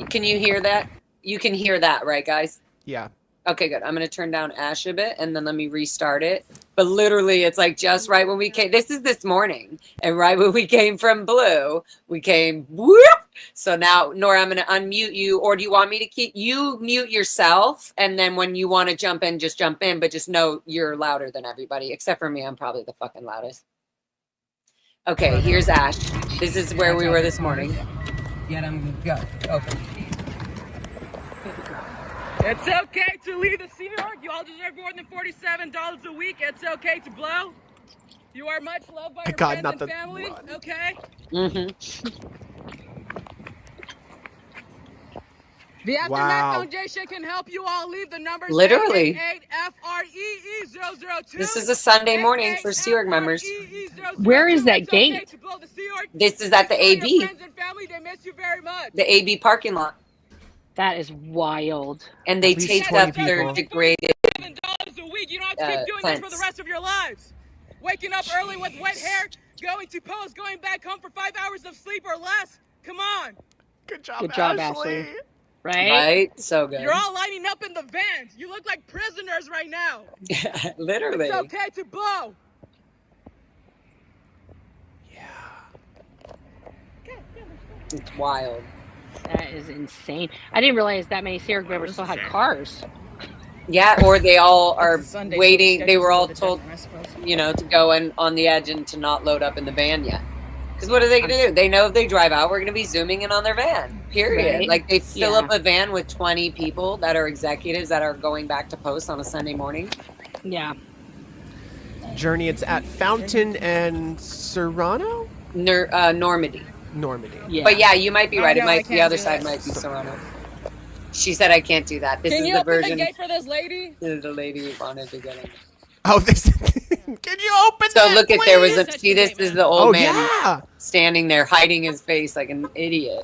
Speaker 1: Can you hear that? You can hear that, right, guys?
Speaker 2: Yeah.
Speaker 1: Okay, good. I'm going to turn down Ash a bit, and then let me restart it. But literally, it's like just right when we came. This is this morning. And right when we came from Blue, we came, whoop. So now, Nora, I'm going to unmute you. Or do you want me to keep you mute yourself? And then when you want to jump in, just jump in. But just know you're louder than everybody. Except for me, I'm probably the fucking loudest. Okay, here's Ash. This is where we were this morning.
Speaker 5: Get him, go. Open.
Speaker 6: It's okay to leave the Sea Org. You all deserve more than $47 a week. It's okay to blow. You are much loved by your
Speaker 2: God,
Speaker 6: friends
Speaker 2: not
Speaker 6: and
Speaker 2: the
Speaker 6: family.
Speaker 2: run.
Speaker 6: Okay.
Speaker 1: Mm-hmm.
Speaker 6: The Aftermath
Speaker 2: Wow.
Speaker 6: Foundation can help you all leave. The numbers
Speaker 1: Literally.
Speaker 6: 888-FREE-002.
Speaker 1: This is a Sunday morning for Sea Org members.
Speaker 7: Where is that
Speaker 6: It's okay
Speaker 7: gate?
Speaker 6: to blow the Sea Org.
Speaker 1: This is at the
Speaker 6: Tell your
Speaker 1: AB.
Speaker 6: friends and family they miss you very much.
Speaker 1: The AB parking lot.
Speaker 7: That is wild.
Speaker 1: And they
Speaker 2: At least
Speaker 1: taped
Speaker 2: 20
Speaker 1: up their
Speaker 2: people.
Speaker 1: degraded.
Speaker 6: $7 a week. You don't have to keep doing this for the
Speaker 1: plants.
Speaker 6: rest of your lives. Waking up early with wet hair, going to post, going back home for 5 hours of sleep or less. Come on.
Speaker 2: Good job,
Speaker 7: Good job, Ashley. Right?
Speaker 1: Right? So good.
Speaker 6: You're all lining up in the vans. You look like prisoners right now.
Speaker 1: Literally.
Speaker 6: It's okay to blow.
Speaker 1: It's wild.
Speaker 7: That is insane. I didn't realize that many Sea Org members still had cars.
Speaker 1: Yeah, or they all are
Speaker 6: Sunday,
Speaker 1: waiting.
Speaker 6: so
Speaker 1: They were all
Speaker 6: schedule's
Speaker 1: told,
Speaker 6: a bit different, I suppose.
Speaker 1: you know, to go on the edge and to not load up in the van yet. Because what are they going to do? They know if they drive out, we're going to be zooming in on their van. Period.
Speaker 7: Right.
Speaker 1: Like they fill
Speaker 7: Yeah.
Speaker 1: up a van with 20 people that are executives that are going back to post on a Sunday morning.
Speaker 7: Yeah.
Speaker 2: Journey. It's at Fountain and Serrano,
Speaker 1: Normandy.
Speaker 2: Normandy.
Speaker 7: Yeah.
Speaker 1: But yeah, you might be
Speaker 6: I
Speaker 1: right. It
Speaker 6: know,
Speaker 1: might
Speaker 6: I
Speaker 1: the
Speaker 6: can't
Speaker 1: other
Speaker 6: do
Speaker 1: side
Speaker 6: that.
Speaker 1: might be Serrano. She said I can't do that. This
Speaker 6: Can
Speaker 1: is
Speaker 6: you
Speaker 1: the
Speaker 6: open
Speaker 1: version.
Speaker 6: the gate for this lady?
Speaker 1: This is the lady who wanted to get in.
Speaker 2: Oh, this. Can you open
Speaker 1: So
Speaker 2: that,
Speaker 1: look at there was a
Speaker 6: please?
Speaker 1: see. This is the old
Speaker 2: Oh
Speaker 1: man
Speaker 2: yeah.
Speaker 1: standing there hiding his face like an idiot.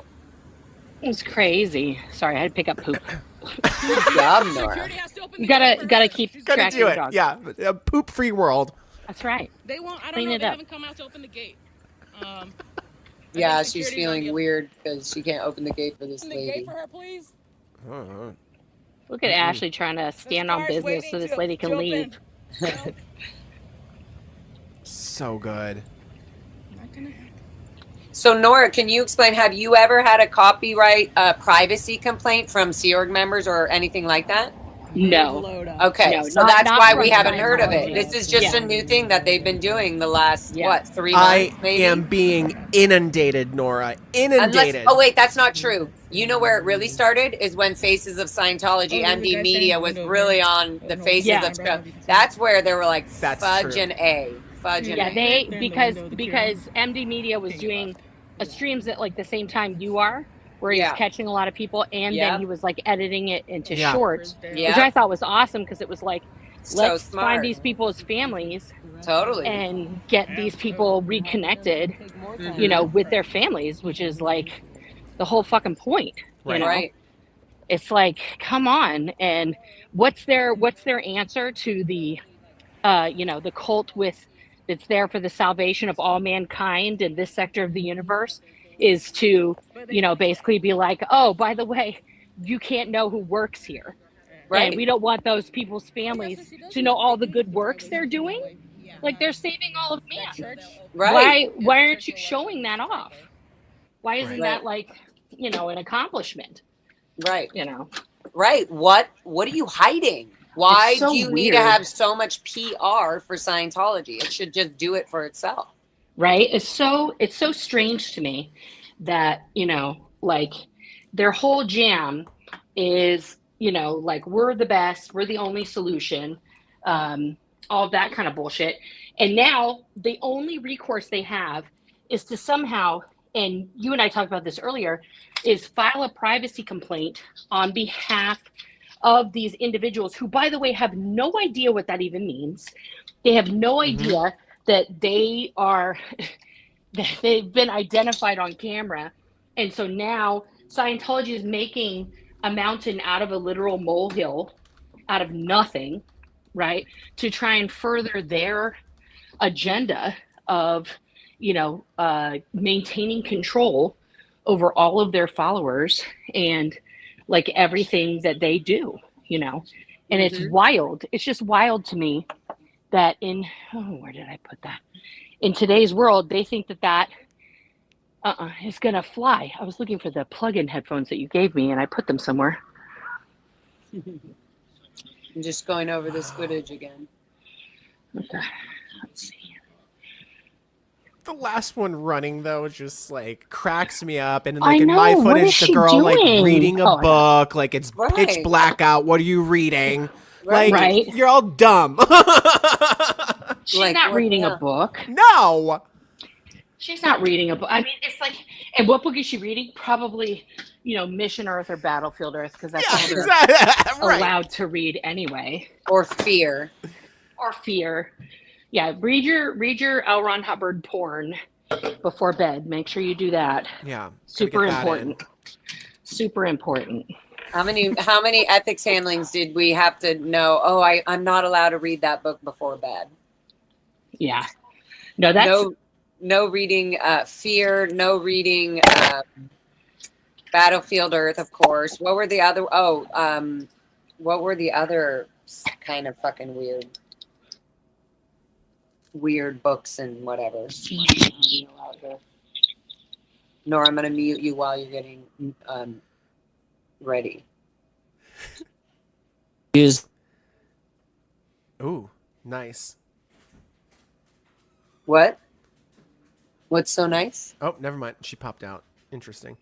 Speaker 7: It's crazy. Sorry, I had to pick up poop.
Speaker 1: Good job, Nora.
Speaker 6: Security has to open the
Speaker 7: You
Speaker 6: gate for
Speaker 7: gotta
Speaker 6: her.
Speaker 7: keep
Speaker 6: She's
Speaker 2: Gotta
Speaker 7: tracking
Speaker 2: do
Speaker 7: the
Speaker 2: it.
Speaker 7: dog.
Speaker 2: Yeah. A poop-free world.
Speaker 7: That's right.
Speaker 6: They won't. I don't
Speaker 7: Clean
Speaker 6: know.
Speaker 7: it
Speaker 6: They
Speaker 7: up.
Speaker 6: haven't come out to open the gate.
Speaker 1: Yeah,
Speaker 6: think
Speaker 1: she's
Speaker 6: security's on
Speaker 1: feeling
Speaker 6: you.
Speaker 1: weird because she can't open the gate for this
Speaker 6: Open the gate
Speaker 1: lady.
Speaker 6: for her, please.
Speaker 7: Look at Ashley trying to stand on
Speaker 6: car's
Speaker 7: business
Speaker 6: waiting
Speaker 7: so this
Speaker 6: to
Speaker 7: lady can
Speaker 6: jump
Speaker 7: leave.
Speaker 6: in.
Speaker 2: So good.
Speaker 6: Not gonna happen.
Speaker 1: So Nora, can you explain? Have you ever had a copyright privacy complaint from Sea Org members or anything like that?
Speaker 7: No.
Speaker 1: Okay,
Speaker 7: No,
Speaker 1: so
Speaker 7: not-
Speaker 1: that's
Speaker 7: not
Speaker 1: why
Speaker 7: from
Speaker 1: we haven't heard of it.
Speaker 7: Scientology.
Speaker 1: This is just
Speaker 7: Yeah.
Speaker 1: a new thing that they've been doing the last,
Speaker 7: Yeah.
Speaker 1: what, 3
Speaker 2: I
Speaker 1: months, maybe?
Speaker 2: am being inundated, Nora.
Speaker 1: Unless,
Speaker 2: Inundated.
Speaker 1: oh wait, that's not true. You know where it really started is when Faces of Scientology, MD Media was really on the Faces
Speaker 7: Yeah.
Speaker 1: of stuff. That's where they were like,
Speaker 2: That's
Speaker 1: fudge
Speaker 2: true.
Speaker 1: and A. Fudge and
Speaker 7: Yeah,
Speaker 1: A.
Speaker 7: they because MD Media was doing streams at like the same time you are, where he was
Speaker 1: Yeah.
Speaker 7: catching a lot of people, and
Speaker 1: Yep.
Speaker 7: then he was like editing it into
Speaker 2: Yeah.
Speaker 7: shorts, which
Speaker 1: Yep.
Speaker 7: I thought was awesome because it was like,
Speaker 1: So
Speaker 7: let's
Speaker 1: smart.
Speaker 7: find these people's families
Speaker 1: Totally.
Speaker 7: and get these people reconnected,
Speaker 1: Mhm.
Speaker 7: you know, with their families, which is like the whole fucking point. You know?
Speaker 1: Right.
Speaker 7: It's like, come on. And what's their answer to the you know, the cult with that's there for the salvation of all mankind in this sector of the universe is to, you know, basically be like, oh, by the way, you can't know who works here.
Speaker 1: Right.
Speaker 7: And we don't want those people's families to know all the good works they're doing. Like they're saving all of man.
Speaker 1: Right.
Speaker 7: Why aren't you showing that off? Why isn't
Speaker 2: Right.
Speaker 7: that like, you know, an accomplishment?
Speaker 1: Right.
Speaker 7: You know.
Speaker 1: Right. What are you hiding? Why
Speaker 7: It's so
Speaker 1: do you need to
Speaker 7: weird.
Speaker 1: have so much PR for Scientology? It should just do it for itself.
Speaker 7: Right? It's so strange to me that, you know, like their whole jam is, you know, like we're the best, we're the only solution, all of that kind of bullshit. And now the only recourse they have is to somehow, and you and I talked about this earlier, is file a privacy complaint on behalf of these individuals who, by the way, have no idea what that even means. They have no idea that they are, that they've been identified on camera. And so now Scientology is making a mountain out of a literal molehill, out of nothing, right? To try and further their agenda of, you know, maintaining control over all of their followers and like everything that they do, you know. And it's wild. It's just wild to me that in, oh, where did I put that? In today's world, they think that is going to fly. I was looking for the plug-in headphones that you gave me, and I put them somewhere.
Speaker 1: I'm just going over this footage again.
Speaker 7: Okay, let's see.
Speaker 2: The last one running though just like cracks me up, and
Speaker 7: I
Speaker 2: like in my
Speaker 7: know, what is
Speaker 2: footage, the
Speaker 7: she
Speaker 2: girl like
Speaker 7: doing?
Speaker 2: reading a
Speaker 7: Oh, I know.
Speaker 2: book, like it's pitch
Speaker 1: Right.
Speaker 2: black out. What are you reading?
Speaker 1: Right.
Speaker 2: Like
Speaker 7: Right.
Speaker 2: you're all dumb.
Speaker 7: She's
Speaker 1: Like,
Speaker 7: not
Speaker 1: what
Speaker 7: reading
Speaker 1: the-
Speaker 7: a book.
Speaker 2: No.
Speaker 7: She's not reading a book. I mean, it's like, and what book is she reading? Probably, you know, Mission Earth or Battlefield Earth, because that's all
Speaker 2: Yeah,
Speaker 7: they're
Speaker 2: exactly. Right.
Speaker 7: allowed to read anyway.
Speaker 1: Or fear.
Speaker 7: Or fear. Yeah, read your L. Ron Hubbard porn before bed. Make sure you do that.
Speaker 2: Yeah. gotta
Speaker 7: Super
Speaker 2: get that in.
Speaker 7: important. Super important.
Speaker 1: How many ethics handlings did we have to know? Oh, I'm not allowed to read that book before bed.
Speaker 7: Yeah. No, that's
Speaker 1: No reading fear, no reading Battlefield Earth, of course. What were the other what were the other kind of fucking weird books and whatever? Nora, I'm gonna mute you while you're getting ready.
Speaker 2: Ooh, nice.
Speaker 1: What? What's so nice?
Speaker 2: Oh, never mind. She popped out. Interesting.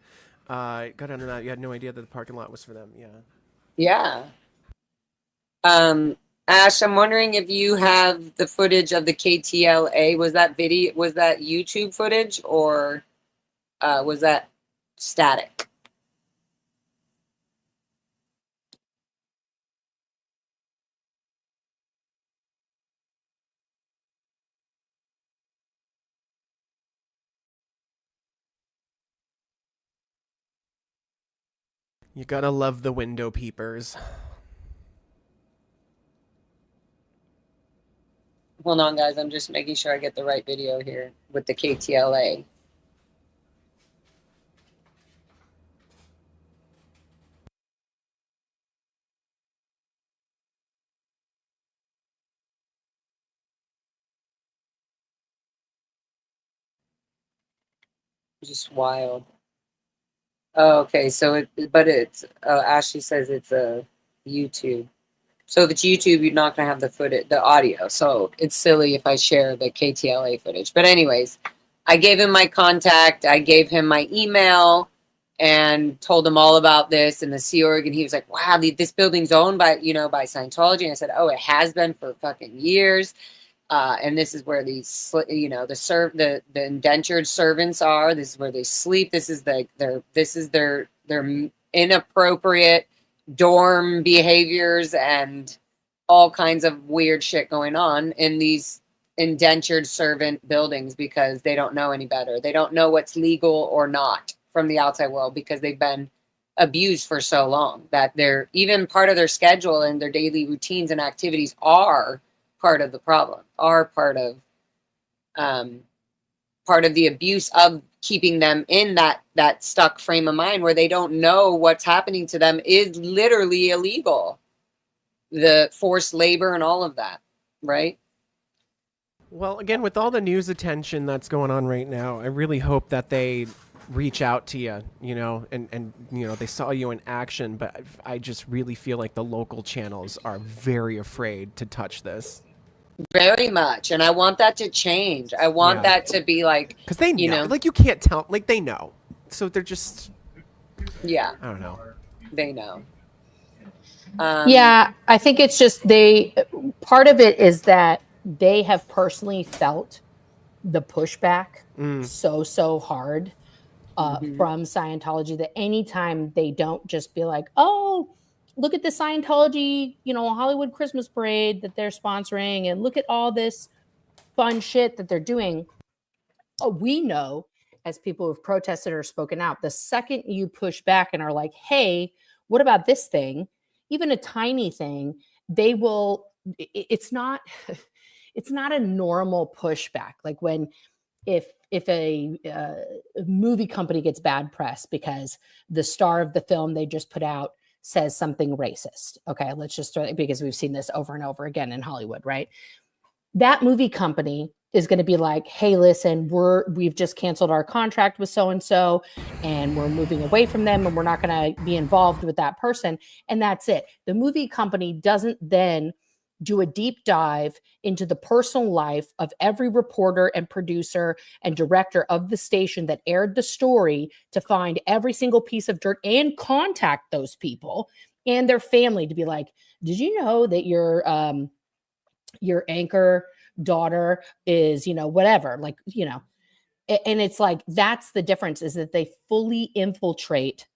Speaker 2: Got under that. You had no idea that the parking lot was for them. Yeah.
Speaker 1: Yeah. Ash, I'm wondering if you have the footage of the KTLA. Was that YouTube footage or was that static?
Speaker 2: You gotta love the window peepers.
Speaker 1: Hold on, guys. I'm just making sure I get the right video here with the KTLA. Just wild. Oh, okay. So Ashley says it's a YouTube. So if it's YouTube, you're not going to have the footage, the audio. So it's silly if I share the KTLA footage. But anyways, I gave him my contact. I gave him my email and told him all about this and the Sea Org. And he was like, wow, this building's owned by, by Scientology. And I said, oh, it has been for fucking years. And this is where these, the indentured servants are. This is where they sleep. This is their inappropriate dorm behaviors and all kinds of weird shit going on in these indentured servant buildings because they don't know any better. They don't know what's legal or not from the outside world because they've been abused for so long that they're even part of their schedule and their daily routines and activities are part of the problem, are part of the abuse of keeping them in that stuck frame of mind where they don't know what's happening to them is literally illegal. The forced labor and all of that, right?
Speaker 2: Well, again, with all the news attention that's going on right now, I really hope that they reach out to you, and they saw you in action, but I just really feel like the local channels are very afraid to touch this.
Speaker 1: Very much. And I want that to change. I want that to be like,
Speaker 2: because they know, like you can't tell, like they know. So they're just,
Speaker 1: I
Speaker 2: don't know.
Speaker 1: They know.
Speaker 8: Yeah, I think it's just part of it is that they have personally felt the pushback so hard from Scientology that anytime they don't just be like, oh, look at the Scientology, Hollywood Christmas parade that they're sponsoring and look at all this fun shit that they're doing. We know as people who've protested or spoken out, the second you push back and are like, hey, what about this thing? Even a tiny thing, they will, it's not a normal pushback. Like if a movie company gets bad press because the star of the film they just put out says something racist. Okay, let's just throw it because we've seen this over and over again in Hollywood, right? That movie company is going to be like, hey, listen, we've just canceled our contract with so-and-so and we're moving away from them and we're not going to be involved with that person. And that's it. The movie company doesn't then do a deep dive into the personal life of every reporter and producer and director of the station that aired the story to find every single piece of dirt and contact those people and their family to be like, did you know that your anchor daughter is, whatever, like, and it's like, that's the difference, is that they fully infiltrate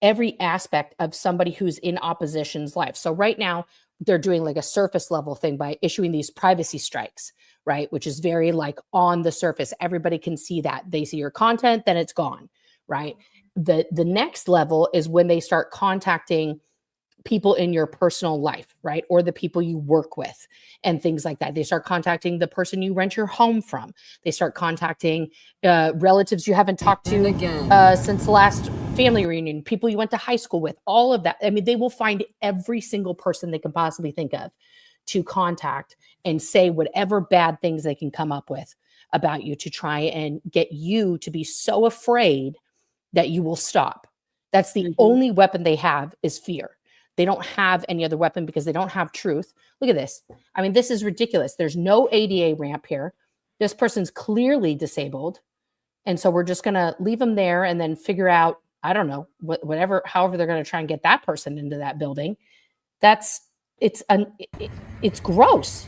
Speaker 8: every aspect of somebody who's in opposition's life. So right now they're doing like a surface level thing by issuing these privacy strikes, right? Which is very like on the surface. Everybody can see that. They see your content, then it's gone, right? The next level is when they start contacting people in your personal life, right? Or the people you work with and things like that. They start contacting the person you rent your home from. They start contacting relatives you haven't talked to since the last family reunion, people you went to high school with, all of that. I mean, they will find every single person they can possibly think of to contact and say whatever bad things they can come up with about you to try and get you to be so afraid that you will stop. That's the only weapon they have, is fear. They don't have any other weapon because they don't have truth. Look at this. I mean, this is ridiculous. There's no ADA ramp here. This person's clearly disabled. And so we're just going to leave them there and then figure out, I don't know, however they're going to try and get that person into that building. It's gross.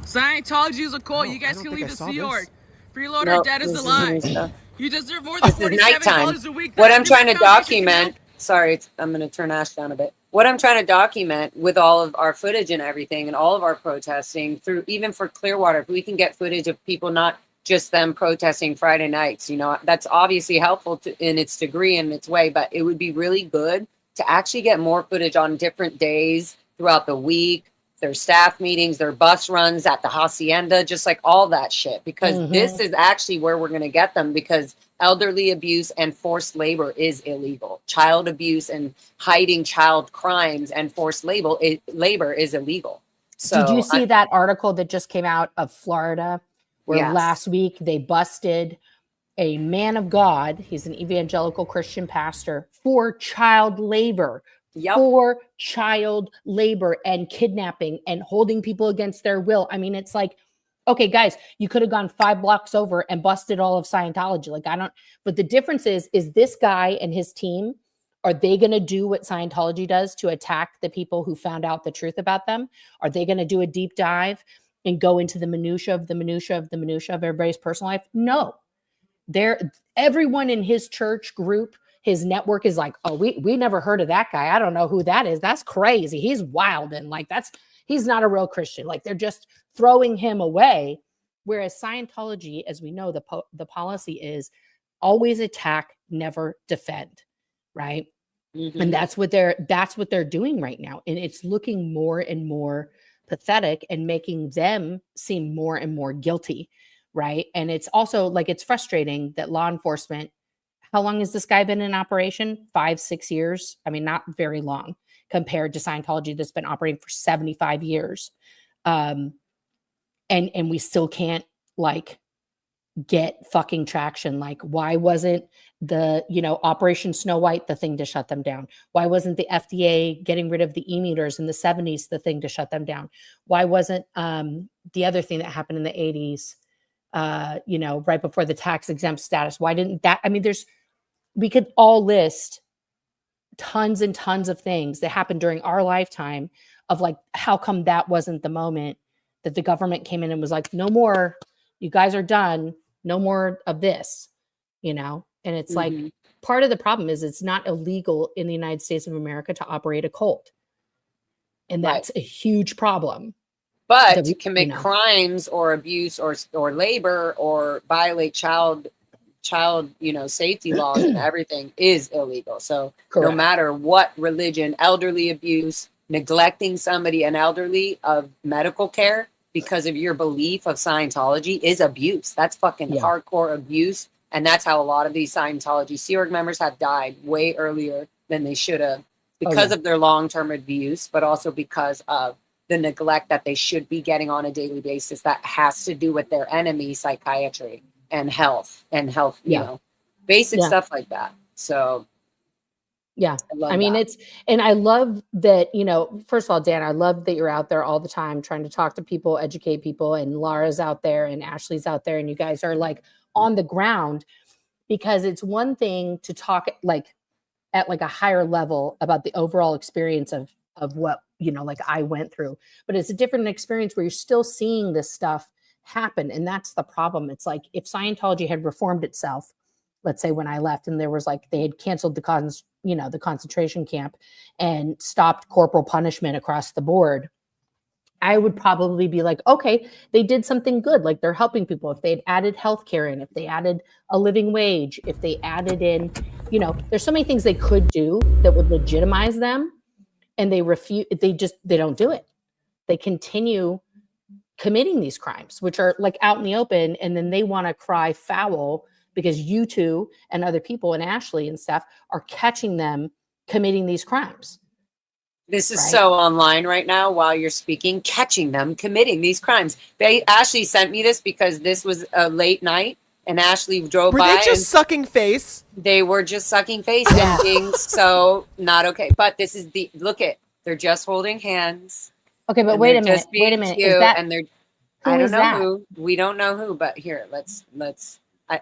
Speaker 6: Scientology is a cult. You guys can leave the Sea Org. Freeloader no, dead is alive. You deserve more than $47 a week.
Speaker 1: What I'm trying to document, sorry, I'm going to turn Ash down a bit. What I'm trying to document with all of our footage and everything and all of our protesting through, even for Clearwater, if we can get footage of people, not just them protesting Friday nights, that's obviously helpful in its degree and its way, but it would be really good to actually get more footage on different days throughout the week, their staff meetings, their bus runs at the hacienda, just like all that shit, because this is actually where we're going to get them, because elderly abuse and forced labor is illegal. Child abuse and hiding child crimes and forced labor is illegal. So
Speaker 8: did you see that article that just came out of Florida where last week they busted a man of God, he's an evangelical Christian pastor, for child labor.
Speaker 1: Yep.
Speaker 8: For child labor and kidnapping and holding people against their will. I mean, it's like, okay, guys, you could have gone 5 blocks over and busted all of Scientology. Like, but the difference is this guy and his team, are they going to do what Scientology does to attack the people who found out the truth about them? Are they going to do a deep dive and go into the minutia of the minutia of the minutia of everybody's personal life? No. Everyone in his church group, his network is like, oh, we never heard of that guy. I don't know who that is. That's crazy. He's wild. And like, he's not a real Christian. Like, they're just throwing him away. Whereas Scientology, as we know, the policy is always attack, never defend. Right.
Speaker 1: Mm-hmm.
Speaker 8: And that's what they're doing right now. And it's looking more and more pathetic and making them seem more and more guilty. Right. And it's also like, it's frustrating that law enforcement, how long has this guy been in operation? 5-6 years. I mean, not very long compared to Scientology that's been operating for 75 years. And we still can't like get fucking traction. Like, why wasn't the, Operation Snow White the thing to shut them down? Why wasn't the FDA getting rid of the e-meters in the 70s the thing to shut them down? Why wasn't the other thing that happened in the 80s, right before the tax exempt status? Why didn't that? I mean, we could all list tons and tons of things that happened during our lifetime of like, how come that wasn't the moment that the government came in and was like, no more, you guys are done. No more of this, And it's like, part of the problem is it's not illegal in the United States of America to operate a cult. And that's a huge problem.
Speaker 1: But to commit crimes or abuse or labor or violate child, safety laws and everything is illegal. So no matter what religion, elderly abuse, neglecting somebody, an elderly of medical care because of your belief of Scientology is abuse. That's fucking hardcore abuse. And that's how a lot of these Scientology Sea Org members have died way earlier than they should have because of their long-term abuse, but also because of the neglect that they should be getting on a daily basis that has to do with their enemy, psychiatry and health, basic stuff like that. So I mean, and I love that, first of all, Dan, I love that you're out there all the time trying to talk to people, educate people, and Lara's out there and Ashley's out there, and you guys are like on the ground, because it's one thing to talk like at like a higher level about the overall experience of what, like I went through, but it's a different experience where you're still seeing this stuff happen. And that's the problem. It's like, if Scientology had reformed itself, let's say when I left, and there was like, they had canceled the concentration camp and stopped corporal punishment across the board, I would probably be like, okay, they did something good. Like, they're helping people. If they had added healthcare in, if they added a living wage, if they added in, there's so many things they could do that would legitimize them, and they refuse. They don't do it. They continue committing these crimes, which are like out in the open. And then they want to cry foul because you two and other people and Ashley and stuff are catching them committing these crimes. This is so online right now while you're speaking, catching them committing these crimes. Ashley sent me this because this was a late night and Ashley drove by.
Speaker 2: Were they just sucking face?
Speaker 1: They were just sucking face and being so not okay. But this is they're just holding hands.
Speaker 8: Okay, but wait a minute. Wait a minute. Is that,
Speaker 1: and they're, I don't know who. We don't know who, but here, let's they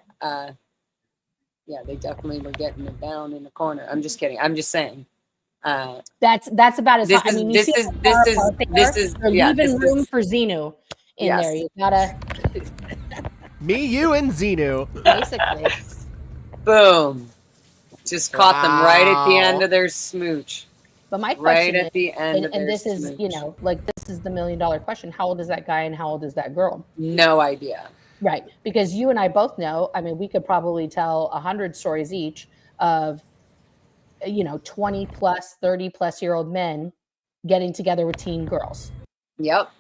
Speaker 1: definitely were getting it down in the corner. I'm just kidding. I'm just saying.
Speaker 8: That's about as high. I mean, this is leaving room for Xenu in there. You gotta
Speaker 2: me, you, and Xenu.
Speaker 8: Basically.
Speaker 1: Boom. Just caught them right at the end of their smooch.
Speaker 8: But my question
Speaker 1: right at the end of
Speaker 8: and
Speaker 1: their
Speaker 8: this
Speaker 1: smooch.
Speaker 8: is, this is the $1 million question. How old is that guy and how old is that girl?
Speaker 1: No idea.
Speaker 8: Right. Because you and I both know, I mean, we could probably tell 100 stories each of 20 plus, 30 plus year old men getting together with teen girls.
Speaker 1: Yep.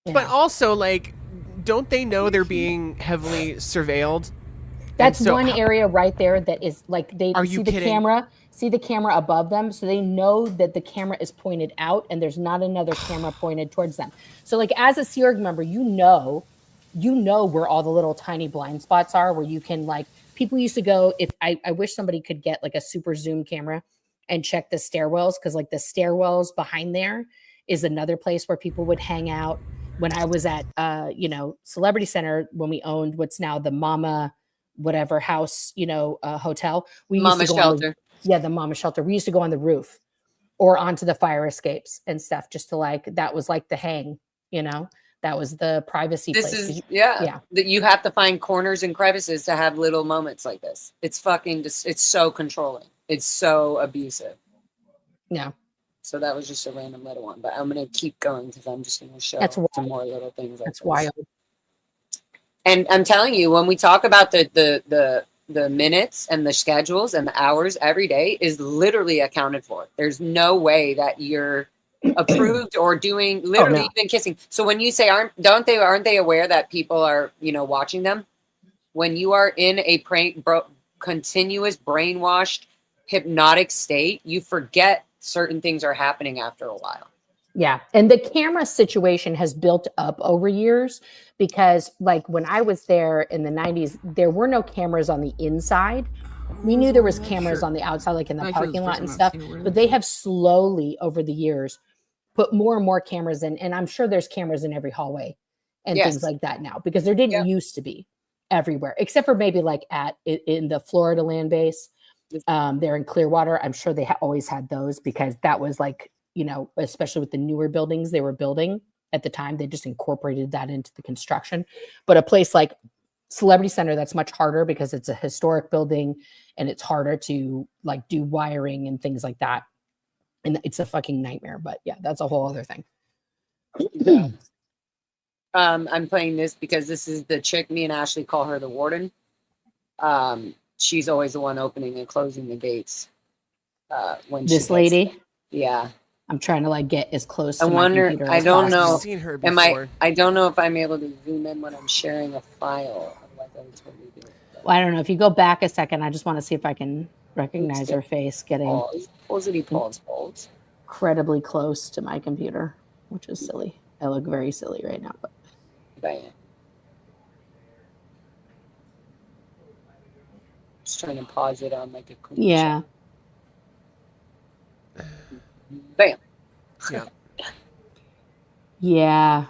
Speaker 2: Yeah. But also, like, don't they know they're being heavily surveilled?
Speaker 8: That's one area right there that is like, they see the
Speaker 2: kidding?
Speaker 8: camera above them. So they know that the camera is pointed out and there's not another camera pointed towards them. So like, as a Sea Org member, you know where all the little tiny blind spots are where you can like, people used to go, if I wish somebody could get like a super zoom camera and check the stairwells, because like the stairwells behind there is another place where people would hang out. When I was at Celebrity Center, when we owned what's now the Mama whatever house, hotel, we used
Speaker 1: Mama
Speaker 8: to go
Speaker 1: shelter.
Speaker 8: the Mama shelter. We used to go on the roof or onto the fire escapes and stuff, just to like, that was like the hang, that was the privacy
Speaker 1: This
Speaker 8: place.
Speaker 1: is that you have to find corners and crevices to have little moments like this. It's fucking just, it's so controlling. It's so abusive.
Speaker 8: Yeah.
Speaker 1: So that was just a random little one, but I'm gonna keep going because I'm just gonna show
Speaker 8: That's
Speaker 1: some more little things. Like
Speaker 8: That's
Speaker 1: this.
Speaker 8: wild.
Speaker 1: And I'm telling you, when we talk about the minutes and the schedules and the hours every day is literally accounted for. There's no way that you're approved or doing literally even kissing. So when you say aren't they aware that people are watching them? When you are in a continuous brainwashed hypnotic state, you forget certain things are happening after a while.
Speaker 8: Yeah. And the camera situation has built up over years because like when I was there in the 90s, there were no cameras on the inside. We knew there was cameras on the outside, like in the parking lot and stuff, but they have slowly over the years put more and more cameras in. And I'm sure there's cameras in every hallway and things like that now, because there didn't used to be everywhere, except for maybe like in the Florida land base. They're in Clearwater. I'm sure they always had those because that was like, especially with the newer buildings they were building at the time, they just incorporated that into the construction. But a place like Celebrity Center, that's much harder because it's a historic building and it's harder to like do wiring and things like that. And it's a fucking nightmare, but yeah, that's a whole other thing.
Speaker 1: I'm playing this because this is the chick, me and Ashley call her the warden. She's always the one opening and closing the gates. When
Speaker 8: this lady,
Speaker 1: I'm
Speaker 8: trying to like get as close to
Speaker 1: my
Speaker 8: computer
Speaker 1: I
Speaker 8: as
Speaker 1: don't
Speaker 8: possible.
Speaker 1: know.
Speaker 2: I've seen her before.
Speaker 1: I don't know if I'm able to zoom in when I'm sharing a file. Otherwise, I would totally do it.
Speaker 8: Well, I don't know. If you go back a second, I just want to see if I can recognize her face getting
Speaker 1: pause.
Speaker 8: incredibly close to my computer, which is silly. I look very silly right now, but
Speaker 1: Bam. Just trying to pause it on like a quick
Speaker 8: yeah.
Speaker 1: shot. Bam.
Speaker 2: Yeah.
Speaker 8: Yeah.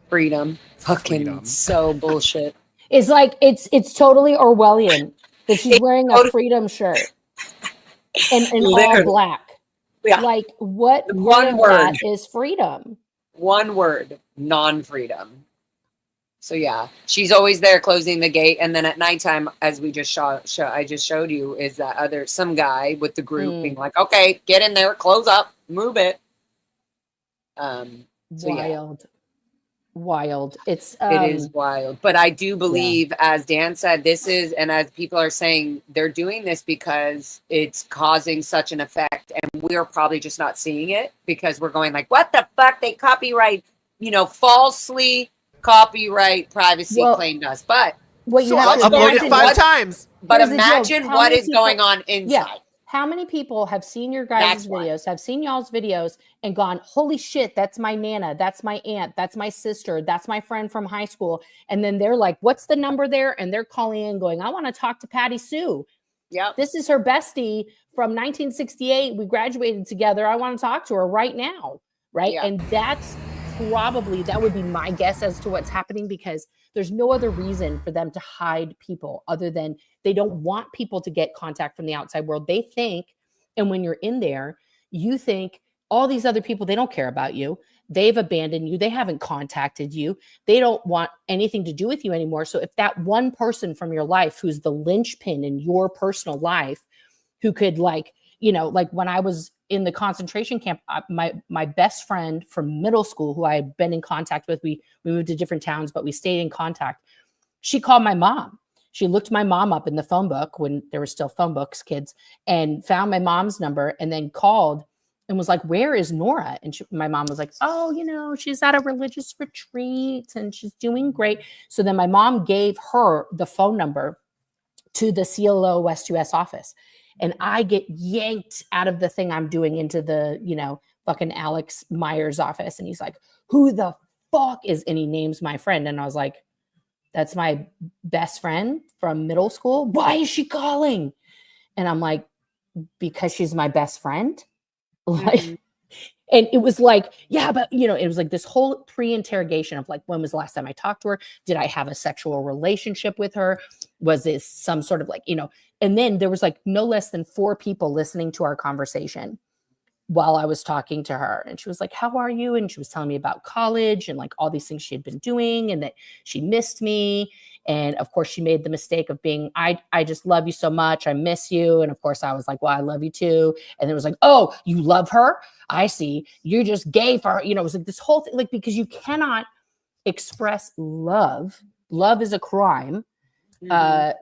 Speaker 1: Freedom. Fucking so bullshit.
Speaker 8: It's like it's totally Orwellian that she's wearing a freedom shirt and all black.
Speaker 1: Yeah.
Speaker 8: Like what
Speaker 1: One
Speaker 8: word
Speaker 1: word
Speaker 8: that is freedom?
Speaker 1: One word, non-freedom. So yeah, she's always there closing the gate, and then at nighttime, as we just I just showed you, is that some guy with the group being like, "Okay, get in there, close up, move it."
Speaker 8: Wild.
Speaker 1: It is wild, but I do believe, as Dan said, this is, and as people are saying, they're doing this because it's causing such an effect, and we're probably just not seeing it because we're going like, "What the fuck? They copyright, falsely." Copyright privacy claimed us, but
Speaker 8: you have to
Speaker 2: upload it 5 times.
Speaker 1: But imagine what is going on inside.
Speaker 8: Yeah. How many people have seen your guys' videos, have seen y'all's videos and gone, holy shit, that's my Nana, that's my aunt, that's my sister, that's my friend from high school. And then they're like, what's the number there? And they're calling in going, I want to talk to Patty Sue.
Speaker 1: Yeah.
Speaker 8: This is her bestie from 1968. We graduated together. I want to talk to her right now. Right.
Speaker 1: Yeah.
Speaker 8: And that would be my guess as to what's happening, because there's no other reason for them to hide people other than they don't want people to get contact from the outside world. They think, and when you're in there, you think all these other people, they don't care about you. They've abandoned you. They haven't contacted you. They don't want anything to do with you anymore. So if that one person from your life who's the linchpin in your personal life, who could like when I was in the concentration camp, my best friend from middle school, who I had been in contact with, we moved to different towns, but we stayed in contact. She called my mom. She looked my mom up in the phone book when there were still phone books, kids, and found my mom's number and then called and was like, where is Nora? And my mom was like, oh, she's at a religious retreat and she's doing great. So then my mom gave her the phone number to the CLO West US office. And I get yanked out of the thing I'm doing into the, fucking Alex Meyer's office. And he's like, who the fuck is, and he names my friend. And I was like, that's my best friend from middle school. Why is she calling? And I'm like, because she's my best friend. Like, and it was like, yeah, but you know, it was like this whole pre-interrogation of like, when was the last time I talked to her? Did I have a sexual relationship with her? Was this some sort of like, you know, and then there was like no less than 4 people listening to our conversation while I was talking to her. And she was like, how are you? And she was telling me about college and like all these things she had been doing and that she missed me. And of course she made the mistake of being, I just love you so much. I miss you. And of course I was like, well, I love you too. And it was like, oh, you love her? I see. You're just gay for her. You know, it was like this whole thing, like, because you cannot express love. Love is a crime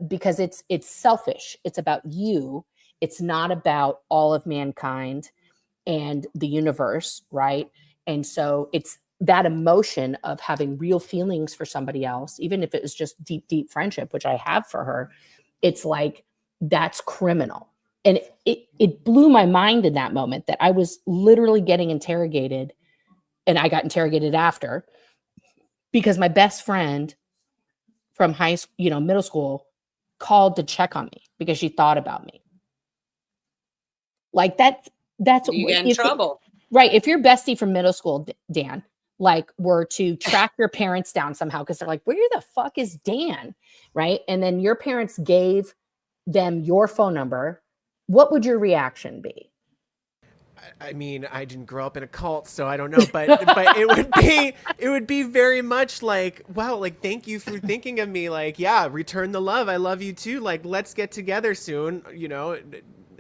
Speaker 8: because it's selfish. It's about you. It's not about all of mankind and the universe, right? And so it's that emotion of having real feelings for somebody else, even if it was just deep, deep friendship, which I have for her, it's like, that's criminal. And it blew my mind in that moment that I was literally getting interrogated, and I got interrogated after, because my best friend from high school, you know, middle school, called to check on me because she thought about me. Like that's
Speaker 1: You get in trouble.
Speaker 8: Right. If your bestie from middle school, Dan, like were to track your parents down somehow, because they're like, where the fuck is Dan? Right. And then your parents gave them your phone number, what would your reaction be?
Speaker 2: I mean, I didn't grow up in a cult, so I don't know, but it would be very much like, wow, like, thank you for thinking of me. Like, yeah, return the love. I love you too. Like, let's get together soon. You know,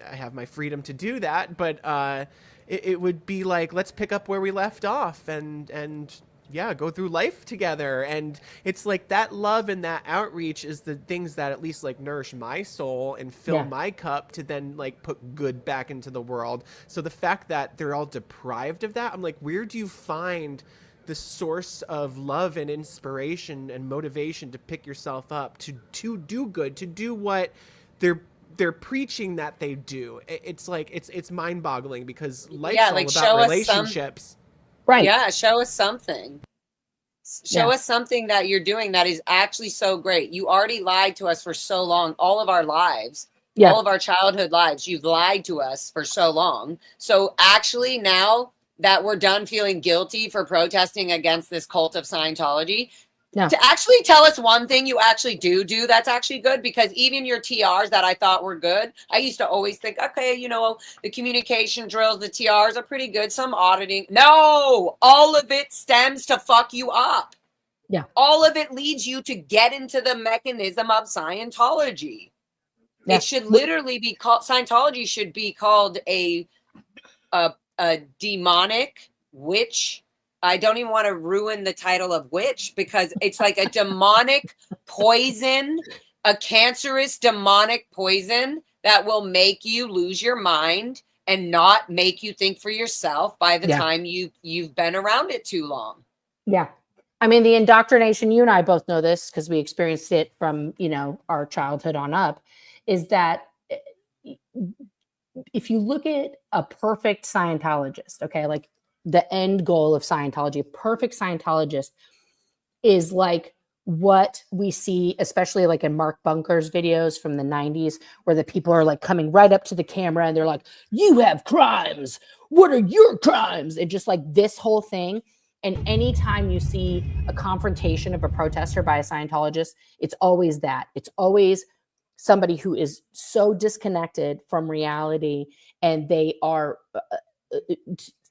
Speaker 2: I have my freedom to do that, but it would be like, let's pick up where we left off and yeah, go through life together. And it's like that love and that outreach is the things that at least like nourish my soul and fill my cup to then like put good back into the world. So the fact that they're all deprived of that, I'm like, where do you find the source of love and inspiration and motivation to pick yourself up, to do good, to do what they're preaching that they do? It's like, it's mind boggling, because life's all
Speaker 1: like,
Speaker 2: about relationships.
Speaker 8: Right.
Speaker 1: Yeah, show us something. Show us something that you're doing that is actually so great. You already lied to us for so long, all of our lives, all of our childhood lives. You've lied to us for so long. So actually now that we're done feeling guilty for protesting against this cult of Scientology, to actually tell us one thing you actually do that's actually good, because even your TRs that I thought were good, I used to always think, okay, you know, the communication drills, the TRs are pretty good, some auditing. No, all of it stems to fuck you up.
Speaker 8: Yeah.
Speaker 1: All of it leads you to get into the mechanism of Scientology. Yeah. It should literally be called, Scientology should be called a demonic witch. I don't even want to ruin the title of witch, because it's like a demonic poison, a cancerous demonic poison that will make you lose your mind and not make you think for yourself by the time you've been around it too long.
Speaker 8: Yeah. I mean, the indoctrination, you and I both know this because we experienced it from, you know, our childhood on up, is that if you look at a perfect Scientologist, okay, like the end goal of Scientology, a perfect Scientologist is like what we see, especially like in Mark Bunker's videos from the 90s, where the people are like coming right up to the camera and they're like, you have crimes. What are your crimes? And just like this whole thing. And anytime you see a confrontation of a protester by a Scientologist, it's always that. It's always somebody who is so disconnected from reality, and they are,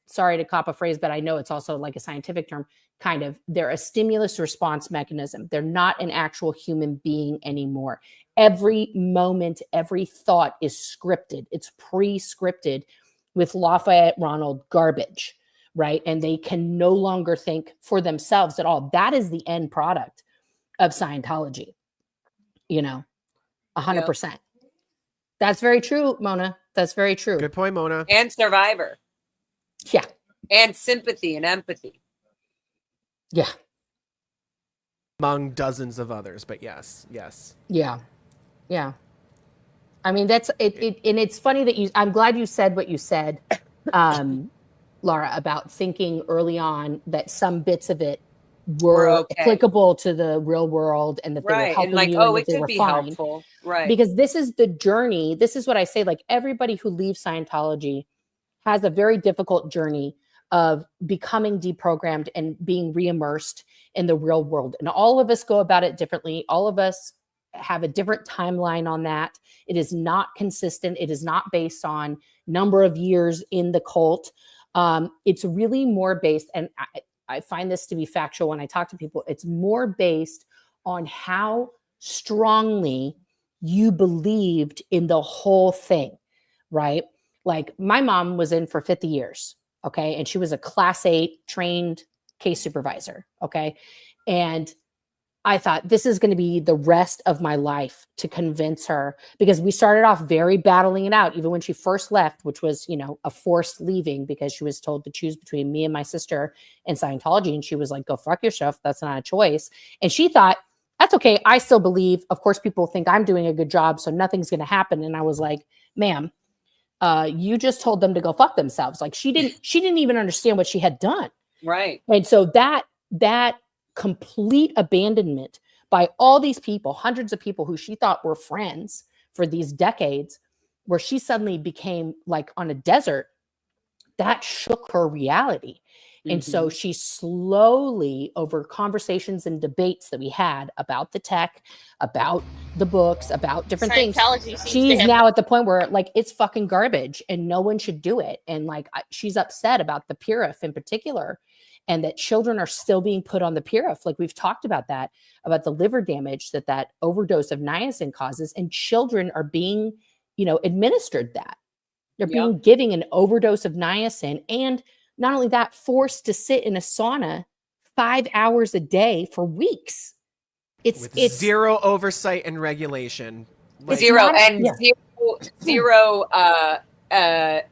Speaker 8: sorry to cop a phrase, but I know it's also like a scientific term, kind of, they're a stimulus response mechanism. They're not an actual human being anymore. Every moment, every thought is scripted. It's pre-scripted with Lafayette Ronald garbage, right? And they can no longer think for themselves at all. That is the end product of Scientology, you know, 100%. Yep. That's very true, Mona. That's very true.
Speaker 2: Good point, Mona.
Speaker 1: And Survivor.
Speaker 8: Yeah.
Speaker 1: And sympathy and empathy.
Speaker 8: Yeah.
Speaker 2: Among dozens of others, but yes.
Speaker 8: Yeah. Yeah. I mean, that's it. And it's funny that I'm glad you said what you said. Lara, about thinking early on that some bits of it were
Speaker 1: okay.
Speaker 8: applicable to the real world and that they were
Speaker 1: Right.
Speaker 8: helping
Speaker 1: And like,
Speaker 8: you
Speaker 1: oh,
Speaker 8: and that
Speaker 1: it
Speaker 8: they
Speaker 1: could
Speaker 8: were
Speaker 1: be
Speaker 8: fine.
Speaker 1: helpful. Right.
Speaker 8: Because this is the journey. This is what I say, like everybody who leaves Scientology has a very difficult journey of becoming deprogrammed and being reimmersed in the real world. And all of us go about it differently. All of us have a different timeline on that. It is not consistent. It is not based on number of years in the cult. It's really more based, and I find this to be factual when I talk to people, it's more based on how strongly you believed in the whole thing, right? Like my mom was in for 50 years, okay? And she was a class 8 trained case supervisor, okay? And I thought this is going to be the rest of my life to convince her, because we started off very battling it out, even when she first left, which was, you know, a forced leaving because she was told to choose between me and my sister and Scientology. And she was like, go fuck yourself. That's not a choice. And she thought, that's okay. I still believe, of course, people think I'm doing a good job, so nothing's going to happen. And I was like, ma'am, you just told them to go fuck themselves. Like she didn't even understand what she had done.
Speaker 1: Right.
Speaker 8: And so that complete abandonment by all these people, hundreds of people who she thought were friends for these decades, where she suddenly became like on a desert, that shook her reality. And so she slowly, over conversations and debates that we had about the tech, about the books, about different things, she's now at the point where like it's fucking garbage and no one should do it. And like she's upset about the Purif in particular, and that children are still being put on the Purif. Like we've talked about that, about the liver damage that overdose of niacin causes, and children are being, you know, administered that. They're being given an overdose of niacin, and not only that, forced to sit in a sauna 5 hours a day for weeks. It's
Speaker 2: zero oversight and regulation.
Speaker 8: It's
Speaker 1: Zero
Speaker 8: not-
Speaker 1: and
Speaker 8: yeah.
Speaker 1: zero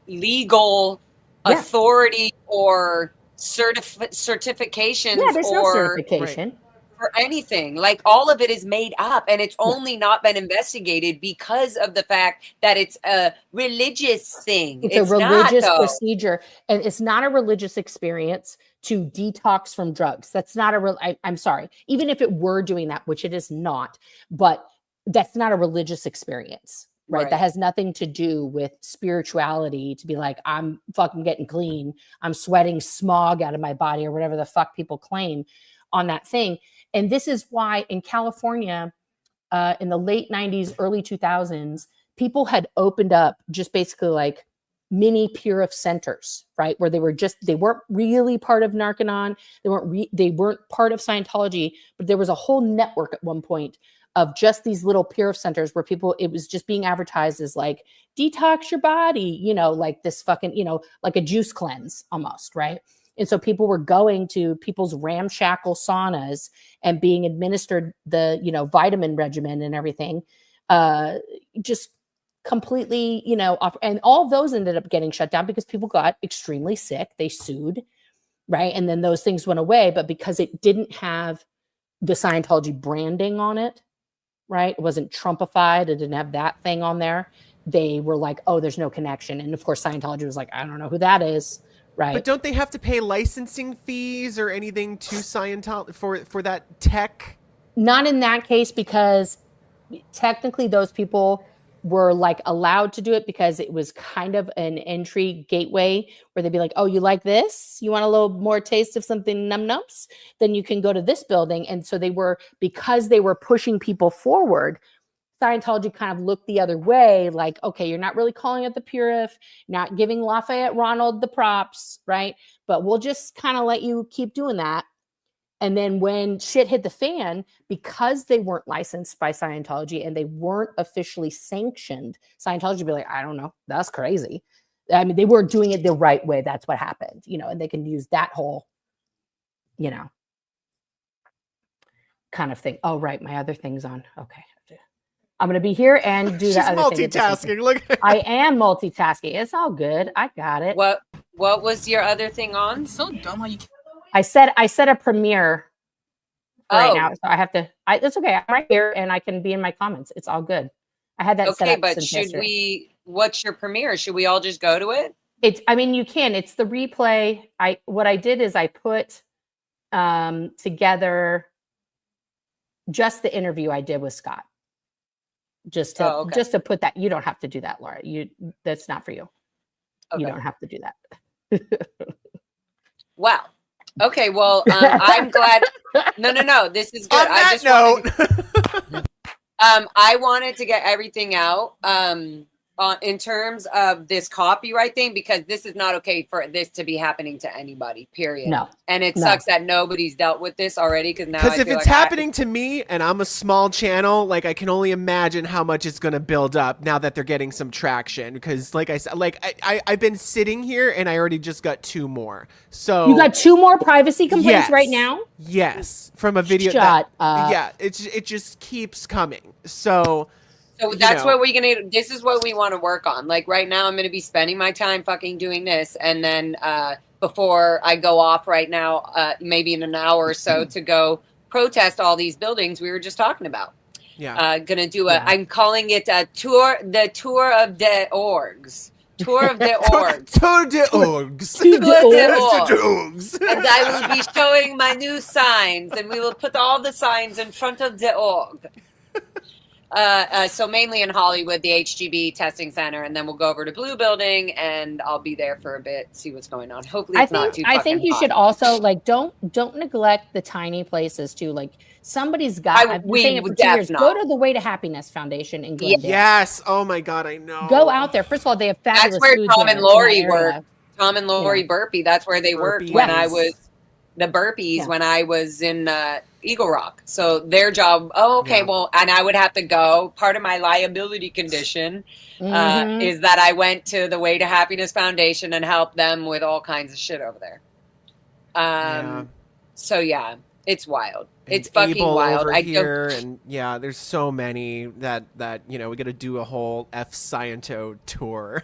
Speaker 1: legal authority or certifications
Speaker 8: Yeah, there's no
Speaker 1: or
Speaker 8: certification.
Speaker 1: for anything. Like all of it is made up, and it's only not been investigated because of the fact that it's a religious thing.
Speaker 8: It's a religious
Speaker 1: not,
Speaker 8: procedure, and it's not a religious experience to detox from drugs. That's not a real, I'm sorry. Even if it were doing that, which it is not, but that's not a religious experience, right? That has nothing to do with spirituality, to be like, I'm fucking getting clean. I'm sweating smog out of my body, or whatever the fuck people claim on that thing. And this is why in California, in the late 90s, early 2000s, people had opened up just basically like mini Purif centers, right? Where they weren't really part of Narconon. They weren't part of Scientology, but there was a whole network at one point of just these little Purif centers where people, it was just being advertised as like, detox your body, you know, like this fucking, you know, like a juice cleanse almost, right? And so people were going to people's ramshackle saunas and being administered the, you know, vitamin regimen and everything, just completely, you know, and all of those ended up getting shut down because people got extremely sick. They sued, right? And then those things went away. But because it didn't have the Scientology branding on it, right? It wasn't Trumpified. It didn't have that thing on there. They were like, oh, there's no connection. And of course, Scientology was like, I don't know who that is. Right.
Speaker 2: But don't they have to pay licensing fees or anything to Scientology for that tech?
Speaker 8: Not in that case, because technically those people were like allowed to do it because it was kind of an entry gateway where they'd be like, oh, you like this? You want a little more taste of something num-nums? Then you can go to this building. And so because they were pushing people forward, Scientology kind of looked the other way, like, okay, you're not really calling it the Purif, not giving Lafayette Ronald the props, right? But we'll just kind of let you keep doing that. And then when shit hit the fan, because they weren't licensed by Scientology and they weren't officially sanctioned, Scientology would be like, I don't know, that's crazy. I mean, they weren't doing it the right way. That's what happened, you know, and they can use that whole, you know, kind of thing. Oh, right. My other thing's on. Okay. I'm going to be here and do that.
Speaker 2: She's multitasking. Look.
Speaker 8: I am multitasking. It's all good. I got it.
Speaker 1: What was your other thing on?
Speaker 4: It's so dumb how you.
Speaker 8: I said a premiere right now, so I have to. It's okay. I'm right here, and I can be in my comments. It's all good. I had that set up.
Speaker 1: Okay, but should we? What's your premiere? Should we all just go to it?
Speaker 8: I mean, you can. It's the replay. What I did is I put together just the interview I did with Scott. Just to put that. You don't have to do that, Laura. That's not for you. Okay. You don't have to do that.
Speaker 1: Wow. Okay. Well, I'm glad. No. This is good.
Speaker 2: On that note,
Speaker 1: I wanted to get everything out in terms of this copyright thing, because this is not okay for this to be happening to anybody, period.
Speaker 8: No.
Speaker 1: And it sucks that nobody's dealt with this already, because
Speaker 2: if it's happening to me and I'm a small channel, like, I can only imagine how much it's going to build up now that they're getting some traction. Because like I said, I've been sitting here and I already just got 2 more. So
Speaker 8: you got 2 more privacy complaints right now?
Speaker 2: Yes. From a video.
Speaker 8: Shut up.
Speaker 2: Yeah. It just keeps coming. So
Speaker 1: that's what we're gonna. This is what we want to work on. Like right now, I'm gonna be spending my time fucking doing this, and then before I go off right now, maybe in an hour or so, to go protest all these buildings we were just talking about.
Speaker 2: Yeah.
Speaker 1: Gonna do I'm calling it a tour. The tour of the orgs. Tour of the orgs.
Speaker 2: Tour de orgs.
Speaker 1: Tour de orgs. And I will be showing my new signs, and we will put all the signs in front of the org. So mainly in Hollywood, the HGB testing center, and then we'll go over to Blue Building, and I'll be there for a bit, see what's going on. Hopefully it's not too
Speaker 8: I think you
Speaker 1: hot.
Speaker 8: should also, like, don't neglect the tiny places too. Like, somebody's got, I've been saying it for 2 years, go to the Way to Happiness Foundation in Glendale.
Speaker 2: Yes. Oh my God, I know.
Speaker 8: Go out there. First of all, they have fabulous
Speaker 1: That's where
Speaker 8: food
Speaker 1: Tom
Speaker 8: there
Speaker 1: and Lori
Speaker 8: in that area.
Speaker 1: worked. Tom and Lori Burpee. That's where they worked when I was the Burpees when I was in Eagle Rock. So their job. Oh, okay. Well, and I would have to go. Part of my liability condition is that I went to the Way to Happiness Foundation and helped them with all kinds of shit over there. So yeah, it's wild. It's fucking
Speaker 2: Able
Speaker 1: wild.
Speaker 2: Over here, and there's so many that we got to do a whole FSCIENTO tour,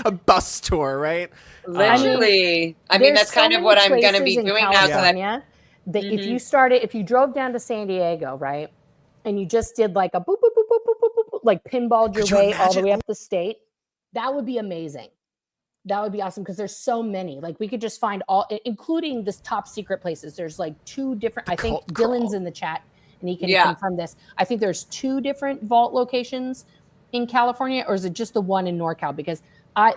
Speaker 2: a bus tour, right?
Speaker 1: Literally. I mean, that's kind of what I'm going to be doing now.
Speaker 8: That if you drove down to San Diego, right, and you just did like a boop, boop, boop, boop, boop, boop, boop, like pinballed your way all the way up the state, that would be amazing. That would be awesome, because there's so many. Like, we could just find all, including this top secret places. There's like 2 different, I think Dylan's in the chat and he can confirm this. I think there's 2 different vault locations in California, or is it just the one in NorCal? Because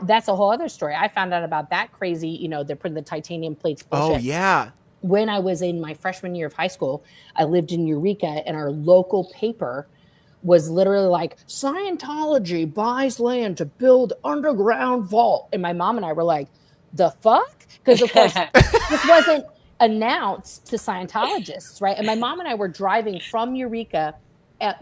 Speaker 8: that's a whole other story. I found out about that crazy, they're putting the titanium plates bullshit.
Speaker 2: Oh, yeah.
Speaker 8: When I was in my freshman year of high school, I lived in Eureka, and our local paper was literally like, Scientology buys land to build underground vault. And my mom and I were like, the fuck? Because of course, this wasn't announced to Scientologists, right? And my mom and I were driving from Eureka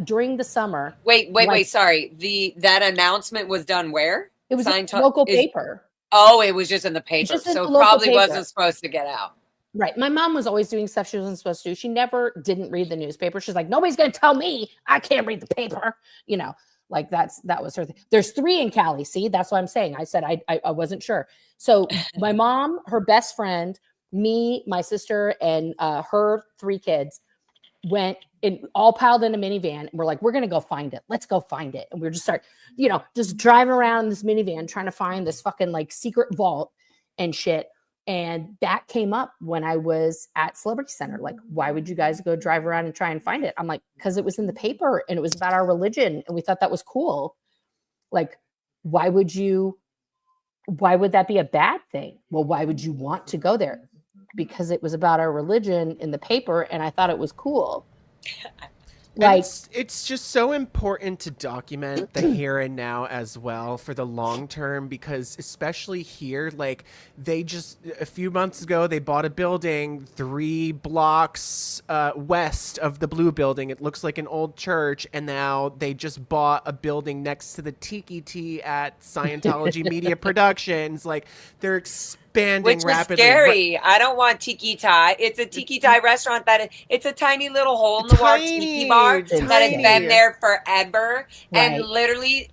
Speaker 8: during the summer.
Speaker 1: Wait, sorry. That announcement was done where?
Speaker 8: It was in local paper.
Speaker 1: Oh, it was just in the paper. So it probably wasn't supposed to get out.
Speaker 8: Right. My mom was always doing stuff she wasn't supposed to do. She never didn't read the newspaper. She's like, nobody's going to tell me I can't read the paper. Like that was her thing. There's 3 in Cali. See, that's what I'm saying. I said I wasn't sure. So my mom, her best friend, me, my sister, and her 3 kids went and all piled in a minivan. And we're like, we're going to go find it. Let's go find it. And we're just just driving around this minivan trying to find this fucking like secret vault and shit. And that came up when I was at Celebrity Center. Like, why would you guys go drive around and try and find it? I'm like, because it was in the paper and it was about our religion and we thought that was cool. Like, why would that be a bad thing? Well, why would you want to go there? Because it was about our religion in the paper and I thought it was cool.
Speaker 2: Like, it's just so important to document the here and now as well for the long term, because especially here, like, they just a few months ago they bought a building 3 blocks west of the Blue Building. It looks like an old church, and now they just bought a building next to the Tiki Tea at Scientology Media Productions. Like, they're expanding
Speaker 1: which
Speaker 2: rapidly.
Speaker 1: Is scary. I don't want Tiki Thai. It's a Tiki Thai restaurant it's a tiny little hole in the wall tiki bar that has been there forever. Right. And literally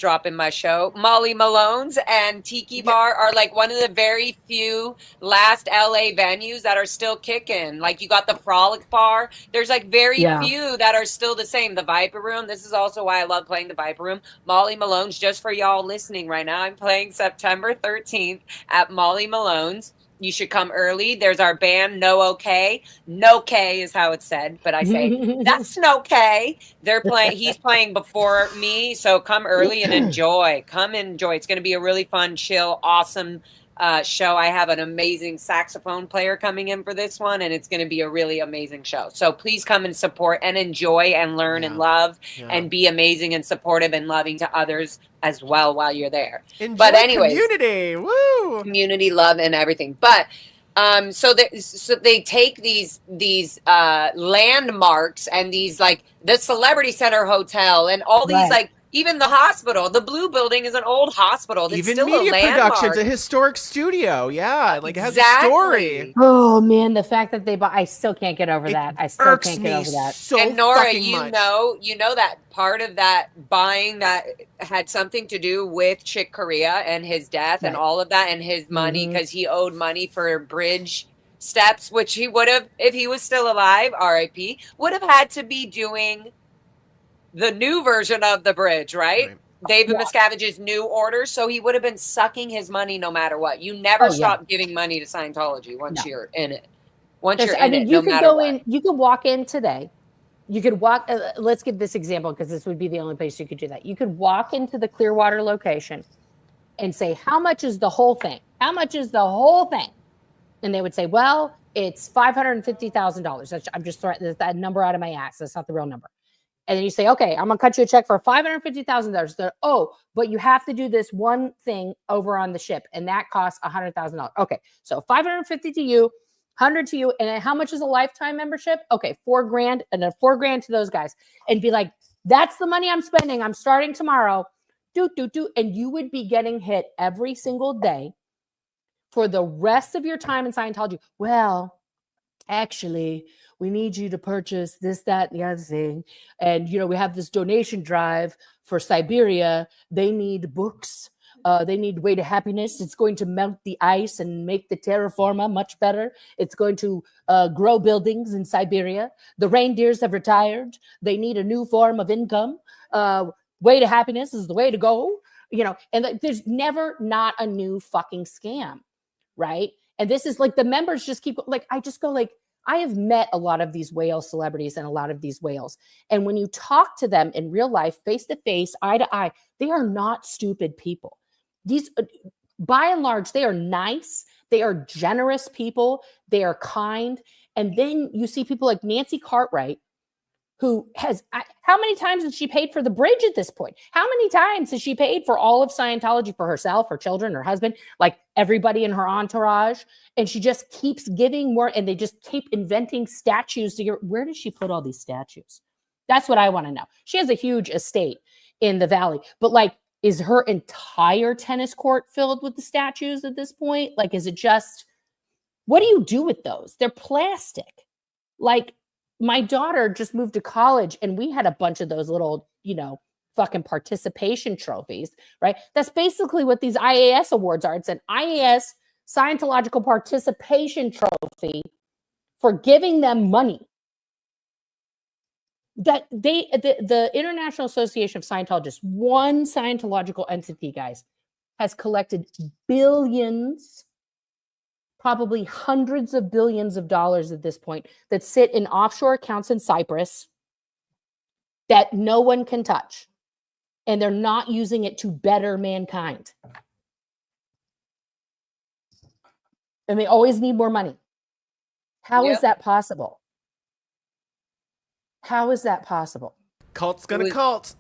Speaker 1: dropping my show. Molly Malone's and Tiki Bar are like one of the very few last LA venues that are still kicking. Like you got the Frolic Bar. There's like very few that are still the same. The Viper Room. This is also why I love playing the Viper Room. Molly Malone's, just for y'all listening right now, I'm playing September 13th at Molly Malone's. You should come early. There's our band, No Okay. No K is how it's said, but I say that's no K. They're playing. He's playing before me, so come early and enjoy. Come enjoy. It's going to be a really fun, chill, awesome show. I have an amazing saxophone player coming in for this one, and it's going to be a really amazing show. So please come and support and enjoy and learn and love and be amazing and supportive and loving to others as well while you're there.
Speaker 2: Enjoy
Speaker 1: but anyways,
Speaker 2: community, woo!
Speaker 1: Community, love, and everything. But so they take these landmarks and these like the Celebrity Center Hotel and all these like. Even the hospital, the Blue Building is an old hospital. It's
Speaker 2: Even
Speaker 1: still
Speaker 2: media
Speaker 1: a
Speaker 2: productions, a historic studio. Yeah, like it has a story.
Speaker 8: Oh man, the fact that they bought, I still can't get over that. I still can't get over that.
Speaker 2: So
Speaker 1: and Nora,
Speaker 2: fucking much.
Speaker 1: you know that part of that buying that had something to do with Chick Corea and his death and all of that and his money because he owed money for bridge steps, which he would have, if he was still alive, RIP, would have had to be doing the new version of the bridge, right? David Miscavige's new order. So he would have been sucking his money no matter what. You never stop giving money to Scientology once you're in it. Once you're in it,
Speaker 8: you
Speaker 1: no
Speaker 8: could
Speaker 1: matter
Speaker 8: go
Speaker 1: what.
Speaker 8: in, you could walk in today. You could walk, let's give this example because this would be the only place you could do that. You could walk into the Clearwater location and say, how much is the whole thing? How much is the whole thing? And they would say, well, it's $550,000. I'm just throwing that number out of my ass. That's not the real number. And then you say, okay, I'm going to cut you a check for $550,000. Oh, but you have to do this one thing over on the ship, and that costs $100,000. Okay, so $550 to you, $100 to you, and then how much is a lifetime membership? Okay, $4,000, and then $4,000 to those guys, and be like, that's the money I'm spending. I'm starting tomorrow. And you would be getting hit every single day for the rest of your time in Scientology. Well, actually, we need you to purchase this, that, and the other thing. And, we have this donation drive for Siberia. They need books. They need Way to Happiness. It's going to melt the ice and make the terra firma much better. It's going to grow buildings in Siberia. The reindeers have retired. They need a new form of income. Way to Happiness is the way to go. And there's never not a new fucking scam, right? And this is like the members just keep like, I just go like, I have met a lot of these whale celebrities and a lot of these whales. And when you talk to them in real life, face to face, eye to eye, they are not stupid people. These, by and large, they are nice. They are generous people. They are kind. And then you see people like Nancy Cartwright, who has, how many times has she paid for the bridge at this point? How many times has she paid for all of Scientology for herself, her children, her husband, like everybody in her entourage? And she just keeps giving more, and they just keep inventing statues to get, where does she put all these statues? That's what I want to know. She has a huge estate in the Valley, but like, is her entire tennis court filled with the statues at this point? Like, is it just, what do you do with those? They're plastic. Like, my daughter just moved to college and we had a bunch of those little, fucking participation trophies, right? That's basically what these IAS awards are. It's an IAS Scientological participation trophy for giving them money. That the International Association of Scientologists, one Scientological entity, guys, has collected billions, probably hundreds of billions of dollars at this point that sit in offshore accounts in Cyprus that no one can touch. And they're not using it to better mankind. And they always need more money. How is that possible? How is that possible?
Speaker 2: Cult's gonna cult.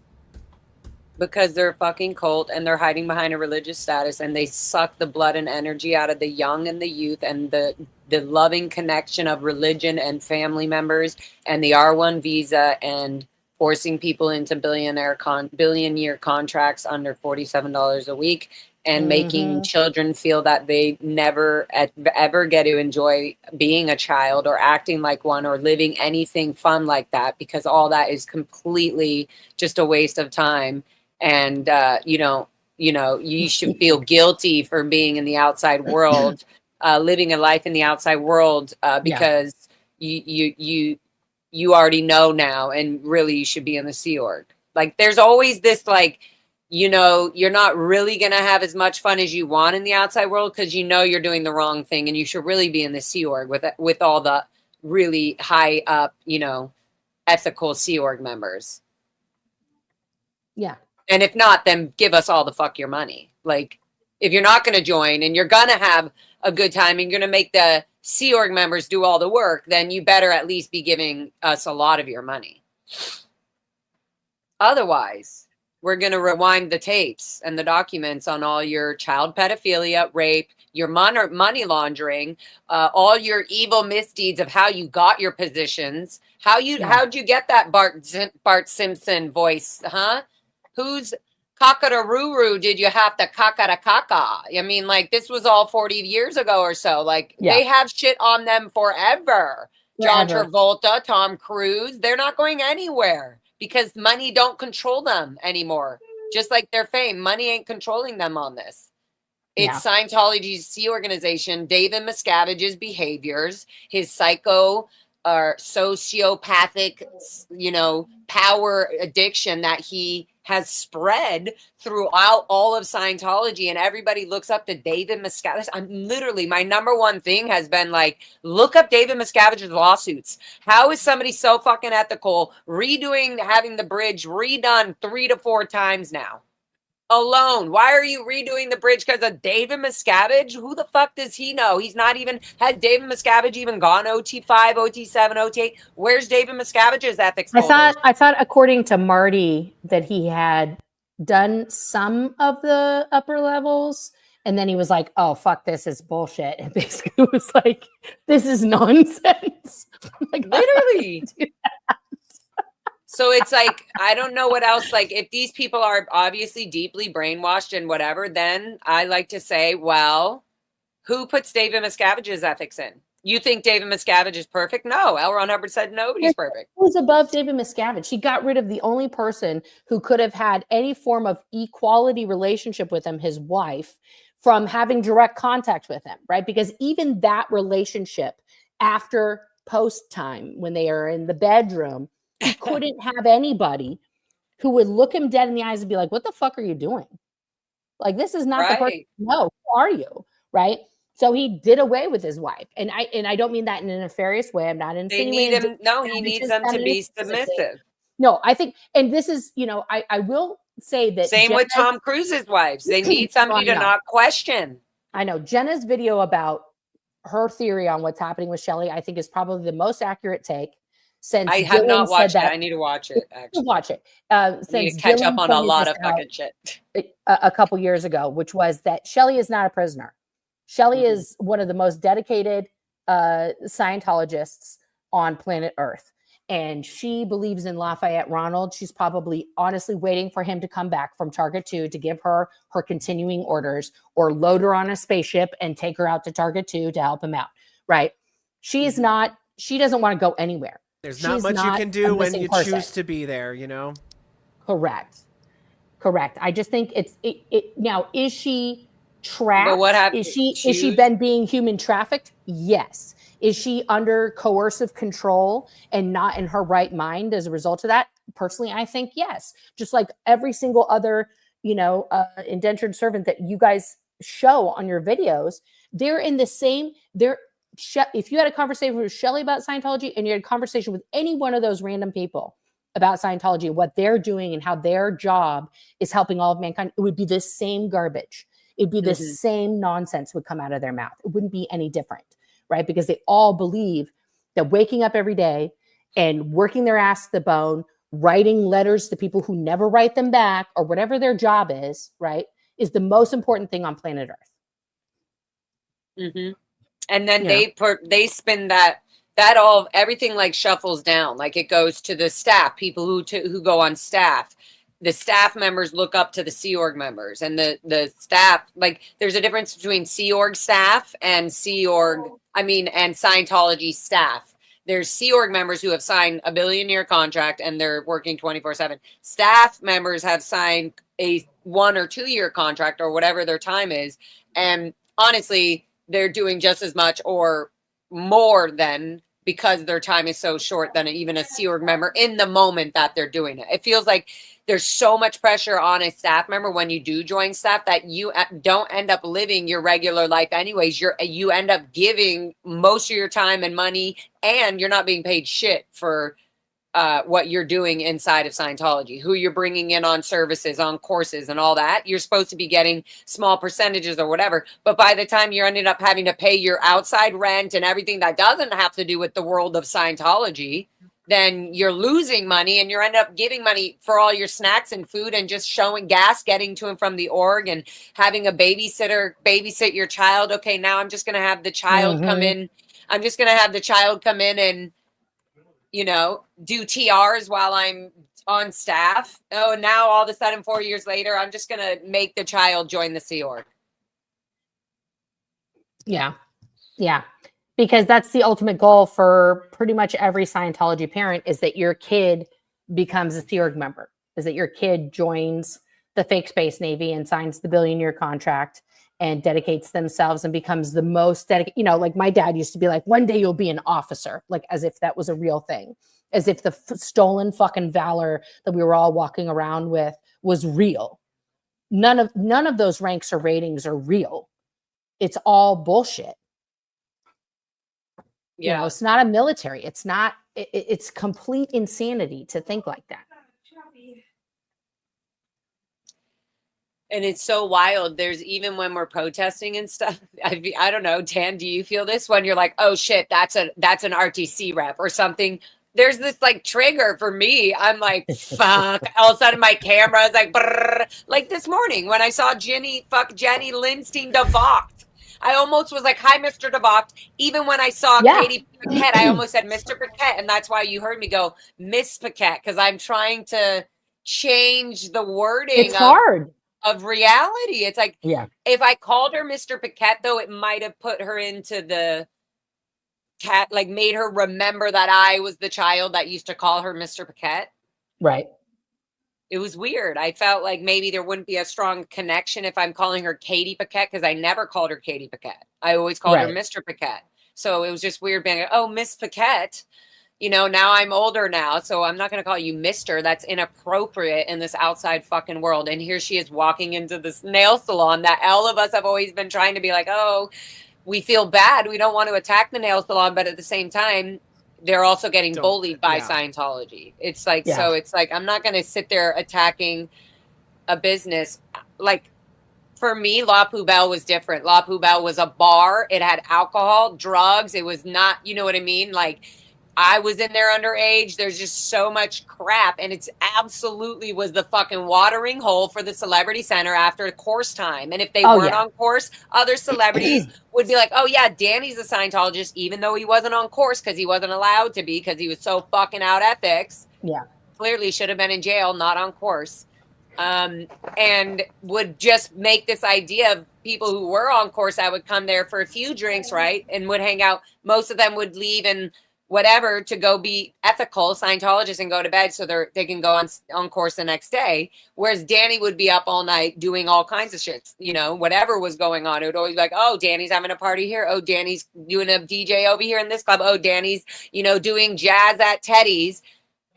Speaker 1: Because they're a fucking cult and they're hiding behind a religious status and they suck the blood and energy out of the young and the youth and the loving connection of religion and family members and the R1 visa and forcing people into billion-year contracts under $47 a week and making children feel that they never ever get to enjoy being a child or acting like one or living anything fun like that, because all that is completely just a waste of time. and you should feel guilty for being in the outside world, living a life in the outside world, because you already know now, and really you should be in the Sea Org. Like, there's always this, like, you're not really going to have as much fun as you want in the outside world because you're doing the wrong thing, and you should really be in the Sea Org with all the really high up, ethical Sea Org members.
Speaker 8: Yeah.
Speaker 1: And if not, then give us all the fuck your money. Like, if you're not going to join and you're going to have a good time and you're going to make the Sea Org members do all the work, then you better at least be giving us a lot of your money. Otherwise, we're going to rewind the tapes and the documents on all your child pedophilia, rape, your money laundering, all your evil misdeeds of how you got your positions. How'd you get that Bart Simpson voice, huh? Whose cock-a-da-roo-roo did you have to caca-da-caca? I mean, like, this was all 40 years ago or so. Like, they have shit on them forever. John Travolta, Tom Cruise, they're not going anywhere because money don't control them anymore. Just like their fame, money ain't controlling them on this. It's Scientology's Sea organization, David Miscavige's behaviors, his psycho or sociopathic, power addiction that he has spread throughout all of Scientology, and everybody looks up to David Miscavige. I'm literally, my number one thing has been like, look up David Miscavige's lawsuits. How is somebody so fucking ethical having the bridge redone 3 to 4 times now? Alone. Why are you redoing the bridge because of David Miscavige? Who the fuck does he know? He's not even, has David Miscavige even gone OT5, OT7, OT8? Where's David Miscavige's ethics?
Speaker 8: I thought according to Marty that he had done some of the upper levels, and then he was like, oh, fuck, this is bullshit. And basically was like, this is nonsense. Like,
Speaker 1: literally. So it's like, I don't know what else. Like, if these people are obviously deeply brainwashed and whatever, then I like to say, well, who puts David Miscavige's ethics in? You think David Miscavige is perfect? No. L. Ron Hubbard said nobody's perfect.
Speaker 8: Who's above David Miscavige? He got rid of the only person who could have had any form of equality relationship with him, his wife, from having direct contact with him, right? Because even that relationship after post time, when they are in the bedroom, he couldn't have anybody who would look him dead in the eyes and be like, what the fuck are you doing? Like, this is not the person. No, who are you? Right? So he did away with his wife. And I don't mean that in a nefarious way. I'm not insinuating.
Speaker 1: He needs them to be submissive.
Speaker 8: No, I think, and this is, I will say that.
Speaker 1: Same with Tom Cruise's wives. They need somebody to not question.
Speaker 8: I know. Jenna's video about her theory on what's happening with Shelley, I think, is probably the most accurate take. Since
Speaker 1: I have not watched it. I need to watch it, actually.
Speaker 8: Watch it.
Speaker 1: Since need to catch up on a lot of fucking shit.
Speaker 8: A couple years ago, which was that Shelley is not a prisoner. Shelley is one of the most dedicated Scientologists on planet Earth. And she believes in Lafayette Ronald. She's probably honestly waiting for him to come back from Target 2 to give her continuing orders or load her on a spaceship and take her out to Target 2 to help him out, right? She doesn't want to go anywhere.
Speaker 2: There's not much you can do when you choose to be there,
Speaker 8: Correct. I just think now, is she trapped?
Speaker 1: But what happened?
Speaker 8: Is she then being human trafficked? Yes. Is she under coercive control and not in her right mind as a result of that? Personally, I think yes. Just like every single other, indentured servant that you guys show on your videos, they're in the same, if you had a conversation with Shelley about Scientology and you had a conversation with any one of those random people about Scientology, what they're doing and how their job is helping all of mankind, it would be the same garbage. It'd be the same nonsense would come out of their mouth. It wouldn't be any different, right? Because they all believe that waking up every day and working their ass to the bone, writing letters to people who never write them back or whatever their job is, right, is the most important thing on planet Earth.
Speaker 1: Mm-hmm. And then they spin that everything like shuffles down, like it goes to the staff, people who go on staff. The staff members look up to the Sea Org members, and the staff, like, there's a difference between Sea Org staff and and Scientology staff. There's Sea Org members who have signed a billion-year contract and they're working 24/7. Staff members have signed a 1 or 2 year contract or whatever their time is. And honestly, they're doing just as much or more than, because their time is so short, than even a Sea Org member in the moment that they're doing it. It feels like there's so much pressure on a staff member when you do join staff that you don't end up living your regular life anyways. You end up giving most of your time and money, and you're not being paid shit for what you're doing inside of Scientology, who you're bringing in on services, on courses and all that. You're supposed to be getting small percentages or whatever. But by the time you're ended up having to pay your outside rent and everything that doesn't have to do with the world of Scientology, then you're losing money, and you're end up giving money for all your snacks and food and just showing gas, getting to and from the org, and having a babysitter babysit your child. Okay, now I'm just going to have the child come in. I'm just going to have the child come in and, you know, do TRs while I'm on staff. Oh, now all of a sudden, 4 years later, I'm just going to make the child join the Sea Org.
Speaker 8: Yeah. Yeah. Because that's the ultimate goal for pretty much every Scientology parent, is that your kid becomes a Sea Org member, is that your kid joins the fake space Navy and signs the billion-year contract and dedicates themselves and becomes the most dedicated. You know, like my dad used to be like, one day you'll be an officer, like as if that was a real thing, as if the stolen fucking valor that we were all walking around with was real. None of those ranks or ratings are real. It's all bullshit.
Speaker 1: Yeah.
Speaker 8: You know, it's not a military. It's not, it's complete insanity to think like that.
Speaker 1: And it's so wild. There's, even when we're protesting and stuff, I don't know, Dan, do you feel this when you're like, oh shit, that's an RTC rep or something? There's this like trigger for me. I'm like, fuck. All of a sudden my camera is like, brrr. Like this morning when I saw Jenny Lindstein DeVocht. I almost was like, hi, Mr. DeVocht. Even when I saw Katie Paquette, I almost said Mr. Paquette. And that's why you heard me go Miss Paquette, because I'm trying to change the wording.
Speaker 8: It's hard.
Speaker 1: Of reality. It's like,
Speaker 8: yeah,
Speaker 1: if I called her Mr. Paquette, though, it might have put her into the cat, like made her remember that I was the child that used to call her Mr. Paquette.
Speaker 8: Right.
Speaker 1: It was weird. I felt like maybe there wouldn't be a strong connection if I'm calling her Katie Paquette, because I never called her Katie Paquette. I always called her Mr. Paquette. So it was just weird being like, oh, Miss Paquette. You know, now I'm older now, so I'm not going to call you Mr. That's inappropriate in this outside fucking world. And here she is walking into this nail salon that all of us have always been trying to be like, oh, we feel bad. We don't want to attack the nail salon. But at the same time, they're also getting bullied by Scientology. It's like, so it's like, I'm not going to sit there attacking a business. Like, for me, La Poubelle was different. La Poubelle was a bar. It had alcohol, drugs. It was not, you know what I mean? Like, I was in there underage. There's just so much crap. And it's absolutely was the fucking watering hole for the celebrity center after course time. And if they weren't on course, other celebrities would be like, oh yeah, Danny's a Scientologist, even though he wasn't on course because he wasn't allowed to be, because he was so fucking out ethics.
Speaker 8: Yeah.
Speaker 1: Clearly should have been in jail, not on course. And would just make this idea of people who were on course that would come there for a few drinks, right? And would hang out. Most of them would leave and whatever to go be ethical Scientologists and go to bed so they can go on course the next day. Whereas Danny would be up all night doing all kinds of shit, you know, whatever was going on. It would always be like, oh, Danny's having a party here. Oh, Danny's doing a DJ over here in this club. Oh, Danny's, you know, doing jazz at Teddy's.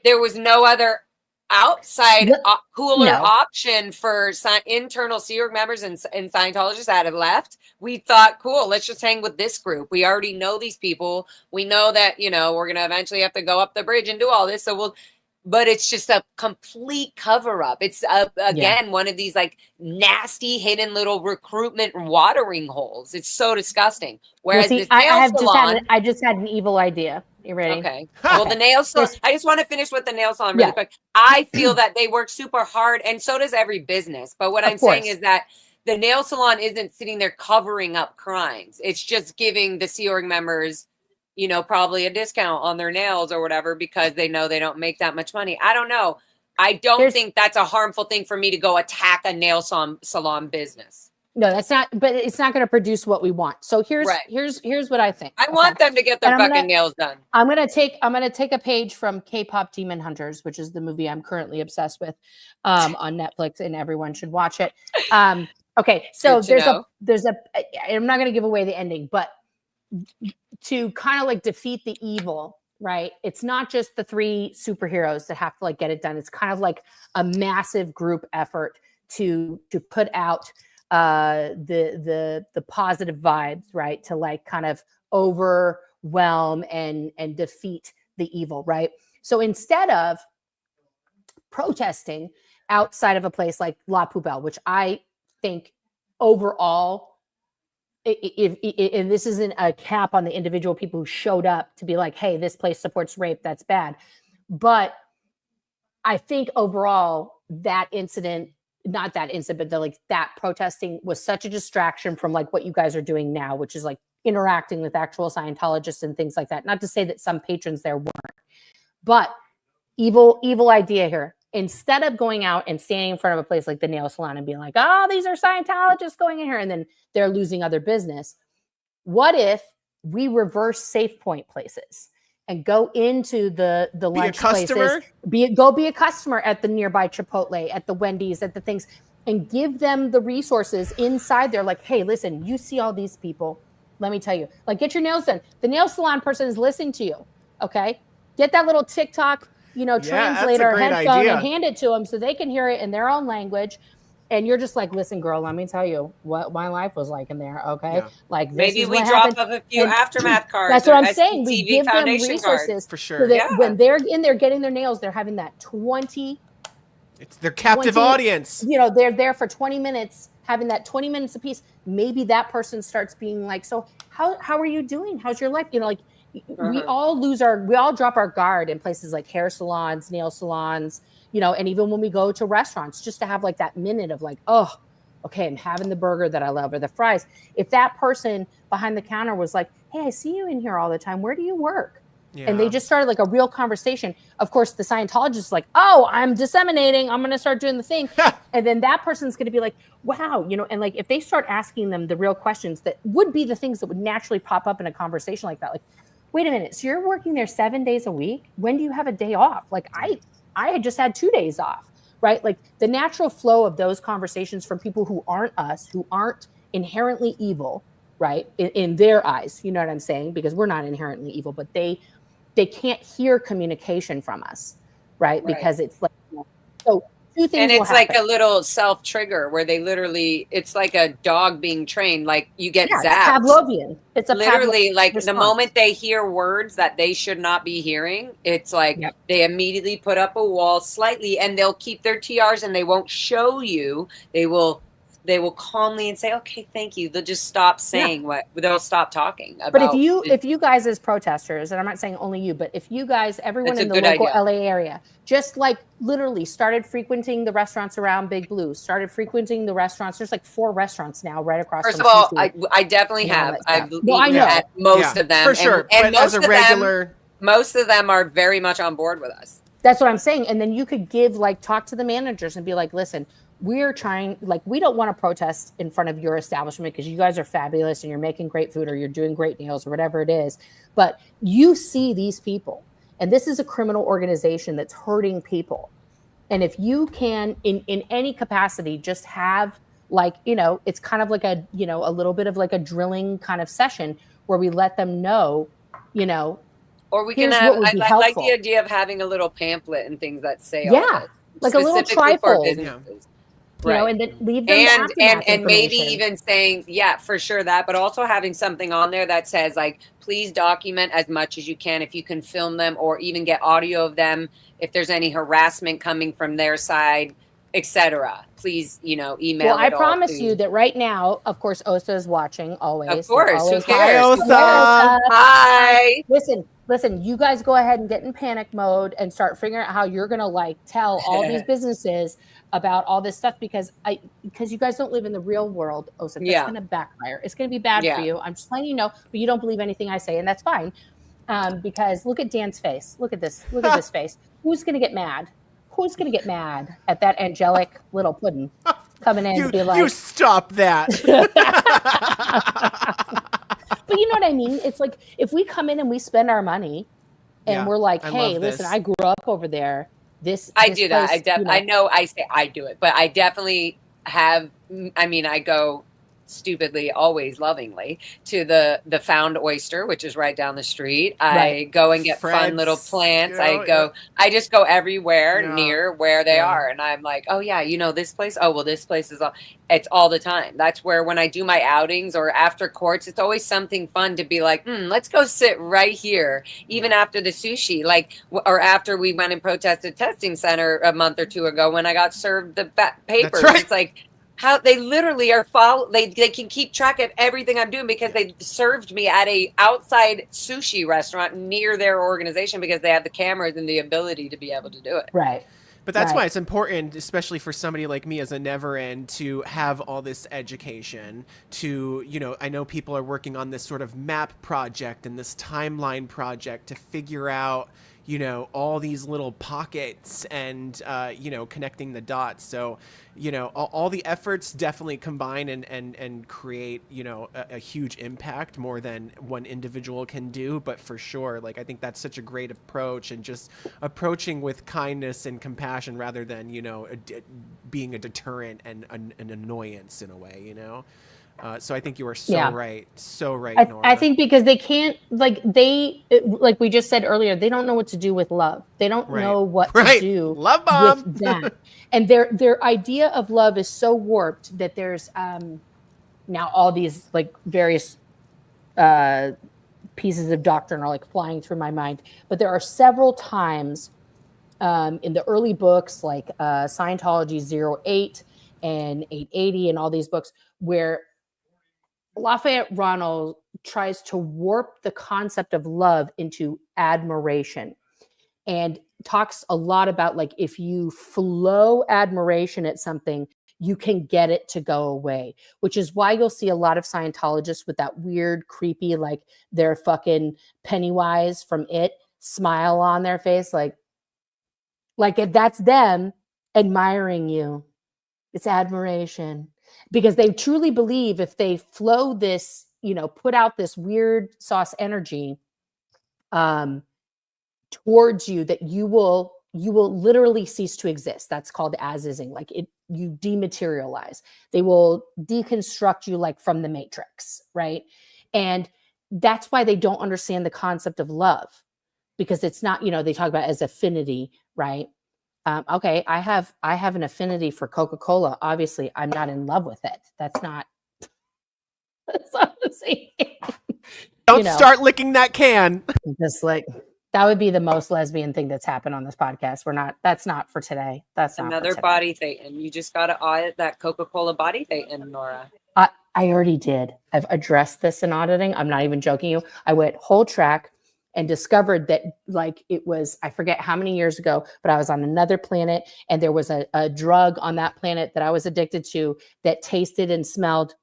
Speaker 1: There was no other outside cooler option for internal Sea Org members and Scientologists that have left. We thought, cool, let's just hang with this group. We already know these people. We know that, you know, we're going to eventually have to go up the bridge and do all this. So but it's just a complete cover up. It's again, one of these like nasty hidden little recruitment watering holes. It's so disgusting. Whereas this
Speaker 8: I just had an evil idea. You ready?
Speaker 1: Okay. Well, the nail salon, I just want to finish with the nail salon really quick. I feel that they work super hard, and so does every business. But what I'm saying is that the nail salon isn't sitting there covering up crimes. It's just giving the Sea Org members, you know, probably a discount on their nails or whatever, because they know they don't make that much money. I don't know. I don't think that's a harmful thing for me to go attack a nail salon business.
Speaker 8: No, that's not. But it's not going to produce what we want. So here's
Speaker 1: Right.
Speaker 8: here's what I think.
Speaker 1: I want them to get their
Speaker 8: And I'm
Speaker 1: fucking nails done.
Speaker 8: I'm gonna take a page from K-pop Demon Hunters, which is the movie I'm currently obsessed with on Netflix, and everyone should watch it. Okay, so there's a I'm not gonna give away the ending, but to kind of like defeat the evil, right? It's not just the 3 superheroes that have to like get it done. It's kind of like a massive group effort to put out the positive vibes, right? To like kind of overwhelm and defeat the evil, right? So instead of protesting outside of a place like La Poubelle, which I think overall, and this isn't a cap on the individual people who showed up to be like, hey, this place supports rape, that's bad. But I think overall that incident, not that incident, but that protesting was such a distraction from like what you guys are doing now, which is like interacting with actual Scientologists and things like that. Not to say that some patrons there weren't, but evil idea here. Instead of going out and standing in front of a place like the nail salon and being like, oh, these are Scientologists going in here, and then they're losing other business. What if we reverse safe point places and go into the lunch places, go be a customer at the nearby Chipotle, at the Wendy's, at the things, and give them the resources inside there. Like, hey, listen, you see all these people. Let me tell you, like, get your nails done. The nail salon person is listening to you. Okay. Get that little TikTok, translator headphone and hand it to them so they can hear it in their own language. And you're just like, listen, girl, let me tell you what my life was like in there. Okay. Yeah. Like,
Speaker 1: maybe we drop off a few aftermath cards.
Speaker 8: That's what I'm saying. We give them resources
Speaker 2: for sure.
Speaker 8: So that when they're in there getting their nails, they're having that 20.
Speaker 2: It's their captive audience.
Speaker 8: They're there for 20 minutes, having that 20 minutes apiece. Maybe that person starts being like, so how are you doing? How's your life? We all drop our guard in places like hair salons, nail salons, and even when we go to restaurants, just to have like that minute of like, oh, okay, I'm having the burger that I love or the fries. If that person behind the counter was like, hey, I see you in here all the time. Where do you work? Yeah. And they just started like a real conversation. Of course, the Scientologist is like, oh, I'm disseminating. I'm going to start doing the thing. And then that person's going to be like, wow, and like if they start asking them the real questions that would be the things that would naturally pop up in a conversation like that, like, wait a minute, so you're working there 7 days a week? When do you have a day off? Like I had just had 2 days off, right? Like the natural flow of those conversations from people who aren't us, who aren't inherently evil, right? In their eyes, you know what I'm saying? Because we're not inherently evil, but they can't hear communication from us, right? Because it's like, so two things.
Speaker 1: And it's like a little self trigger where they literally, it's like a dog being trained. Like you get zapped.
Speaker 8: It's Pavlovian. It's a
Speaker 1: literally
Speaker 8: Pavlovian
Speaker 1: like
Speaker 8: response.
Speaker 1: the moment they hear words that they should not be hearing, it's like they immediately put up a wall slightly, and they'll keep their TRs and they won't show you. They will calmly and say, okay, thank you. They'll just stop saying they'll stop talking about.
Speaker 8: But if you guys as protesters, and I'm not saying only you, but if you guys, everyone in the local LA area, just like literally started frequenting the restaurants around Big Blue, started frequenting the restaurants. There's like 4 restaurants now right across.
Speaker 1: First of all, I definitely have. I've eaten at most of them.
Speaker 2: For sure.
Speaker 1: And
Speaker 2: most of regular...
Speaker 1: most of them are very much on board with us.
Speaker 8: That's what I'm saying. And then you could talk to the managers and be like, listen, we're trying, like, we don't want to protest in front of your establishment because you guys are fabulous and you're making great food or you're doing great nails or whatever it is. But you see these people, and this is a criminal organization that's hurting people. And if you can, in any capacity, just have like, it's kind of like a little bit of like a drilling kind of session where we let them know,
Speaker 1: or we can have, I like the idea of having a little pamphlet and things that say all of it,
Speaker 8: like a little trifold.
Speaker 1: Right.
Speaker 8: And then leave them
Speaker 1: and maybe even saying, for sure that, but also having something on there that says like, please document as much as you can. If you can film them or even get audio of them, if there's any harassment coming from their side, etc. Please, email.
Speaker 8: Well, I promise you that right now, of course, Osa is watching always.
Speaker 1: Of course.
Speaker 8: Always.
Speaker 1: Who cares?
Speaker 8: Hi, Osa.
Speaker 1: Hi.
Speaker 8: Listen, you guys go ahead and get in panic mode and start figuring out how you're going to like tell all these businesses about all this stuff because you guys don't live in the real world, Osa. That's going to backfire. It's going to be bad for you. I'm just letting you know, but you don't believe anything I say, and that's fine. Because look at Dan's face. Look at this. Look at this face. Who's going to get mad? Who's going to get mad at that angelic little pudding? coming in to be like,
Speaker 2: you stop that.
Speaker 8: But you know what I mean? It's like if we come in and we spend our money and we're like, hey, listen, I grew up over there.
Speaker 1: I do that. I know I say I do it, but I definitely have. I mean, I go stupidly, always lovingly to the Found Oyster, which is right down the street. I go and get fun little plants. I just go everywhere near where they are, and I'm like, oh yeah, you know this place. Oh well, this place is it's all the time. That's where when I do my outings or after courts, it's always something fun to be like, let's go sit right here. Even after the sushi, like, or after we went and protested testing center a month or two ago when I got served the papers.
Speaker 2: Right.
Speaker 1: It's like, how they literally are they can keep track of everything I'm doing because they served me at a outside sushi restaurant near their organization because they have the cameras and the ability to be able to do it.
Speaker 8: Right.
Speaker 2: But that's why it's important, especially for somebody like me as a never end, to have all this education to, you know, I know people are working on this sort of map project and this timeline project to figure out, you know, all these little pockets and, you know, connecting the dots. So, you know, all the efforts definitely combine and create, you know, a huge impact more than one individual can do. But for sure, like, I think that's such a great approach, and just approaching with kindness and compassion rather than, you know, being a deterrent and an annoyance in a way, you know? So I think you are so right. So right, Nora.
Speaker 8: I think because they can't, like we just said earlier, they don't know what to do with love. They don't know what to do
Speaker 2: love bomb.
Speaker 8: with that. And their idea of love is so warped that there's now all these like various pieces of doctrine are like flying through my mind. But there are several times in the early books like Scientology 08 and 880 and all these books where Lafayette Ronald tries to warp the concept of love into admiration and talks a lot about like if you flow admiration at something, you can get it to go away, which is why you'll see a lot of Scientologists with that weird, creepy, like they're fucking Pennywise from It smile on their face. Like if that's them admiring you, it's admiration. Because they truly believe if they flow this, you know, put out this weird sauce energy towards you, that you will literally cease to exist. That's called as-ising. Like you dematerialize. They will deconstruct you like from the Matrix, right? And that's why they don't understand the concept of love, because it's not, you know, they talk about it as affinity, right? Okay, I have an affinity for Coca-Cola. Obviously, I'm not in love with it. That's not the same thing.
Speaker 2: Don't start licking that can.
Speaker 8: Just like that would be the most lesbian thing that's happened on this podcast. That's not for today. That's not
Speaker 1: another body Thetan. You just got to audit that Coca-Cola body Thetan, Nora.
Speaker 8: I already did. I've addressed this in auditing. I'm not even joking you. I went whole track and discovered that, like, it was, I forget how many years ago, but I was on another planet and there was a drug on that planet that I was addicted to that tasted and smelled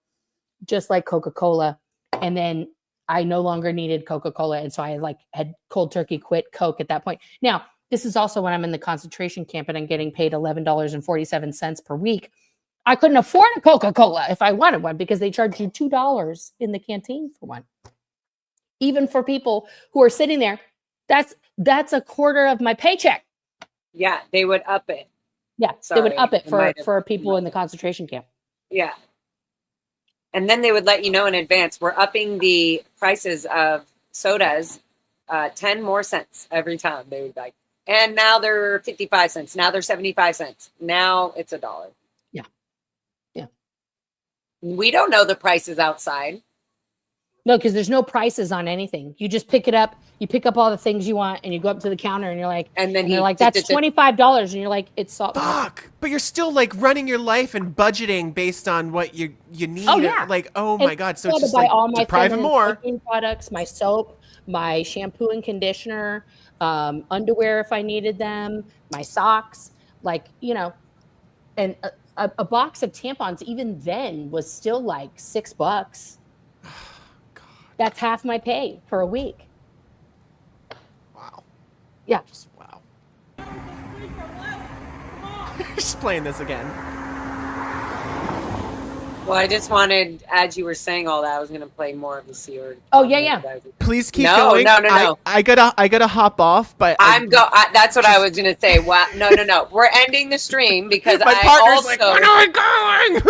Speaker 8: just like Coca-Cola. And then I no longer needed Coca-Cola. And so I had cold turkey quit Coke at that point. Now, this is also when I'm in the concentration camp and I'm getting paid $11.47 per week. I couldn't afford a Coca-Cola if I wanted one because they charge you $2 in the canteen for one. Even for people who are sitting there, that's a quarter of my paycheck.
Speaker 1: Yeah, they would up it.
Speaker 8: Yeah, they would up it for people in the concentration camp.
Speaker 1: Yeah. And then they would let you know in advance, we're upping the prices of sodas 10 more cents every time. They would be like, and now they're 55 cents. Now they're 75 cents. Now it's $1.
Speaker 8: Yeah. Yeah.
Speaker 1: We don't know the prices outside.
Speaker 8: No, because there's no prices on anything. You just pick it up. You pick up all the things you want, and you go up to the counter, and you're like, you're like, that's $25, and you're like, it's salt.
Speaker 2: Fuck! But you're still like running your life and budgeting based on what you need.
Speaker 8: Oh yeah.
Speaker 2: Like, oh my god! So it's just
Speaker 8: buy
Speaker 2: like
Speaker 8: all my
Speaker 2: deprive them more
Speaker 8: products, my soap, my shampoo and conditioner, underwear if I needed them, my socks, like, you know, and a box of tampons even then was still like $6. That's half my pay for a week.
Speaker 2: Wow.
Speaker 8: Yeah.
Speaker 2: Just wow. Just playing this again.
Speaker 1: Well, I just wanted, as you were saying all that, I was going to play more of the Sea Org.
Speaker 8: Oh, yeah.
Speaker 2: Please keep
Speaker 1: No,
Speaker 2: going.
Speaker 1: no.
Speaker 2: I gotta hop off, but
Speaker 1: that's what I was going to say. Wow. No. We're ending the stream because
Speaker 2: my partner's like, when are we going?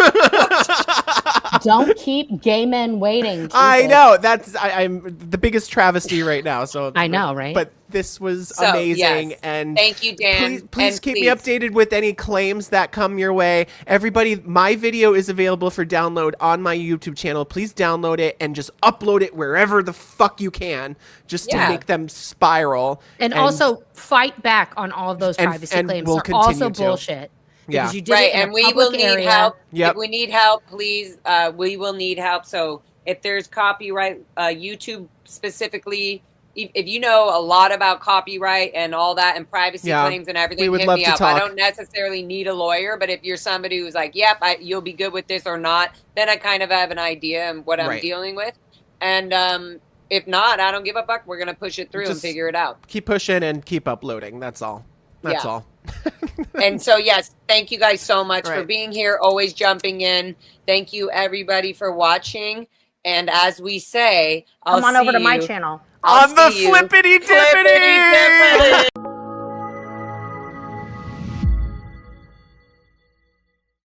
Speaker 8: Don't keep gay men waiting.
Speaker 2: I know I'm the biggest travesty right now. So
Speaker 8: I know, right?
Speaker 2: But this was amazing,
Speaker 1: yes.
Speaker 2: and
Speaker 1: thank you, Dan.
Speaker 2: Please keep me updated with any claims that come your way. Everybody, my video is available for download on my YouTube channel. Please download it and just upload it wherever the fuck you can, just to make them spiral.
Speaker 8: And also fight back on all of those privacy claims.
Speaker 2: We'll
Speaker 8: They're also
Speaker 2: continue to.
Speaker 8: bullshit.
Speaker 2: Yeah,
Speaker 8: you did it in
Speaker 1: and
Speaker 8: a
Speaker 1: we will
Speaker 8: public
Speaker 1: need
Speaker 8: area.
Speaker 1: help.
Speaker 2: Yep.
Speaker 1: If we need help, please, we will need help. So if there's copyright, YouTube specifically, if you know a lot about copyright and all that and privacy claims and everything,
Speaker 2: we would
Speaker 1: hit
Speaker 2: love
Speaker 1: me
Speaker 2: to
Speaker 1: up.
Speaker 2: talk.
Speaker 1: I don't necessarily need a lawyer, but if you're somebody who's like, yep, you'll be good with this or not, then I kind of have an idea of what I'm dealing with. And if not, I don't give a fuck. We're going to push it through and figure it out.
Speaker 2: Keep pushing and keep uploading. That's all. That's all.
Speaker 1: And so, yes, thank you guys so much for being here, always jumping in. Thank you, everybody, for watching. And as we say,
Speaker 8: Come on over to my channel.
Speaker 2: On the flippity dippity!